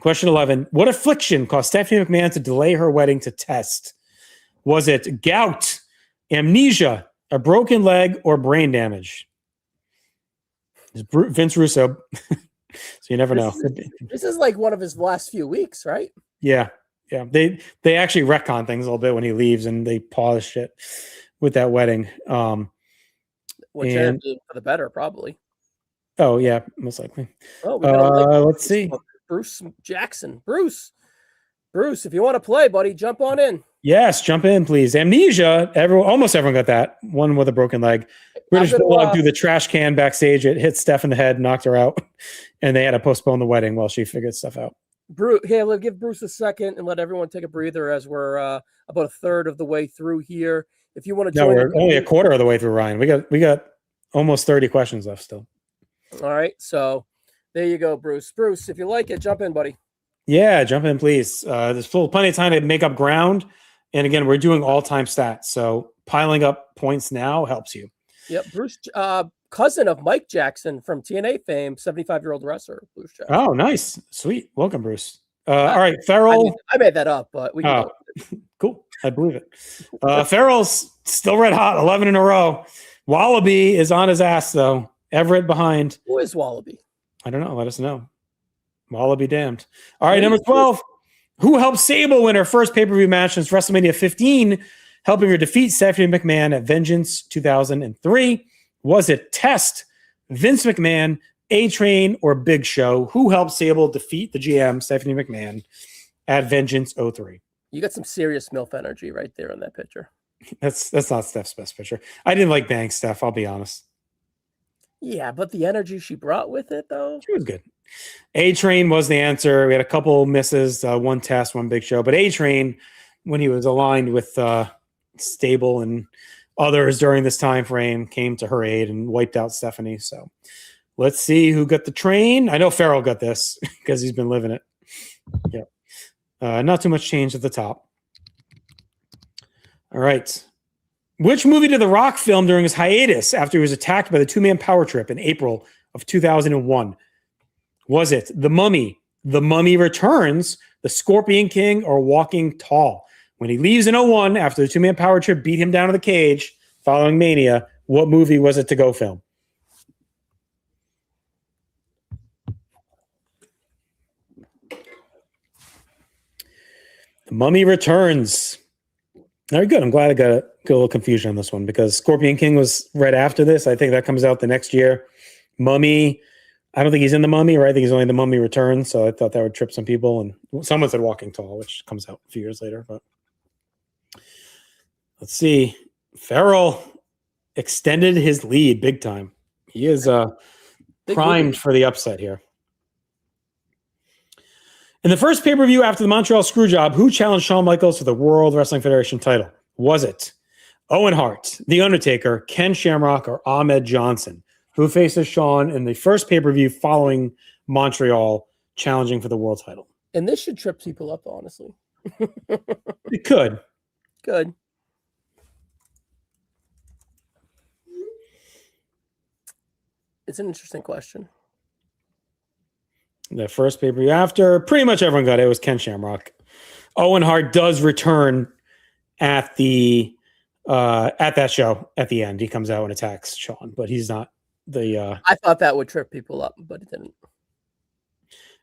Question 11. What affliction caused Stephanie McMahon to delay her wedding to test? Was it gout, amnesia, a broken leg, or brain damage? It's Vince Russo. So you never know. This is like one of his last few weeks, right? Yeah. They actually retcon things a little bit when he leaves, and they polish it with that wedding. Which ended up for the better, probably. Oh yeah, most likely. Oh, let's see. Bruce Jackson. Bruce, if you want to play, buddy, jump on in. Yes, jump in, please. Amnesia. Almost everyone got that. One with a broken leg. British Bulldog threw the trash can backstage. It hit Steph in the head, knocked her out, and they had to postpone the wedding while she figured stuff out. Let's give Bruce a second and let everyone take a breather as we're about a third of the way through here. If you want to join, we're only a quarter of the way through, Ryan. We got almost 30 questions left still. All right, so there you go, Bruce. Bruce, if you like it, jump in, buddy. Yeah, jump in, please. There's plenty of time to make up ground. And again, we're doing all-time stats, so piling up points now helps you. Yep, Bruce, cousin of Mike Jackson from TNA fame, 75-year-old wrestler. Bruce Jackson. Oh, nice, sweet, welcome, Bruce. All right, Farrell. I made that up, but we can. Cool, I believe it. Farrell's still red hot, 11 in a row. Wallaby is on his ass though. Everett behind. Who is Wallaby? I don't know. Let us know. Wallaby damned. All right, number 12. Who helped Sable win her first pay-per-view match since WrestleMania 15, helping her defeat Stephanie McMahon at Vengeance 2003? Was it Test, Vince McMahon, A-Train, or Big Show? Who helped Sable defeat the GM, Stephanie McMahon, at Vengeance 03? You got some serious MILF energy right there in that picture. That's not Steph's best picture. I didn't like Bang Steph, I'll be honest. Yeah, but the energy she brought with it, though. She was good. A-Train was the answer. We had a couple misses, one Test, one Big Show. But A-Train, when he was aligned with Stable and others during this time frame, came to her aid and wiped out Stephanie. So let's see who got the train. I know Farrell got this because he's been living it. Yeah. Not too much change at the top. All right. Which movie did The Rock film during his hiatus after he was attacked by the two-man power trip in April of 2001? Was it The Mummy, The Mummy Returns, The Scorpion King, or Walking Tall? When he leaves in 01 after the two-man power trip beat him down to the cage following Mania, what movie was it to go film? The Mummy Returns. Very good. I'm glad I got a little confusion on this one because Scorpion King was right after this. I think that comes out the next year. Mummy, I don't think he's in The Mummy, right? I think he's only The Mummy Returns, so I thought that would trip some people. And someone said Walking Tall, which comes out a few years later. But let's see. Farrell extended his lead big time. He is primed for the upset here. In the first pay-per-view after the Montreal Screwjob, who challenged Shawn Michaels for the World Wrestling Federation title? Was it Owen Hart, The Undertaker, Ken Shamrock, or Ahmed Johnson? Who faces Shawn in the first pay-per-view following Montreal, challenging for the world title? And this should trip people up, honestly. It could. Good. It's an interesting question. The first pay-per-view after, pretty much everyone got it. It was Ken Shamrock. Owen Hart does return at the at that show at the end. He comes out and attacks Shawn, but he's not the. I thought that would trip people up, but it didn't.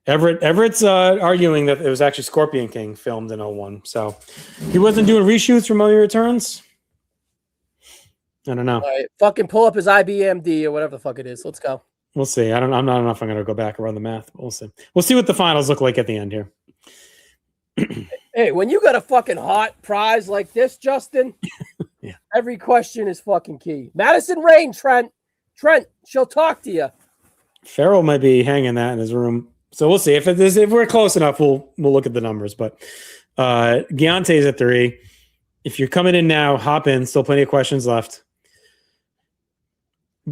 Everett's arguing that it was actually Scorpion King filmed in 01, so he wasn't doing reshoots for Mummy Returns. I don't know. All right, fucking pull up his IBMD or whatever the fuck it is. Let's go. We'll see. I'm not enough. I'm going to go back and run the math. But we'll see. We'll see what the finals look like at the end here. Hey, when you got a fucking hot prize like this, Justin, yeah, every question is fucking key. Madison Rain, Trent. Trent, she'll talk to you. Farrell might be hanging that in his room. So we'll see. If we're close enough, we'll look at the numbers. But Giante's at 3. If you're coming in now, hop in. Still plenty of questions left.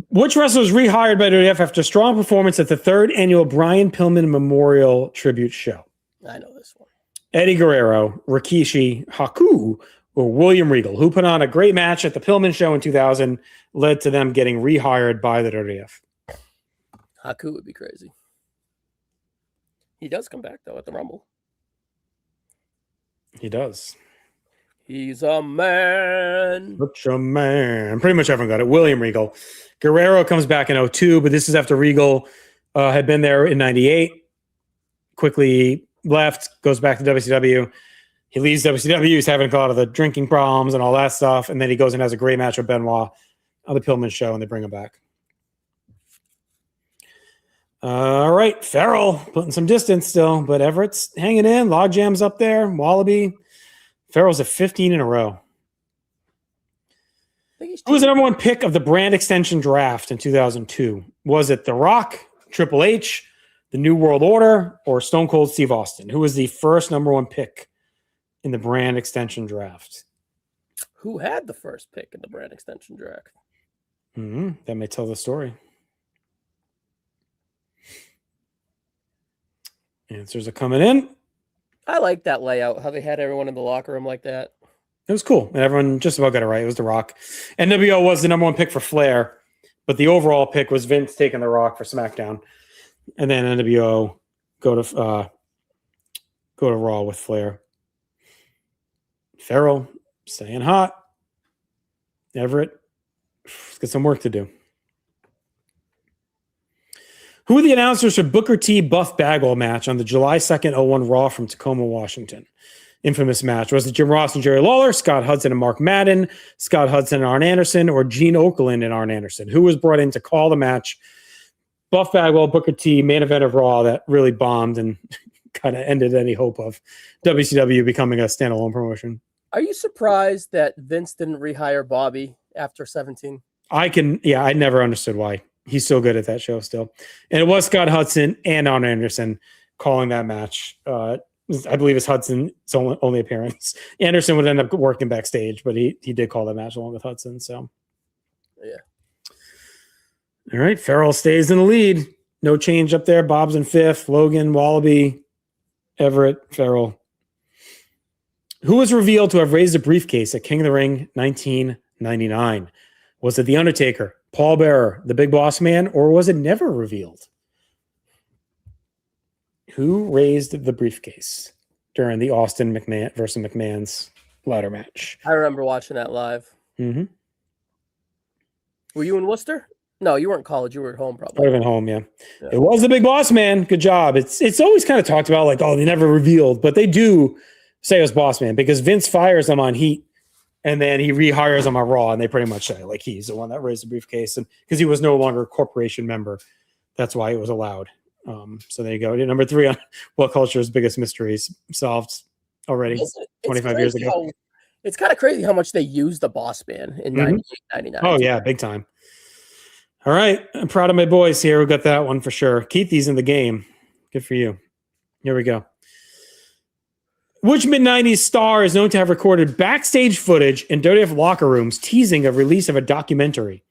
Which wrestler was rehired by WWF after strong performance at the 3rd annual Brian Pillman Memorial Tribute Show? I know this one. Eddie Guerrero, Rikishi, Haku, or William Regal, who put on a great match at the Pillman Show in 2000, led to them getting rehired by the WWF. Haku would be crazy. He does come back, though, at the Rumble. He does. He's a man. Such a man. Pretty much everyone got it. William Regal. Guerrero comes back in 2002, but this is after Regal had been there in 98. Quickly left, goes back to WCW. He leaves WCW. He's having a lot of the drinking problems and all that stuff. And then he goes and has a great match with Benoit on the Pillman Show, and they bring him back. All right, Farrell putting some distance still, but Everett's hanging in. Logjam's up there. Wallaby. Farrell's at 15 in a row. Who was the number 1 pick of the brand extension draft in 2002? Was it The Rock, Triple H, the New World Order, or Stone Cold Steve Austin? Who was the first number 1 pick in the brand extension draft? Who had the first pick in the brand extension draft? That may tell the story. Answers are coming in. I like that layout, how they had everyone in the locker room like that. It was cool. And everyone just about got it right. It was The Rock. NWO was the number 1 pick for Flair, but the overall pick was Vince taking The Rock for SmackDown. And then NWO go to Raw with Flair. Farrell staying hot. Everett, let's get some work to do. Who were the announcers for Booker T Buff Bagwell match on the July 2nd 01 Raw from Tacoma, Washington? Infamous match. Was it Jim Ross and Jerry Lawler, Scott Hudson and Mark Madden, Scott Hudson and Arn Anderson, or Gene Okerlund and Arn Anderson? Who was brought in to call the match? Buff Bagwell, Booker T, main event of Raw that really bombed and kind of ended any hope of WCW becoming a standalone promotion. Are you surprised that Vince didn't rehire Bobby after 17? I never understood why. He's so good at that show still. And it was Scott Hudson and Arn Anderson calling that match. I believe it's Hudson's only appearance. Anderson would end up working backstage, but he did call that match along with Hudson. So, yeah. All right. Farrell stays in the lead. No change up there. Bob's in 5th. Logan, Wallaby, Everett, Farrell. Who was revealed to have raised a briefcase at King of the Ring 1999? Was it The Undertaker, Paul Bearer, the Big Boss Man, or was it never revealed? Who raised the briefcase during the Austin McMahon versus McMahon's ladder match? I remember watching that live. Mm-hmm. Were you in Worcester? No, you weren't in college. You were at home, probably. I would have been home, yeah. It was the Big Boss Man. Good job. It's always kind of talked about like, oh, they never revealed, but they do say it was Boss Man because Vince fires them on Heat and then he rehires them on Raw, and they pretty much say like he's the one that raised the briefcase, and because he was no longer a corporation member, that's why it was allowed. So there you go. Number 3 on What Culture's Biggest Mysteries, solved already 25 years ago. It's kind of crazy how much they used the Boss Man in 98, 99. Oh, yeah, big time. All right. I'm proud of my boys here. We got that one for sure. Keithy's in the game. Good for you. Here we go. Which mid-90s star is known to have recorded backstage footage in WWF locker rooms teasing a release of a documentary?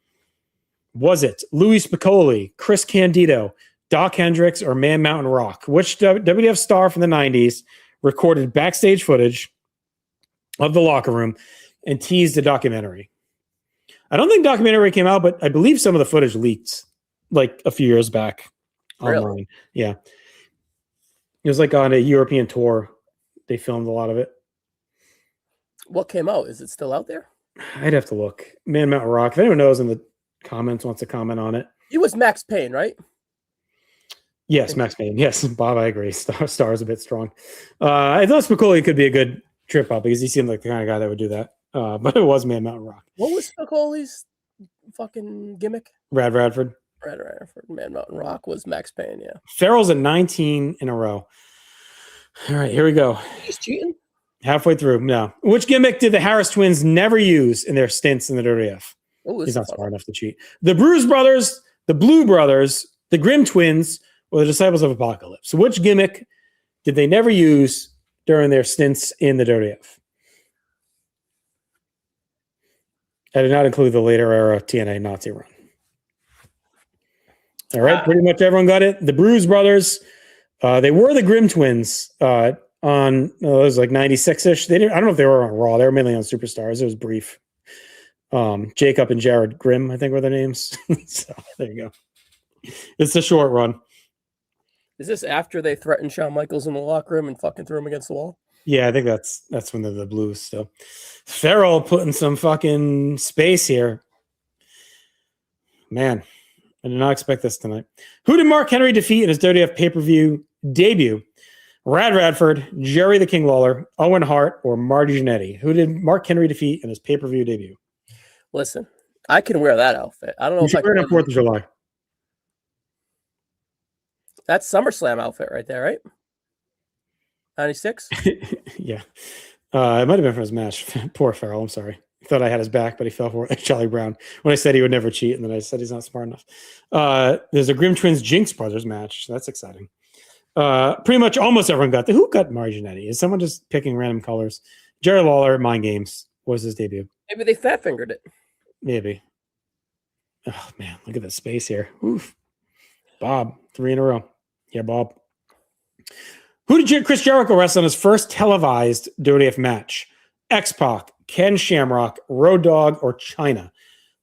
Was it Louis Spicolli, Chris Candido, Doc Hendricks, or Man Mountain Rock? Which WWF star from the 90s recorded backstage footage of the locker room and teased a documentary? I don't think documentary came out, but I believe some of the footage leaked like a few years back online. Really? Yeah. It was like on a European tour. They filmed a lot of it. What came out? Is it still out there? I'd have to look. Man Mountain Rock. If anyone knows in the comments wants to comment on it. He was Max Payne, right? Yes, Max Payne. Yes, Bob, I agree. Star is a bit strong. I thought Spicoli could be a good trip up because he seemed like the kind of guy that would do that. But it was Man Mountain Rock. What was Spicoli's fucking gimmick? Radford. Radford. Man Mountain Rock was Max Payne, yeah. Farrell's at 19 in a row. All right, here we go. He's cheating? Halfway through. No. Which gimmick did the Harris twins never use in their stints in the WWF? Oh, He's not smart enough to cheat. The Bruise Brothers, the Blue Brothers, the Grimm Twins, or the Disciples of Apocalypse. So which gimmick did they never use during their stints in the WWF? I did not include the later era TNA Nazi run. All right, pretty much everyone got it. The Bruise Brothers, they were the Grimm Twins on it was like 96-ish. I don't know if they were on Raw. They were mainly on Superstars. It was brief. Jacob and Jared Grimm, I think, were their names. So there you go. It's a short run. Is this after they threatened Shawn Michaels in the locker room and fucking threw him against the wall? Yeah, I think that's when they're the Blues still. Farrell putting some fucking space here. Man, I did not expect this tonight. Who did Mark Henry defeat in his WWF pay-per-view debut? Rad Radford, Jerry the King Lawler, Owen Hart, or Marty Jannetty? Who did Mark Henry defeat in his pay-per-view debut? Listen, I can wear that outfit. I don't know You if I should wear it can. on 4th of July. That's SummerSlam outfit right there, right? 96? Yeah. It might have been for his match. Poor Farrell. I'm sorry. I thought I had his back, but he fell for it. Charlie Brown. When I said he would never cheat, and then I said he's not smart enough. There's a Grimm Twins Jinx Brothers match. That's exciting. Pretty much almost everyone got who got Marty Jannetty? Is someone just picking random colors? Jerry Lawler, Mind Games, was his debut. Maybe they fat fingered it. Maybe. Oh man, look at the space here. Oof. Bob, 3 in a row. Yeah, Bob. Who did Chris Jericho wrestle in his first televised WWF match? X-Pac, Ken Shamrock, Road Dogg, or China?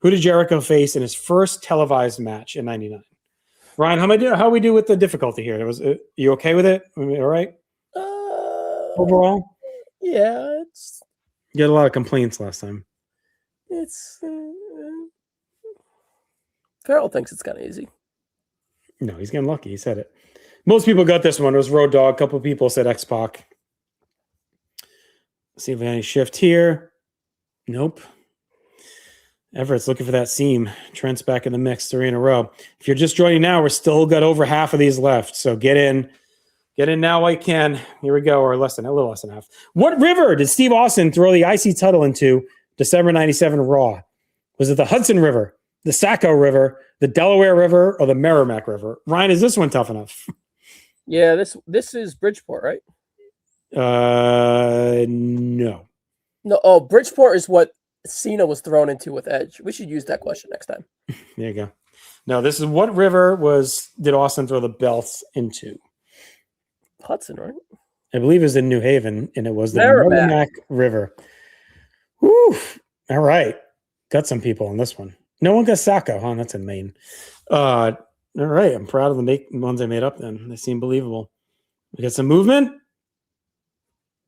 Who did Jericho face in his first televised match in '99? Ryan, how we do with the difficulty here? You okay with it? All right? Overall? Yeah, You had a lot of complaints last time. Farrell thinks it's kind of easy. No, he's getting lucky. He said it. Most people got this one. It was Road Dogg. A couple of people said X-Pac. See if we have any shift here. Nope. Everett's looking for that seam. Trent's back in the mix, 3 in a row. If you're just joining now, we're still got over half of these left. So get in. Get in now while you can. Here we go, or a little less than half. What river did Steve Austin throw the IC title into December 97 Raw? Was it the Hudson River, the Saco River, the Delaware River, or the Merrimack River? Ryan, is this one tough enough? Yeah, this is Bridgeport, right? No. No, oh, Bridgeport is what Cena was thrown into with Edge. We should use that question next time. There you go. No, this is what river did Austin throw the belts into? Hudson, right? I believe it was in New Haven, and it was the Merrimack. Merrimack River. Woo! All right. Got some people on this one. No one got Saco, huh? That's in Maine. All right. I'm proud of the ones I made up then. They seem believable. We got some movement.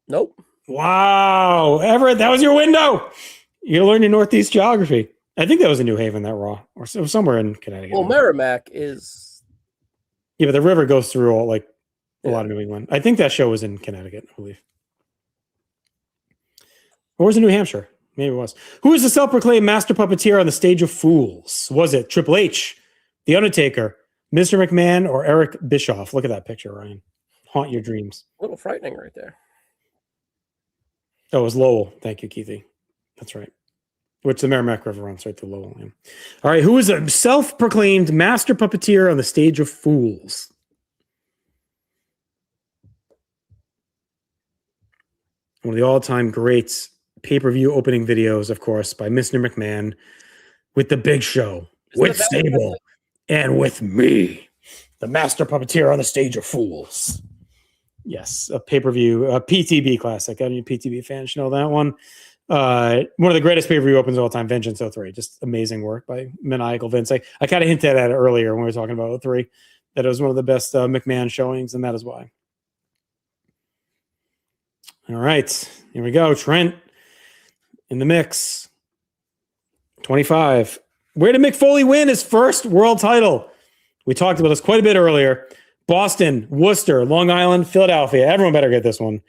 Nope. Wow. Everett, that was your window. You learned your Northeast geography. I think that was in New Haven, that Raw, or somewhere in Connecticut. Well, Merrimack is... Yeah, but the river goes through a lot of New England. I think that show was in Connecticut, I believe. Or was it New Hampshire? Maybe it was. Who is the self-proclaimed master puppeteer on the stage of fools? Was it Triple H, The Undertaker, Mr. McMahon, or Eric Bischoff? Look at that picture, Ryan. Haunt your dreams. A little frightening right there. Oh, it was Lowell. Thank you, Keithy. That's right. Which the Merrimack River runs right through Lowell. Yeah. All right. Who is a self-proclaimed master puppeteer on the stage of fools? One of the all-time greats pay-per-view opening videos, of course, by Mr. McMahon with the Big Show, with Sable, and with me, the master puppeteer on the stage of fools. Yes, a pay-per-view, a PTB classic. Any PTB fans should know that one. One of the greatest pay-per-view opens of all time, Vengeance 03. Just amazing work by Maniacal Vince. I kind of hinted at it earlier when we were talking about 03, that it was one of the best McMahon showings, and that is why. All right, here we go. Trent in the mix. 25. Where did Mick Foley win his first world title? We talked about this quite a bit earlier. Boston, Worcester, Long Island, Philadelphia. Everyone better get this one.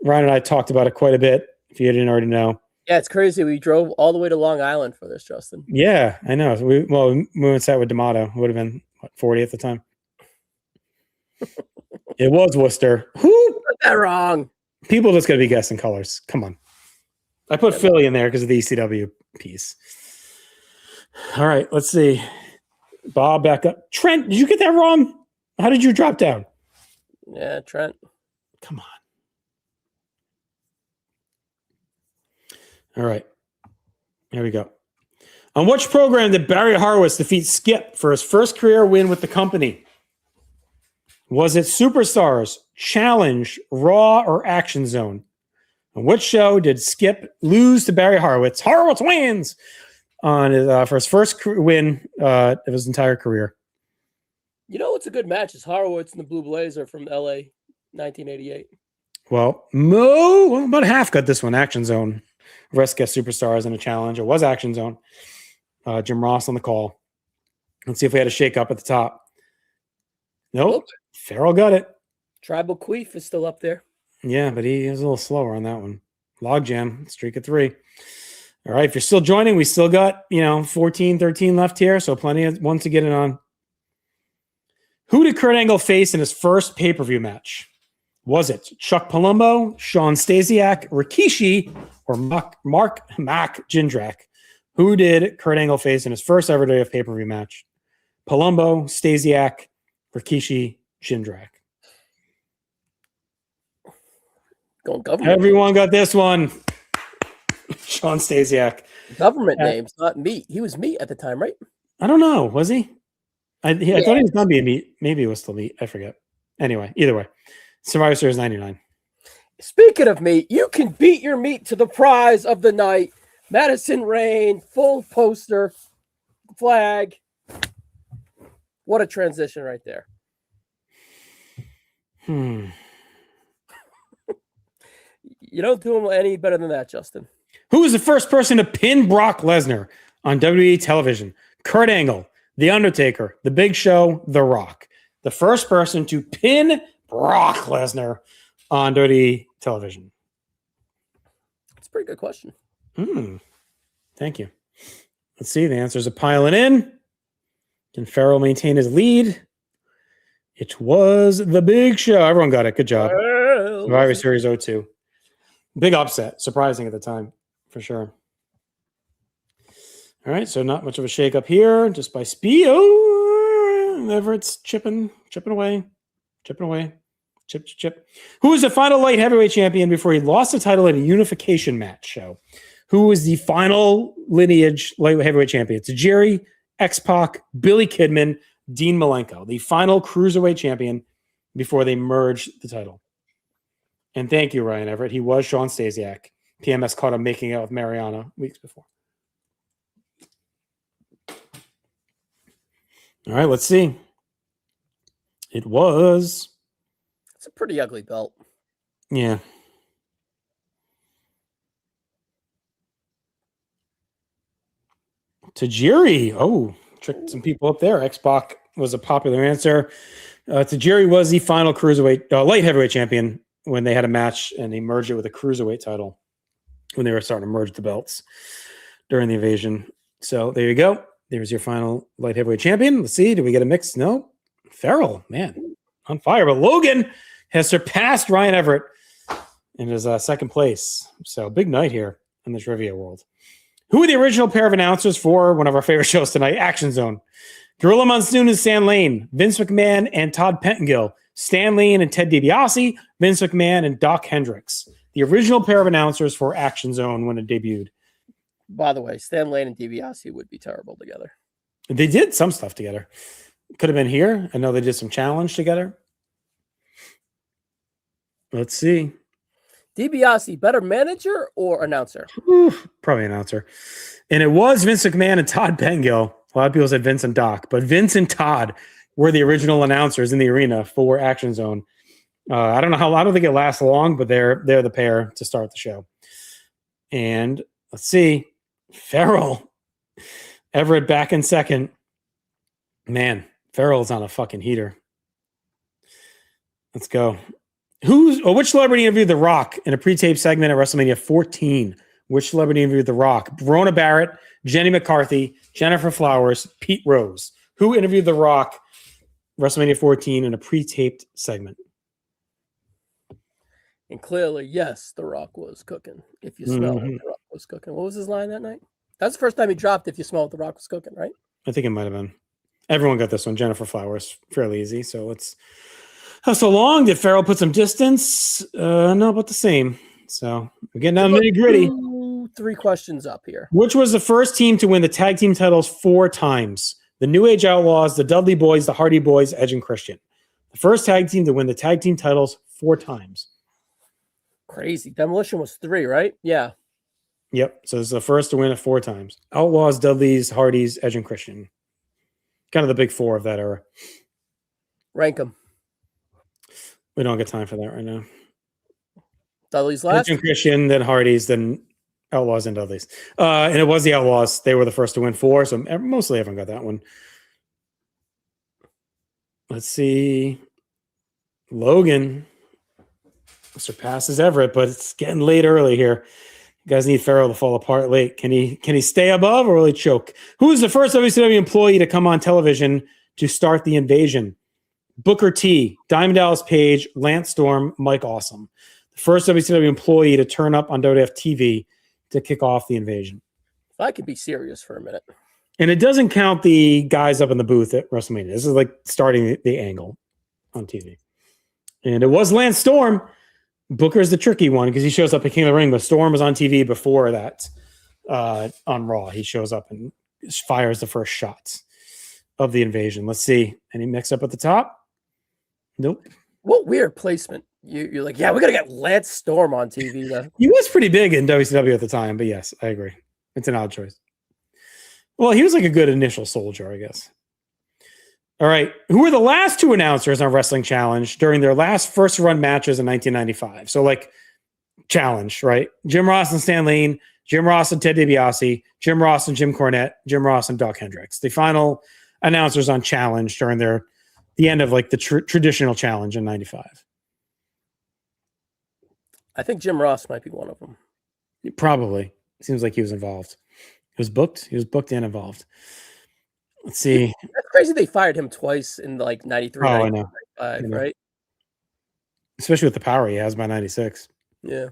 Ryan and I talked about it quite a bit, if you didn't already know. Yeah, it's crazy. We drove all the way to Long Island for this, Justin. Yeah, I know. We went sat with D'Amato. It would have been 40 at the time. It was Worcester. Who Got that wrong? People just got to be guessing colors. Come on. I put Philly in there because of the ECW piece. All right, let's see. Bob back up. Trent, did you get that wrong? How did you drop down? Yeah, Trent. Come on. All right. Here we go. On which program did Barry Horowitz defeat Skip for his first career win with the company? Was it Superstars, Challenge, Raw, or Action Zone? On which show did Skip lose to Barry Horowitz? Horowitz wins on his, for his first win of his entire career. You know what's a good match is Horowitz and the Blue Blazer from LA 1988. Well, about half got this one, Action Zone. Rest guest Superstars in a Challenge. It was Action Zone. Jim Ross on the call. Let's see if we had a shake up at the top. Nope. Farrell got it. Tribal Queef is still up there. Yeah, but he is a little slower on that one. Logjam, streak of 3. All right, if you're still joining, we still got, 14, 13 left here, so plenty of ones to get it on. Who did Kurt Angle face in his first pay-per-view match? Was it Chuck Palumbo, Sean Stasiak, Rikishi, or Mark Jindrak? Who did Kurt Angle face in his first ever day of pay-per-view match? Palumbo, Stasiak, Rikishi, Jindrak. Going government. Everyone got this one. Sean Stasiak. Government names, not meat. He was meat at the time, right? I don't know. Was he? I thought he was going to be a meat. Maybe it was still meat. I forget. Anyway, either way. Survivor Series 99. Speaking of meat, you can beat your meat to the prize of the night. Madison Rain, full poster, flag. What a transition right there. You don't do him any better than that, Justin. Who was the first person to pin Brock Lesnar on WWE television? Kurt Angle, The Undertaker, The Big Show, The Rock. The first person to pin Brock Lesnar on WWE television. That's a pretty good question. Thank you. Let's see. The answers are piling in. Can Farrell maintain his lead? It was The Big Show. Everyone got it. Good job. Survivor Series 02. Big upset. Surprising at the time, for sure. All right, so not much of a shake-up here, just by speed. Oh, Everett's chipping away. Chip. Who was the final light heavyweight champion before he lost the title in a unification match show? Who was the final lineage light heavyweight champion? It's Jerry, X-Pac, Billy Kidman, Dean Malenko, the final cruiserweight champion before they merged the title. And thank you, Ryan Everett. He was Sean Stasiak. PMS caught him making out with Mariana weeks before. All right, let's see. It was. It's a pretty ugly belt. Yeah. Tajiri. Oh, tricked some people up there. X-Pac was a popular answer. Tajiri was the final cruiserweight, light heavyweight champion when they had a match and they merged it with a cruiserweight title when they were starting to merge the belts during the invasion. So there you go. There's your final light heavyweight champion. Let's see. Did we get a mix? No. Farrell, man, on fire. But Logan has surpassed Ryan Everett in his second place. So big night here in the trivia world. Who are the original pair of announcers for one of our favorite shows tonight, Action Zone? Gorilla Monsoon and Stan Lane, Vince McMahon and Todd Pettengill, Stan Lane and Ted DiBiase, Vince McMahon and Doc Hendricks. The original pair of announcers for Action Zone when it debuted. By the way, Stan Lane and DiBiase would be terrible together. They did some stuff together. Could have been here. I know they did some challenge together. Let's see. DiBiase, better manager or announcer? Probably announcer. And it was Vince McMahon and Todd Pettengill. A lot of people said Vince and Doc, but Vince and Todd were the original announcers in the arena for Action Zone. I don't know how. I don't think it lasts long, but they're the pair to start the show. And let's see, Farrell, Everett back in second. Man, Farrell's on a fucking heater. Let's go. Which celebrity interviewed The Rock in a pre-tape segment at WrestleMania 14? Which celebrity interviewed The Rock? Verona Barrett, Jenny McCarthy, Jennifer Flowers, Pete Rose. Who interviewed The Rock WrestleMania 14 in a pre-taped segment? And clearly, yes, The Rock was cooking. If you smell it, The Rock was cooking. What was his line that night? That's the first time he dropped If You Smell What the Rock Was Cooking, right? I think it might have been. Everyone got this one. Jennifer Flowers, fairly easy. So let's. How so long? Did Farrell put some distance? No, about the same. So we're getting down nitty gritty. 3 questions up here. Which was the first team to win the tag team titles 4 times? The New Age Outlaws, the Dudley Boys, the Hardy Boys, Edge and Christian. The first tag team to win the tag team titles 4 times. Crazy. Demolition was 3, right? Yeah. Yep. So it's the first to win it 4 times. Outlaws, Dudleys, Hardys, Edge and Christian. Kind of the big 4 of that era. Rank them. We don't get time for that right now. Dudley's last. Edge and Christian, then Hardys, then Outlaws and Dudleys. And it was the Outlaws. They were the first to win 4, so mostly everyone got that one. Let's see. Logan surpasses Everett, but it's getting late early here. You guys need Farrell to fall apart late. Can he stay above or will he choke? Who is the first WCW employee to come on television to start the invasion? Booker T, Diamond Dallas Page, Lance Storm, Mike Awesome. The first WCW employee to turn up on WWF TV to kick off the invasion. If I could be serious for a minute. And it doesn't count the guys up in the booth at WrestleMania. This is like starting the angle on TV. And it was Lance Storm. Booker's the tricky one because he shows up at King of the Ring, but Storm was on TV before that on Raw. He shows up and fires the first shots of the invasion. Let's see. Any mix up at the top? Nope. What weird placement. You're like, yeah, we got to get Lance Storm on TV. Though. He was pretty big in WCW at the time, but yes, I agree. It's an odd choice. Well, he was like a good initial soldier, I guess. All right. Who were the last 2 announcers on Wrestling Challenge during their last first run matches in 1995? So like challenge, right? Jim Ross and Stan Lane, Jim Ross and Ted DiBiase, Jim Ross and Jim Cornette, Jim Ross and Doc Hendricks. The final announcers on challenge during the end of like the traditional challenge in 95. I think Jim Ross might be one of them. Probably. Seems like he was involved. He was booked and involved. Let's see. That's crazy they fired him twice in like 93, I know. 95, right? Especially with the power he has by 96. Yeah.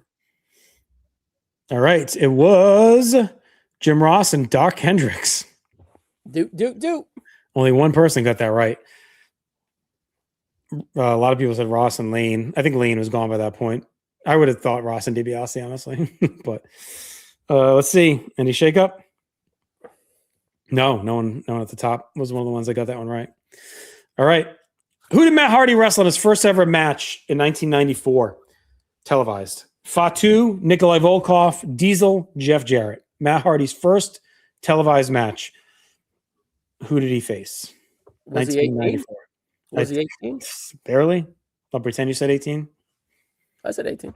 All right. It was Jim Ross and Doc Hendricks. Do. Only one person got that right. A lot of people said Ross and Lane. I think Lane was gone by that point. I would have thought Ross and DiBiase, honestly. But let's see. Any shake up? No one at the top was one of the ones that got that one right. All right. Who did Matt Hardy wrestle in his first ever match in 1994? Televised. Fatu, Nikolai Volkov, Diesel, Jeff Jarrett. Matt Hardy's first televised match. Who did he face? Was he 18? Was he 18? Barely. I'll pretend you said 18. I said 18.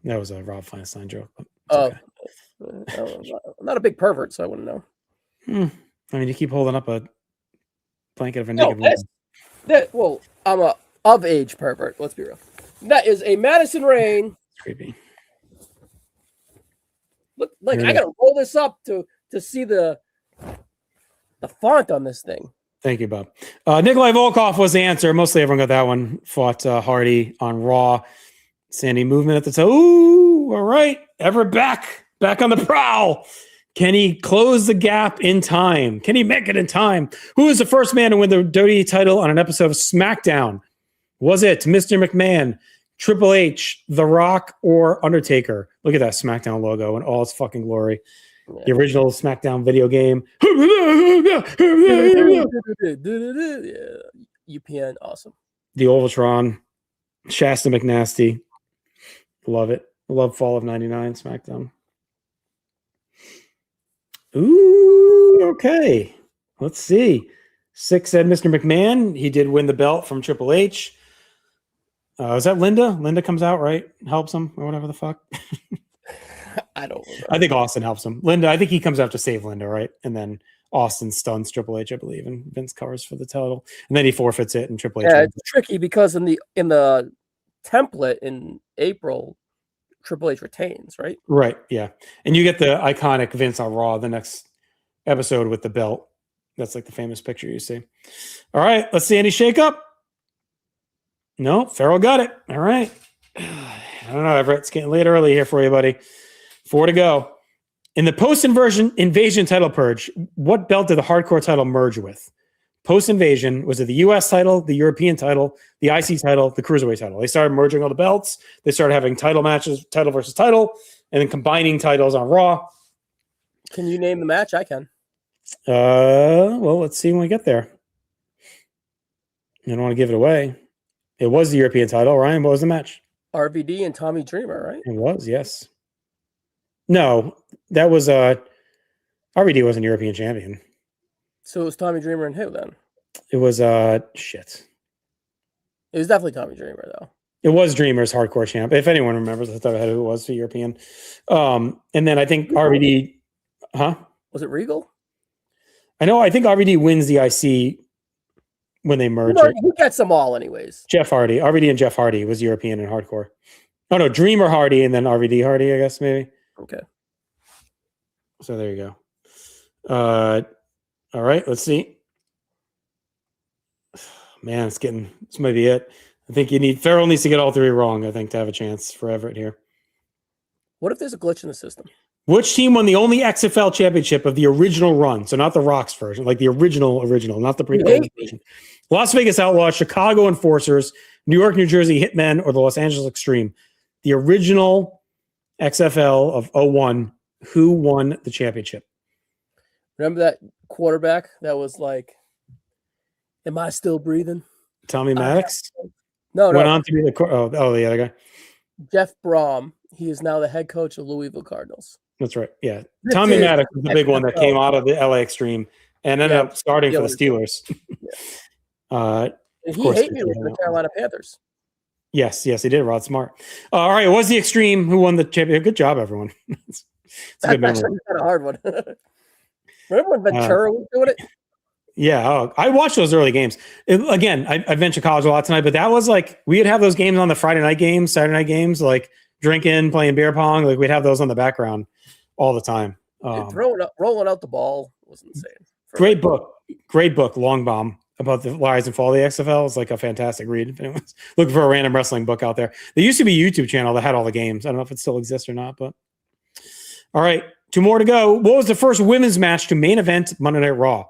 That was a Rob Feinstein joke. Okay. I'm not a big pervert, so I wouldn't know. I mean, you keep holding up a blanket of a naked woman. Well, I'm a of-age pervert. Let's be real. That is a Madison Rain. Creepy. Look, like I gotta roll this up to see the font on this thing. Thank you, Bob. Nikolai Volkov was the answer. Mostly everyone got that one. Fought Hardy on Raw. Sandy movement at the toe. Ooh, all right. Everett back on the prowl. Can he close the gap in time? Can he make it in time? Who was the first man to win the WWE title on an episode of SmackDown? Was it Mr. McMahon, Triple H, The Rock, or Undertaker? Look at that SmackDown logo in all its fucking glory. Yeah. The original SmackDown video game. UPN, awesome. The Ovaltron, Shasta McNasty. Love it. Love Fall of 99 SmackDown. Ooh, okay. Let's see. 6 said Mr. McMahon. He did win the belt from Triple H. Is that Linda? Linda comes out, right? Helps him or whatever the fuck. I don't remember. I think Austin helps him. Linda, I think he comes out to save Linda, right? And then Austin stuns Triple H, I believe, and Vince covers for the title. And then he forfeits it and Triple H. Yeah, it's tricky because in the template in April, Triple H retains, right? Right, yeah. And you get the iconic Vince on Raw the next episode with the belt. That's like the famous picture you see. All right, let's see any shakeup. No, Farrell got it. All right. I don't know, Everett. It's getting late early here for you, buddy. 4 to go. In the post-invasion title purge, what belt did the hardcore title merge with? Post-invasion, was it the U.S. title, the European title, the IC title, the Cruiserweight title? They started merging all the belts. They started having title matches, title versus title, and then combining titles on Raw. Can you name the match? I can. Well, let's see when we get there. I don't want to give it away. It was the European title. Ryan, what was the match? RVD and Tommy Dreamer, right? It was, yes. No, that was RVD wasn't European champion. So it was Tommy Dreamer and who then? It was shit. It was definitely Tommy Dreamer though. It was Dreamer's hardcore champ. If anyone remembers, I thought I had who it was for European. And then I think RVD, Was it Regal? I think RVD wins the IC when they merge. He gets them all anyways. Jeff Hardy. RVD and Jeff Hardy was European and hardcore. Oh no, Dreamer Hardy and then RVD Hardy, I guess maybe. Okay. So there you go. All right, let's see. Man, this might be it. I think Farrell needs to get all three wrong, I think, to have a chance for Everett here. What if there's a glitch in the system? Which team won the only XFL championship of the original run? So not the Rocks version, like the original, not the pre-version. Las Vegas Outlaws, Chicago Enforcers, New York, New Jersey Hitmen, or the Los Angeles Extreme. The original XFL of 01, who won the championship? Remember that quarterback that was like, am I still breathing? Tommy Maddox? No. Went on to be the other guy. Jeff Brom. He is now the head coach of Louisville Cardinals. That's right. Yeah. Tommy Maddox was the big one that came out of the LA Extreme and ended up starting for the Steelers. He hated me with the Carolina Panthers. Yes, he did. Rod Smart. All right. It was the Extreme who won the championship. Good job, everyone. It's a good memory. That's kind of hard one. Remember when Ventura was doing it? Yeah, I watched those early games. I've been to college a lot tonight, but that was like we'd have those games on the Friday night games, Saturday night games, like drinking, playing beer pong. Like we'd have those on the background all the time. Rolling out the ball was insane. Great book, Long Bomb, about the rise and fall of the XFL. It's like a fantastic read. If anyone's looking for a random wrestling book out there, there used to be a YouTube channel that had all the games. I don't know if it still exists or not, but all right, 2 more to go. What was the first women's match to main event Monday Night Raw?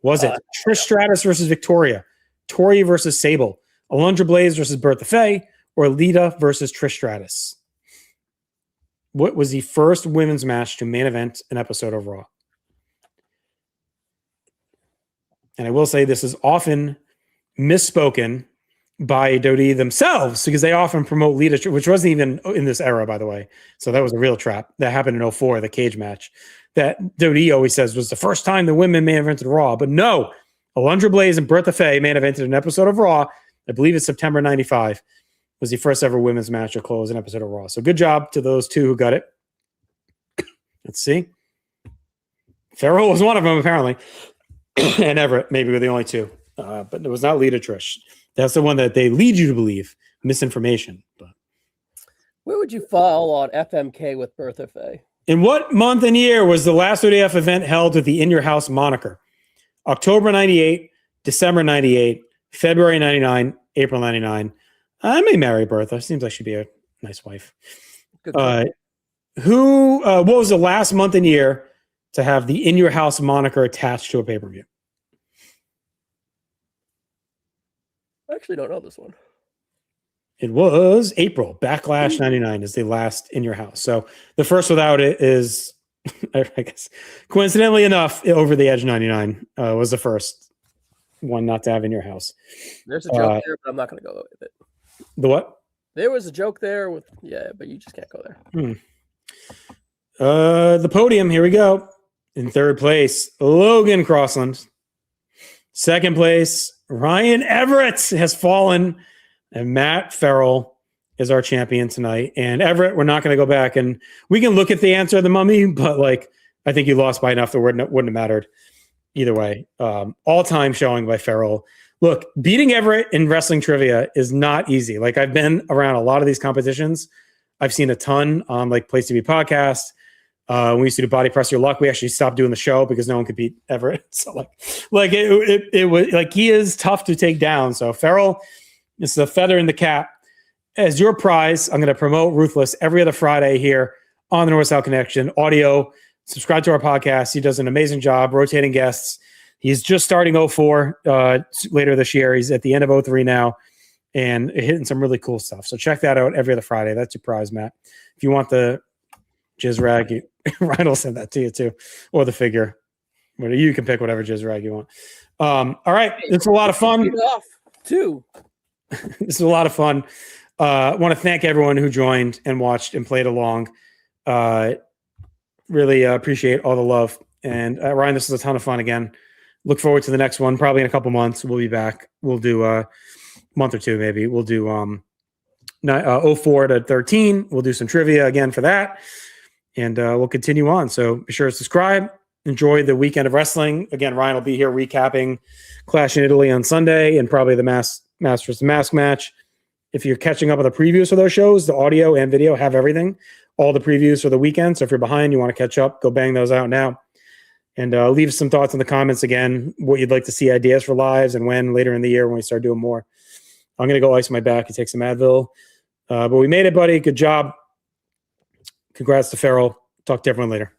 Was it Trish Stratus versus Victoria, Tori versus Sable, Alundra Blaze versus Bertha Faye, or Lita versus Trish Stratus? What was the first women's match to main event an episode of Raw? And I will say this is often misspoken by WWE themselves because they often promote Lita, which wasn't even in this era, by the way. So that was a real trap. That happened in 04, the cage match. That WWE always says was the first time the women main evented Raw. But no, Alundra Blaze and Bertha Faye main evented an episode of Raw. I believe it's September 95. Was the first ever women's match to close an episode of Raw. So good job to those two who got it. Let's see. Farrell was one of them, apparently. And Everett maybe were the only two. But it was not Lita Trish. That's the one that they lead you to believe. Misinformation. But where would you fall on FMK with Bertha Faye? In what month and year was the last ODF event held with the In Your House moniker? October 98, December 98, February 99, April 99. I may marry Bertha. Seems like she'd be a nice wife. What was the last month and year to have the In Your House moniker attached to a pay-per-view? I actually don't know this one. It was April. Backlash 99 is the last In Your House. So the first without it is, I guess, coincidentally enough, Over the Edge 99 was the first one not to have In Your House. There's a joke there, but I'm not going to go with it. The what? There was a joke there with, but you just can't go there. The podium, here we go. In third place, Logan Crossland. Second place, Ryan Everett has fallen. And Matt Farrell is our champion tonight. And Everett, we're not going to go back. And we can look at the answer of the mummy, but I think you lost by enough that wouldn't have mattered either way. All-time showing by Farrell. Look, beating Everett in wrestling trivia is not easy. I've been around a lot of these competitions. I've seen a ton on Place to Be podcast. We used to do Body Press Your Luck. We actually stopped doing the show because no one could beat Everett. So it was he is tough to take down. So Farrell, it's the feather in the cap. As your prize, I'm going to promote Ruthless every other Friday here on the North South Connection, audio, subscribe to our podcast. He does an amazing job rotating guests. He's just starting 04 later this year. He's at the end of 03 now and hitting some really cool stuff. So check that out every other Friday. That's your prize, Matt. If you want the jizz rag, Ryan will send that to you too, or the figure. You can pick whatever jizz rag you want. All right. It's a lot of fun. Too. This is a lot of fun. I want to thank everyone who joined and watched and played along. Really appreciate all the love. And Ryan, this is a ton of fun again. Look forward to the next one. Probably in a couple months, we'll be back. We'll do a month or two, maybe. We'll do 04 to 13. We'll do some trivia again for that. And we'll continue on. So be sure to subscribe. Enjoy the weekend of wrestling. Again, Ryan will be here recapping Clash in Italy on Sunday and probably the Masters of Mask match. If you're catching up on the previews for those shows, the audio and video have everything. All the previews for the weekend. So if you're behind, you want to catch up, go bang those out now. And leave some thoughts in the comments again, what you'd like to see ideas for lives and when later in the year when we start doing more. I'm going to go ice my back and take some Advil. But we made it, buddy. Good job. Congrats to Farrell. Talk to everyone later.